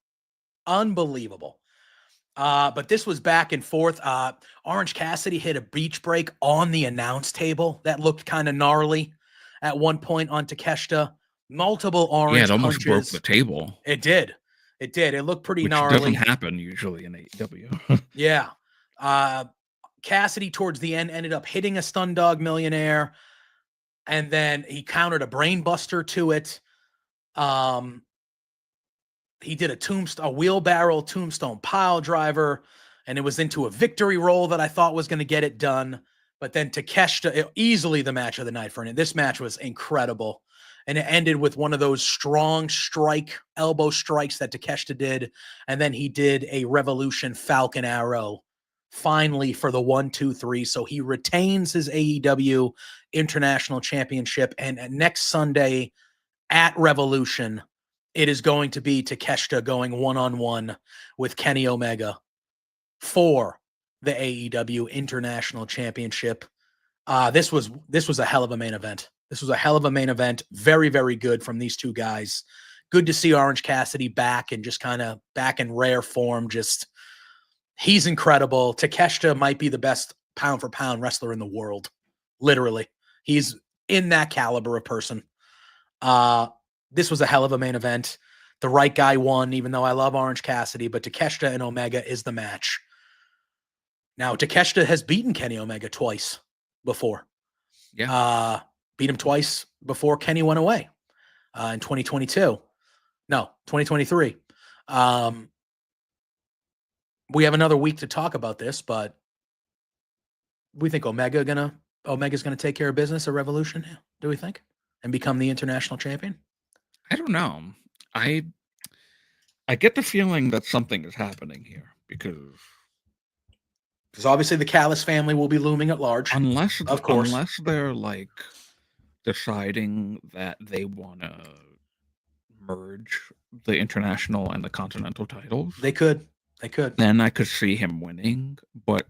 But this was back and forth. Orange Cassidy hit a beach break on the announce table that looked kind of gnarly at one point on Takeshita. Multiple orange it almost punches. Broke the table. It did. It looked pretty Which gnarly. Doesn't happen usually in AEW. Yeah. Cassidy towards the end ended up hitting a Stun Dog Millionaire, and then he countered a Brain Buster to it. He did a wheelbarrow tombstone pile driver, and it was into a victory roll that I thought was going to get it done. But then Takeshita, easily the match of the night for him. This match was incredible. And it ended with one of those strong elbow strikes that Takeshita did. And then he did a Revolution Falcon Arrow finally for the 1, 2, 3. So he retains his AEW International Championship. And next Sunday at Revolution, it is going to be Takeshita going one-on-one with Kenny Omega for the AEW International Championship. This was a hell of a main event. Very, very good from these two guys. Good to see Orange Cassidy back and just kind of back in rare form. He's incredible. Takeshita might be the best pound for pound wrestler in the world. Literally. He's in that caliber of person. This was a hell of a main event. The right guy won, even though I love Orange Cassidy, but Takeshita and Omega is the match. Now, Takeshita has beaten Kenny Omega twice before. Yeah. Beat him twice before Kenny went away in 2022. No, 2023. We have another week to talk about this, but we think Omega's gonna take care of business at Revolution. Do we think? And become the international champion? I don't know. I get the feeling that something is happening here because Because obviously the Callis family will be looming at large. Unless Of course. unless they're like deciding that they want to merge the international and the continental titles, They could. then I could see him winning. But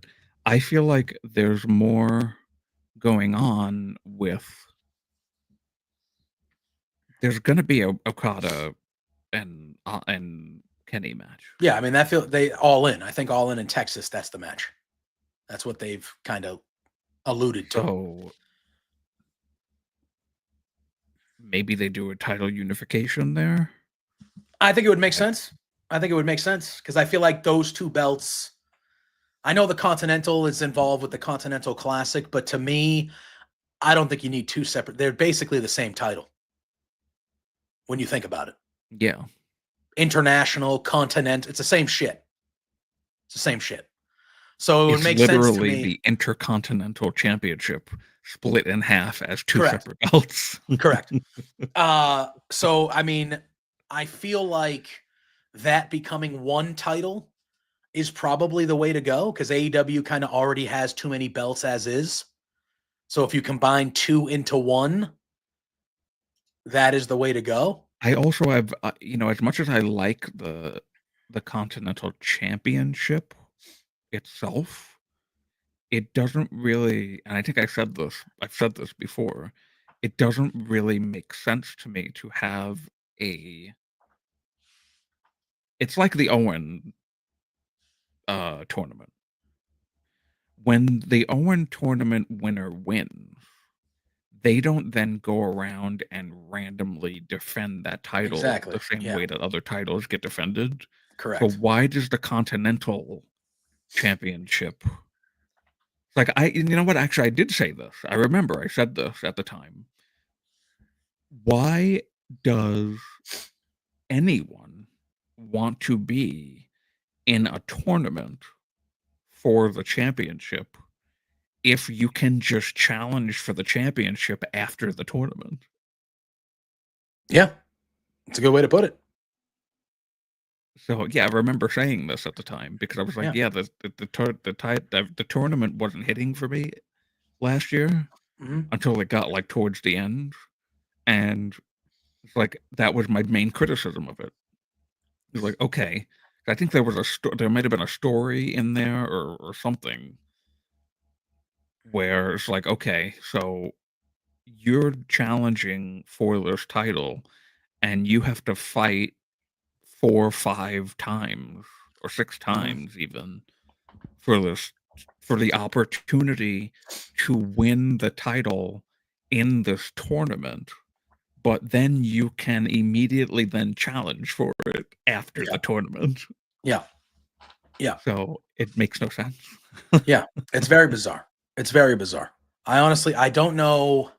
I feel like there's more going on with. There's going to be a Okada and Kenny match. Yeah, I mean they all in. I think all in Texas. That's the match. That's what they've kind of alluded to. So maybe they do a title unification there. I think it would make sense. Because I feel like those two belts. I know the Continental is involved with the Continental Classic, but to me, I don't think you need two separate. They're basically the same title when you think about it. Yeah. International, Continent, it's the same shit. So it would make sense to literally me. The Intercontinental Championship split in half as two Correct. separate belts. Correct. So, I mean, I feel like that becoming one title is probably the way to go because AEW kind of already has too many belts as is. So if you combine two into one, that is the way to go. I also have, as much as I like the Continental Championship itself, it doesn't really, and I think I've said this before, it doesn't really make sense to me to have it's like the Owen tournament. When the Owen tournament winner wins, they don't then go around and randomly defend that title the same way that other titles get defended. Correct. So why does the Continental Championship? Like you know what? Actually, I did say this. I remember I said this at the time. Why does anyone want to be in a tournament for the championship if you can just challenge for the championship after the tournament? Yeah, it's a good way to put it. So yeah, I remember saying this at the time because I was like, the tournament wasn't hitting for me last year until it got like towards the end, and it's like that was my main criticism of it. It was like, okay, I think there was there might have been a story in there or something where it's like, okay, so you're challenging for this title and you have to fight 4 or 5 times or 6 times even for the opportunity to win the title in this tournament, but then you can immediately then challenge for it after the tournament. Yeah. So it makes no sense. Yeah, it's very bizarre. I don't know.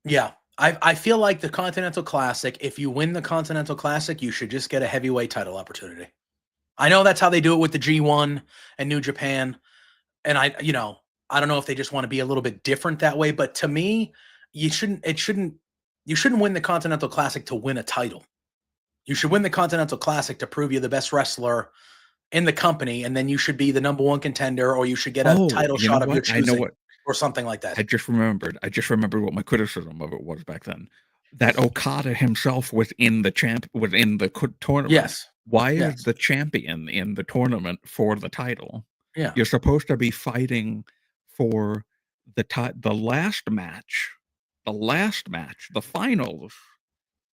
Yeah, I feel like the Continental Classic, if you win the Continental Classic, you should just get a heavyweight title opportunity. I know that's how they do it with the G1 and New Japan. And I don't know if they just want to be a little bit different that way, but to me, you shouldn't win the Continental Classic to win a title. You should win the Continental Classic to prove you're the best wrestler in the company, and then you should be the number one contender, or you should get a title shot of your choosing, or something like that. I just remembered what my criticism of it was back then. That Okada himself was in the tournament. Yes. Why is the champion in the tournament for the title? Yeah. You're supposed to be fighting for the last match. The finals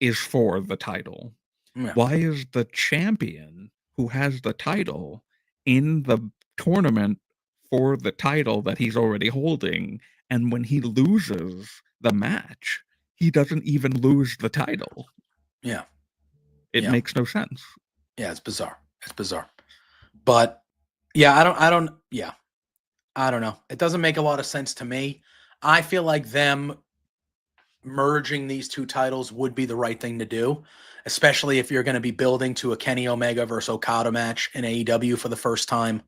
is for the title. Yeah. Why is the champion who has the title in the tournament for the title that he's already holding, and when he loses the match, he doesn't even lose the title? Yeah. It makes no sense. Yeah, it's bizarre. But yeah, I don't know. It doesn't make a lot of sense to me. I feel like them merging these two titles would be the right thing to do, especially if you're going to be building to a Kenny Omega versus Okada match in AEW for the first time,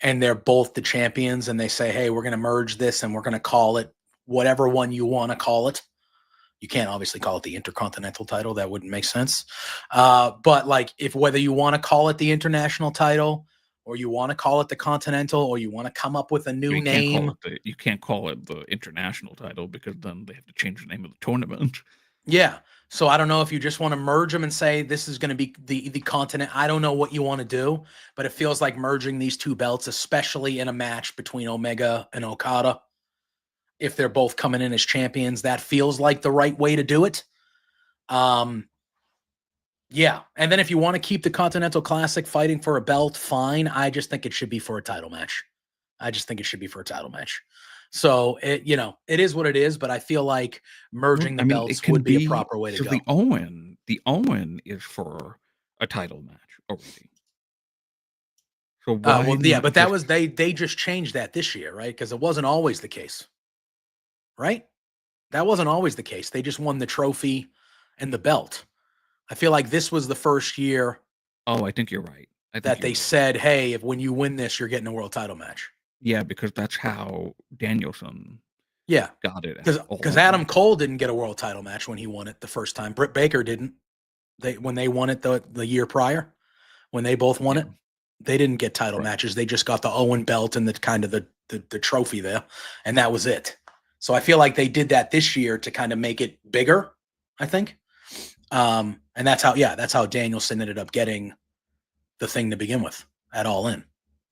and they're both the champions, and they say, hey, we're going to merge this and we're going to call it whatever one you want to call it. You can't obviously call it the Intercontinental title. That wouldn't make sense. But like, if whether you want to call it the International title, or you want to call it the Continental, or you want to come up with a new name. You can't call it the International title because then they have to change the name of the tournament. Yeah. So I don't know if you just want to merge them and say this is going to be the continent. I don't know what you want to do, but it feels like merging these two belts, especially in a match between Omega and Okada, if they're both coming in as champions, that feels like the right way to do it. Yeah. And then if you want to keep the Continental Classic fighting for a belt, fine. I just think it should be for a title match. So it is what it is, but I feel like merging the belts would be a proper way to go. The Owen is for a title match already. So why? But that was they just changed that this year, right? Because it wasn't always the case, right? That wasn't always the case. They just won the trophy and the belt. I feel like this was the first year. Oh, I think you're right. They said, hey, when you win this, you're getting a world title match. Yeah, because that's how Danielson got it. Because Adam Cole didn't get a world title match when he won it the first time. Britt Baker didn't. When they won it the year prior, when they both won it, they didn't get title matches. They just got the Owen belt and the kind of the trophy there, and that was it. So I feel like they did that this year to kind of make it bigger, I think. And that's how Danielson ended up getting the thing to begin with at All In.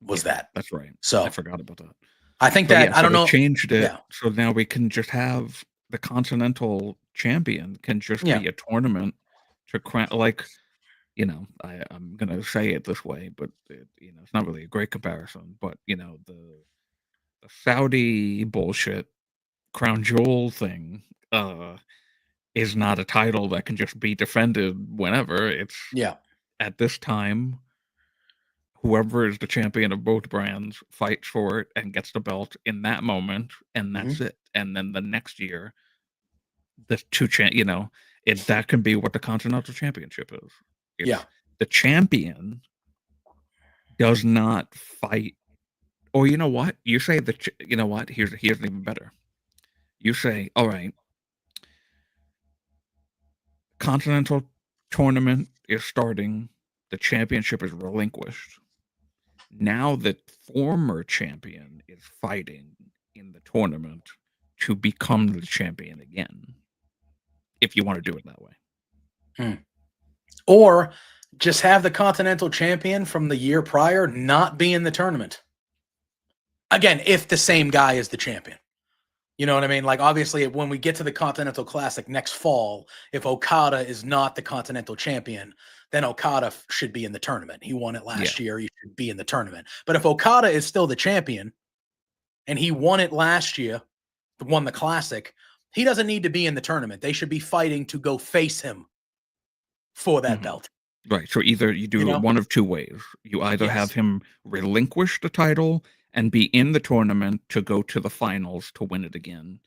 That. That's right. So I forgot about that. I think I don't know. Changed it. Yeah. So now we can just have the Continental Champion can just be a tournament to crown. Like, I'm gonna say it this way, but it's not really a great comparison. But the Saudi bullshit crown jewel thing is not a title that can just be defended whenever. It's at this time. Whoever is the champion of both brands fights for it and gets the belt in that moment, and that's it. And then the next year, the two that can be what the Continental Championship is. The champion does not fight. Or you know what? You say Here's even better. You say, all right, Continental Tournament is starting. The championship is relinquished. Now the former champion is fighting in the tournament to become the champion again. If you want to do it that way. Or just have the Continental Champion from the year prior not be in the tournament. Again, if the same guy is the champion. You know what I mean? Like, obviously, when we get to the Continental Classic next fall, if Okada is not the Continental Champion, then Okada should be in the tournament. He won it last year. He should be in the tournament. But if Okada is still the champion and he won it last year, won the Classic, he doesn't need to be in the tournament. They should be fighting to go face him for that belt. Right. So either you do it one of two ways. You either have him relinquish the title and be in the tournament to go to the finals to win it again,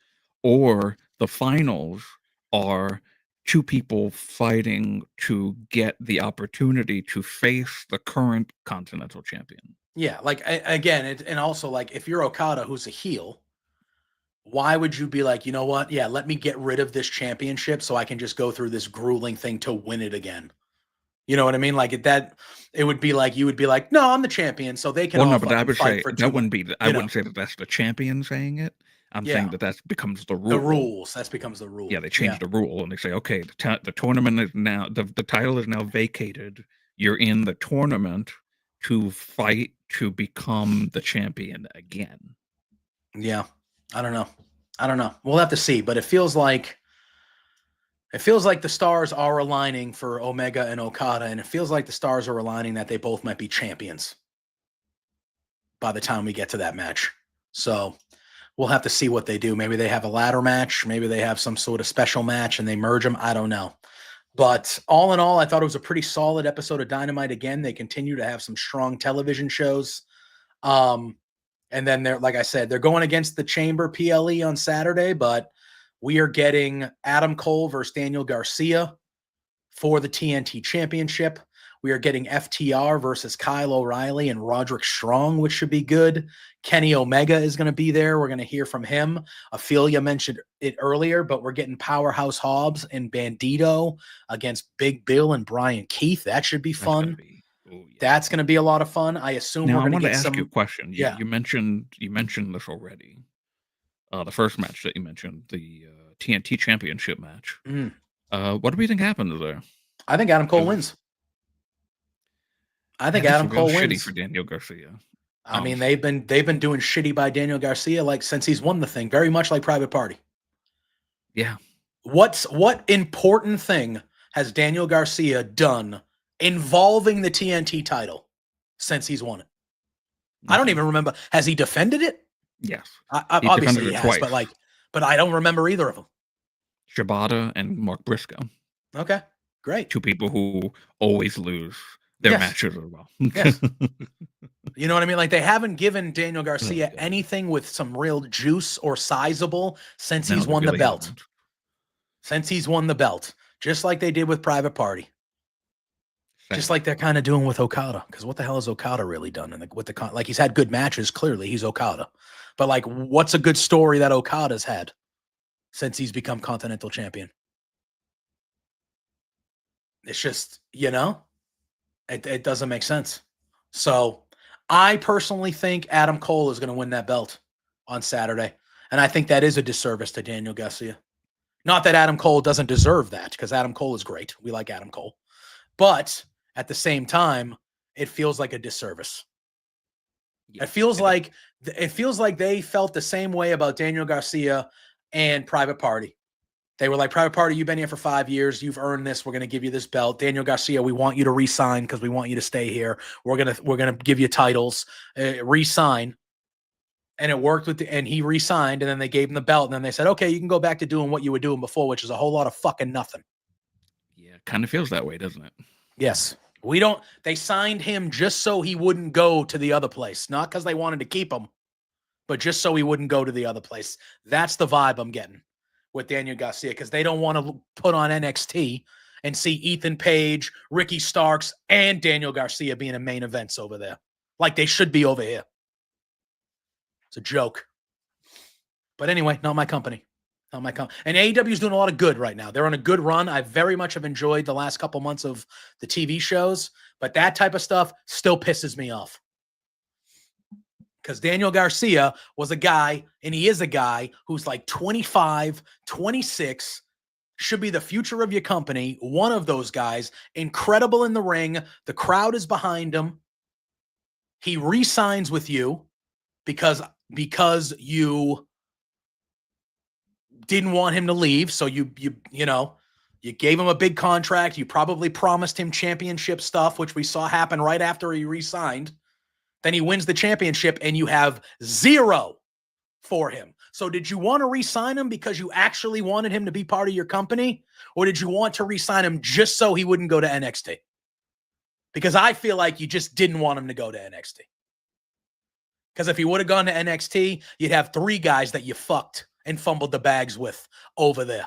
or the finals are two people fighting to get the opportunity to face the current Continental Champion. Yeah, like, again, and also, like, if you're Okada, who's a heel, why would you be like, you know what? Yeah, let me get rid of this championship so I can just go through this grueling thing to win it again. You know what I mean? Like, it would be like, you would be like, no, I'm the champion, so they can all but I would say that wouldn't be. I wouldn't say that that's the champion saying it. I'm saying that becomes the rule. The rules. That becomes the rule. Yeah, they changed the rule and they say, okay, the tournament is now the title is now vacated. You're in the tournament to fight to become the champion again. Yeah, I don't know. We'll have to see, but it feels like the stars are aligning for Omega and Okada, and it feels like the stars are aligning that they both might be champions by the time we get to that match. So we'll have to see what they do. Maybe they have a ladder match. Maybe they have some sort of special match and they merge them. I don't know. But all in all, I thought it was a pretty solid episode of Dynamite. Again, they continue to have some strong television shows. And then like I said, they're going against the Chamber PLE on Saturday, but we are getting Adam Cole versus Daniel Garcia for the TNT Championship. We are getting FTR versus Kyle O'Reilly and Roderick Strong, which should be good. Kenny Omega is going to be there. We're going to hear from him. Ophelia mentioned it earlier, but we're getting Powerhouse Hobbs and Bandito against Big Bill and Brian Keith. That should be fun. That's going to be a lot of fun. I assume Now, we're I going to want to get ask some. you a question. Yeah. You mentioned this already. The first match that you mentioned, the TNT Championship match. What do we think happens there? I think Adam Cole wins. I think Adam Cole wins. Shitty for Daniel Garcia. I mean, they've been doing shitty by Daniel Garcia like since he's won the thing, very much like Private Party. Yeah. What important thing has Daniel Garcia done involving the TNT title since he's won it? I don't even remember. Has he defended it? Yes. Obviously he has, twice. but I don't remember either of them. Shibata and Mark Briscoe. Okay, great. Two people who always lose their matches as well. Yes. You know what I mean? Like, they haven't given Daniel Garcia anything with some real juice or sizable since he's won the belt. Since he's won the belt. Just like they did with Private Party. Just like they're kind of doing with Okada. Because what the hell has Okada really done? Like, he's had good matches. Clearly, he's Okada. But, like, what's a good story that Okada's had since he's become Continental Champion? It's just, it doesn't make sense. So, I personally think Adam Cole is going to win that belt on Saturday. And I think that is a disservice to Daniel Garcia. Not that Adam Cole doesn't deserve that, because Adam Cole is great. We like Adam Cole. But at the same time, it feels like a disservice. Yeah, it feels like they felt the same way about Daniel Garcia and Private Party. They were like, Private Party, you've been here for 5 years. You've earned this. We're going to give you this belt. Daniel Garcia, we want you to re-sign because we want you to stay here. We're gonna give you titles. Re-sign. And it worked and he re-signed, and then they gave him the belt, and then they said, okay, you can go back to doing what you were doing before, which is a whole lot of fucking nothing. Yeah, it kind of feels that way, doesn't it? Yes. They signed him just so he wouldn't go to the other place. Not because they wanted to keep him, but just so he wouldn't go to the other place. That's the vibe I'm getting with Daniel Garcia, because they don't want to put on NXT and see Ethan Page, Ricky Starks, and Daniel Garcia being in main events over there. Like they should be over here. It's a joke. But anyway, not my company. Not my company. And AEW is doing a lot of good right now. They're on a good run. I very much have enjoyed the last couple months of the TV shows, but that type of stuff still pisses me off. Because Daniel Garcia was a guy, and he is a guy who's like 25, 26, should be the future of your company. One of those guys, incredible in the ring. The crowd is behind him. He re-signs with you because you didn't want him to leave. So you gave him a big contract. You probably promised him championship stuff, which we saw happen right after he re-signed. Then he wins the championship and you have zero for him. So did you want to re-sign him because you actually wanted him to be part of your company? Or did you want to re-sign him just so he wouldn't go to NXT? Because I feel like you just didn't want him to go to NXT. Because if he would have gone to NXT, you'd have 3 guys that you fucked and fumbled the bags with over there.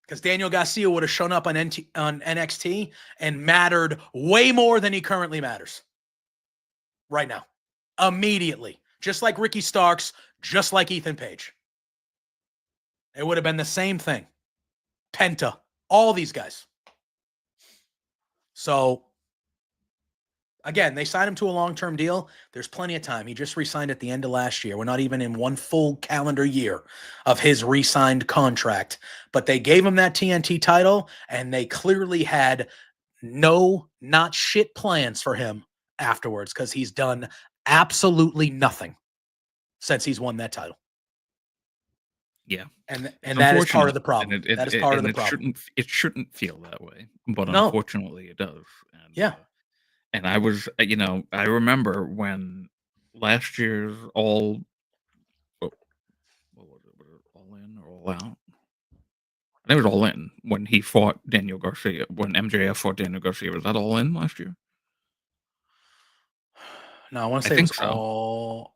Because Daniel Garcia would have shown up on NXT and mattered way more than he currently matters. Right now. Immediately. Just like Ricky Starks, just like Ethan Page. It would have been the same thing. Penta. All these guys. So, again, they signed him to a long-term deal. There's plenty of time. He just re-signed at the end of last year. We're not even in one full calendar year of his re-signed contract. But they gave him that TNT title, and they clearly had not shit plans for him afterwards, because he's done absolutely nothing since he's won that title. Yeah. And that is part of the problem. That is part of the problem. It shouldn't feel that way, but unfortunately it does. And, yeah. And I was, I remember when last year's what was it? All In or All Out? I think it was All In when he fought Daniel Garcia, when MJF fought Daniel Garcia. Was that All In last year? No, I want to say it was all.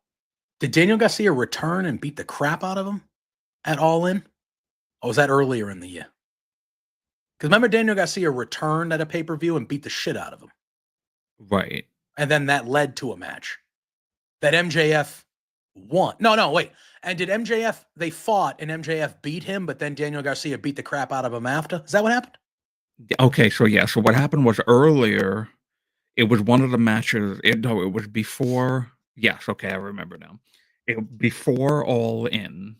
Did Daniel Garcia return and beat the crap out of him at All In? Or was that earlier in the year? Because remember, Daniel Garcia returned at a pay-per-view and beat the shit out of him. Right. And then that led to a match that MJF won. No, wait. And did MJF, they fought and MJF beat him, but then Daniel Garcia beat the crap out of him after? Is that what happened? Okay, so yeah, so what happened was earlier, it was one of the matches, it was before, yes, okay, I remember now. Before All In,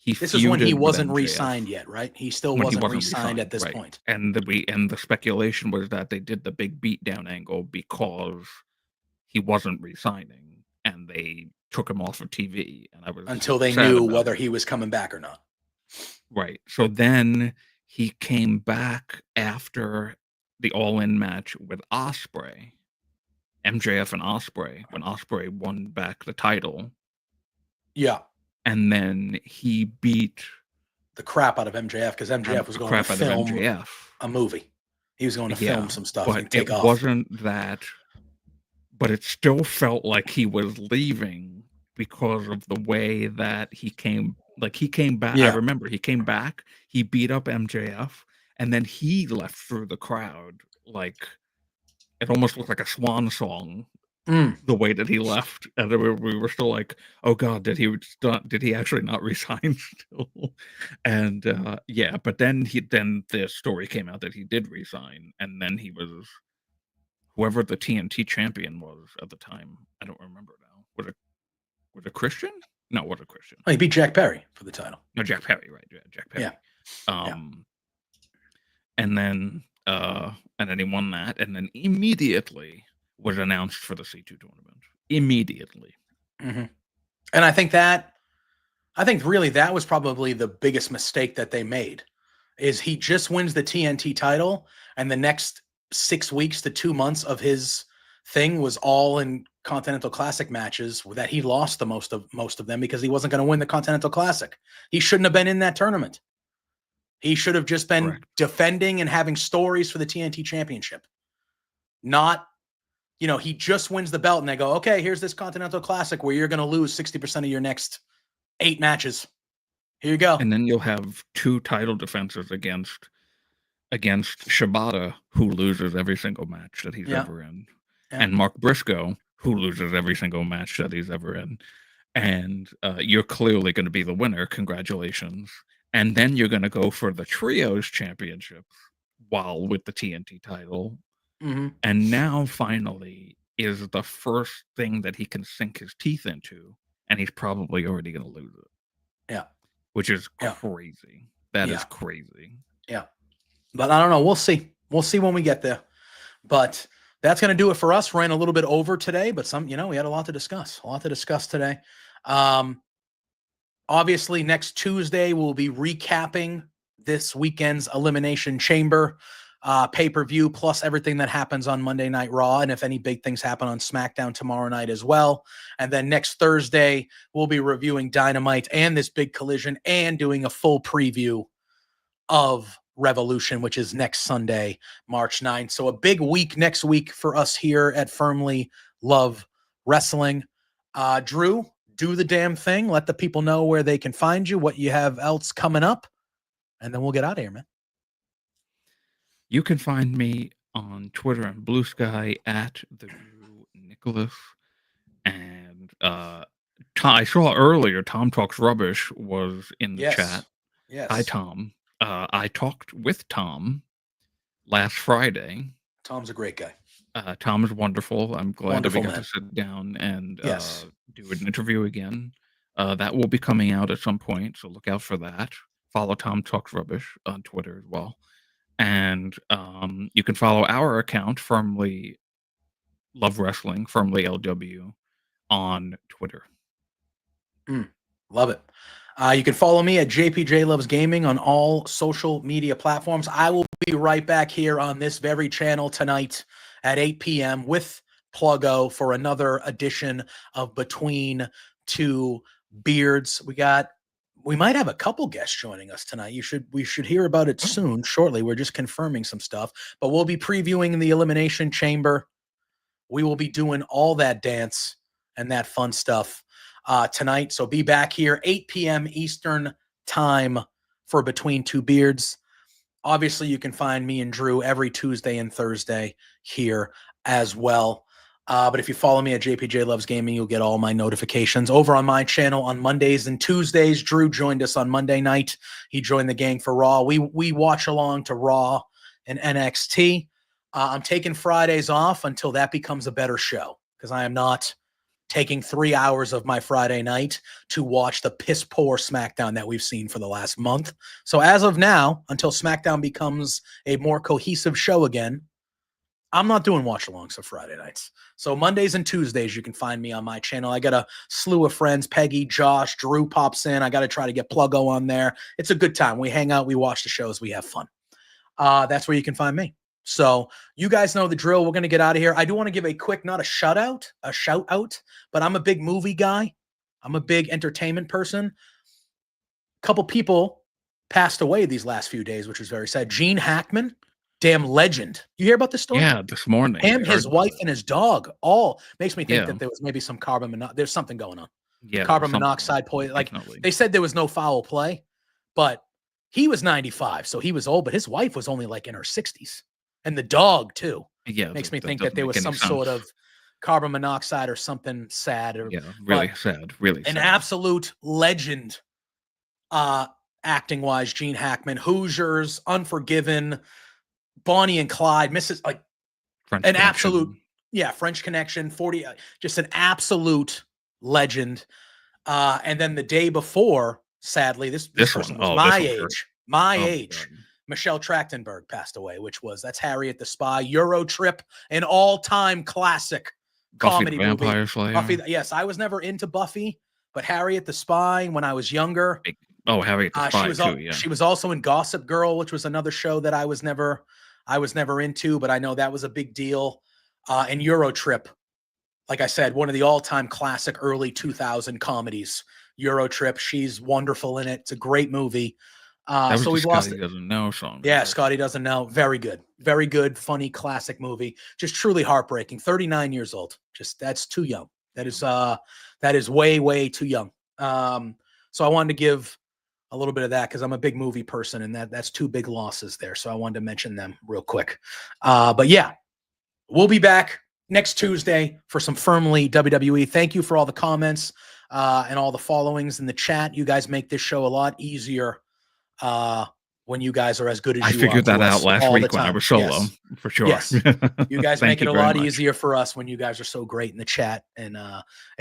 this is when he feuded with wasn't MJF. re-signed yet, right? He still When he wasn't re-signed at this right. point. And the speculation was that they did the big beatdown angle because he wasn't re-signing, and they took him off of TV. And I was until they sad knew about whether it. he was coming back or not. Right. So then he came back after the All-In match with Ospreay, MJF and Ospreay, when Ospreay won back the title. Yeah. And then he beat the crap out of MJF because MJF was going to film a movie. He was going to film some stuff and take off. But it wasn't that, but it still felt like he was leaving because of the way that he came. Like he came back. Yeah. I remember he came back, he beat up MJF, and then he left through the crowd. Like it almost looked like a swan song. The way that he left, and we were still like, "Oh God, did he actually not resign still?" And yeah, but then the story came out that he did resign, and then he was whoever the TNT champion was at the time. I don't remember now. Was it Christian? No, it wasn't Christian. Oh, he beat Jack Perry for the title. No, Jack Perry, right? Yeah, Jack Perry. Yeah. And then he won that, and then immediately was announced for the C2 tournament. Immediately. Mm-hmm. And I think really that was probably the biggest mistake that they made, is he just wins the TNT title, and the next 6 weeks to 2 months of his thing was all in Continental Classic matches that he lost the most of them because he wasn't going to win the Continental Classic. He shouldn't have been in that tournament. He should have just been defending and having stories for the TNT championship. Not, he just wins the belt and they go, okay, here's this Continental Classic where you're going to lose 60% of your next 8 matches. Here you go. And then you'll have 2 title defenses against Shibata, who loses every single match that he's ever in. Yeah. And Mark Briscoe, who loses every single match that he's ever in. And you're clearly going to be the winner. Congratulations. And then you're going to go for the Trios Championship while with the TNT title. Mm-hmm. And now finally is the first thing that he can sink his teeth into, and he's probably already going to lose it. Yeah. Which is crazy. That is crazy. Yeah. But I don't know. We'll see. We'll see when we get there. But that's going to do it for us. Ran a little bit over today, but we had a lot to discuss. Today. Obviously, next Tuesday, we'll be recapping this weekend's Elimination Chamber pay-per-view, plus everything that happens on Monday Night Raw, and if any big things happen on SmackDown tomorrow night as well. And then next Thursday, we'll be reviewing Dynamite and this big collision and doing a full preview of Revolution, which is next Sunday, March 9th. So a big week next week for us here at Firmly Love Wrestling. Drew, do the damn thing. Let the people know where they can find you, what you have else coming up, and then we'll get out of here, man. You can find me on Twitter and Blue Sky at the Drew Nicholas. And I saw earlier Tom Talks Rubbish was in the chat. Yes. Hi, Tom. I talked with Tom last Friday. Tom's a great guy. Tom is wonderful. I'm glad that we got to sit down and do an interview again. That will be coming out at some point, so look out for that. Follow Tom Talks Rubbish on Twitter as well. And you can follow our account, Firmly Love Wrestling, Firmly LW, on Twitter. Love it. You can follow me at JPJ Loves Gaming on all social media platforms. I will be right back here on this very channel tonight at 8 p.m. with Pluggo for another edition of Between Two Beards. We might have a couple guests joining us tonight. We should hear about it soon, shortly. We're just confirming some stuff, but we'll be previewing the Elimination Chamber. We will be doing all that dance and that fun stuff tonight. So be back here 8 p.m. Eastern time for Between Two Beards. obviously you can find me and Drew every Tuesday and Thursday here as well. But if you follow me at JPJ Loves Gaming, you'll get all my notifications over on my channel on Mondays and Tuesdays. Drew joined us on Monday night. He joined the gang for Raw. We watch along to Raw and NXT. I'm taking Fridays off until that becomes a better show, because I am not taking 3 hours of my Friday night to watch the piss poor SmackDown that we've seen for the last month. So as of now, until SmackDown becomes a more cohesive show again, I'm not doing watch alongs of Friday nights. So Mondays and Tuesdays, you can find me on my channel. I got a slew of friends. Peggy, Josh, Drew pops in. I got to try to get Pluggo on there. It's a good time. We hang out, we watch the shows, we have fun. That's where you can find me. So you guys know the drill. We're going to get out of here. I do want to give a quick, not a shout out, but I'm a big movie guy. I'm a big entertainment person. A couple people passed away these last few days, which is very sad. Gene Hackman, damn legend. You hear about this story? Yeah, this morning. Him, his wife, and his dog. All makes me think that there was maybe some carbon monoxide. There's something going on. Yeah, Carbon monoxide poison. Like they said, there was no foul play, but he was 95, so he was old. But his wife was only like in her 60s, and the dog too. Yeah, makes me think that there was some sort of carbon monoxide or something sad. Or, yeah, really sad. Really sad. An absolute legend, acting wise. Gene Hackman, Hoosiers, Unforgiven, Bonnie and Clyde, Mrs. Like French an Connection. absolute, French Connection, 40, just an absolute legend. And then the day before, sadly, this person was my age. Michelle Trachtenberg passed away, that's Harriet the Spy, Euro Trip, an all-time classic comedy movie. Vampire Slayer. Buffy, yes, I was never into Buffy, but Harriet the Spy when I was younger. Harriet the Spy She was also in Gossip Girl, which was another show that I was never into, but I know that was a big deal. And Euro Trip, like I said, one of the all-time classic early 2000 comedies. Euro Trip, she's wonderful in it. It's a great movie. So we've lost Scotty Doesn't Know song. Yeah, Scotty Doesn't Know. Very good, funny, classic movie. Just truly heartbreaking. 39 years old. That's too young. That is way, way too young. So I wanted to give a little bit of that because I'm a big movie person, and that's two big losses there. So I wanted to mention them real quick. But yeah, we'll be back next Tuesday for some Firmly WWE. Thank you for all the comments and all the followings in the chat. You guys make this show a lot easier when you guys are as good as you are. I figured that out last week when I was solo, for sure. Yes. You guys make it a lot easier for us when you guys are so great in the chat and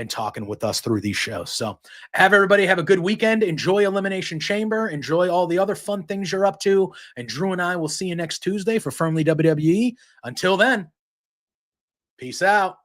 talking with us through these shows. So everybody have a good weekend. Enjoy Elimination Chamber. Enjoy all the other fun things you're up to. And Drew and I will see you next Tuesday for Firmly WWE. Until then, peace out.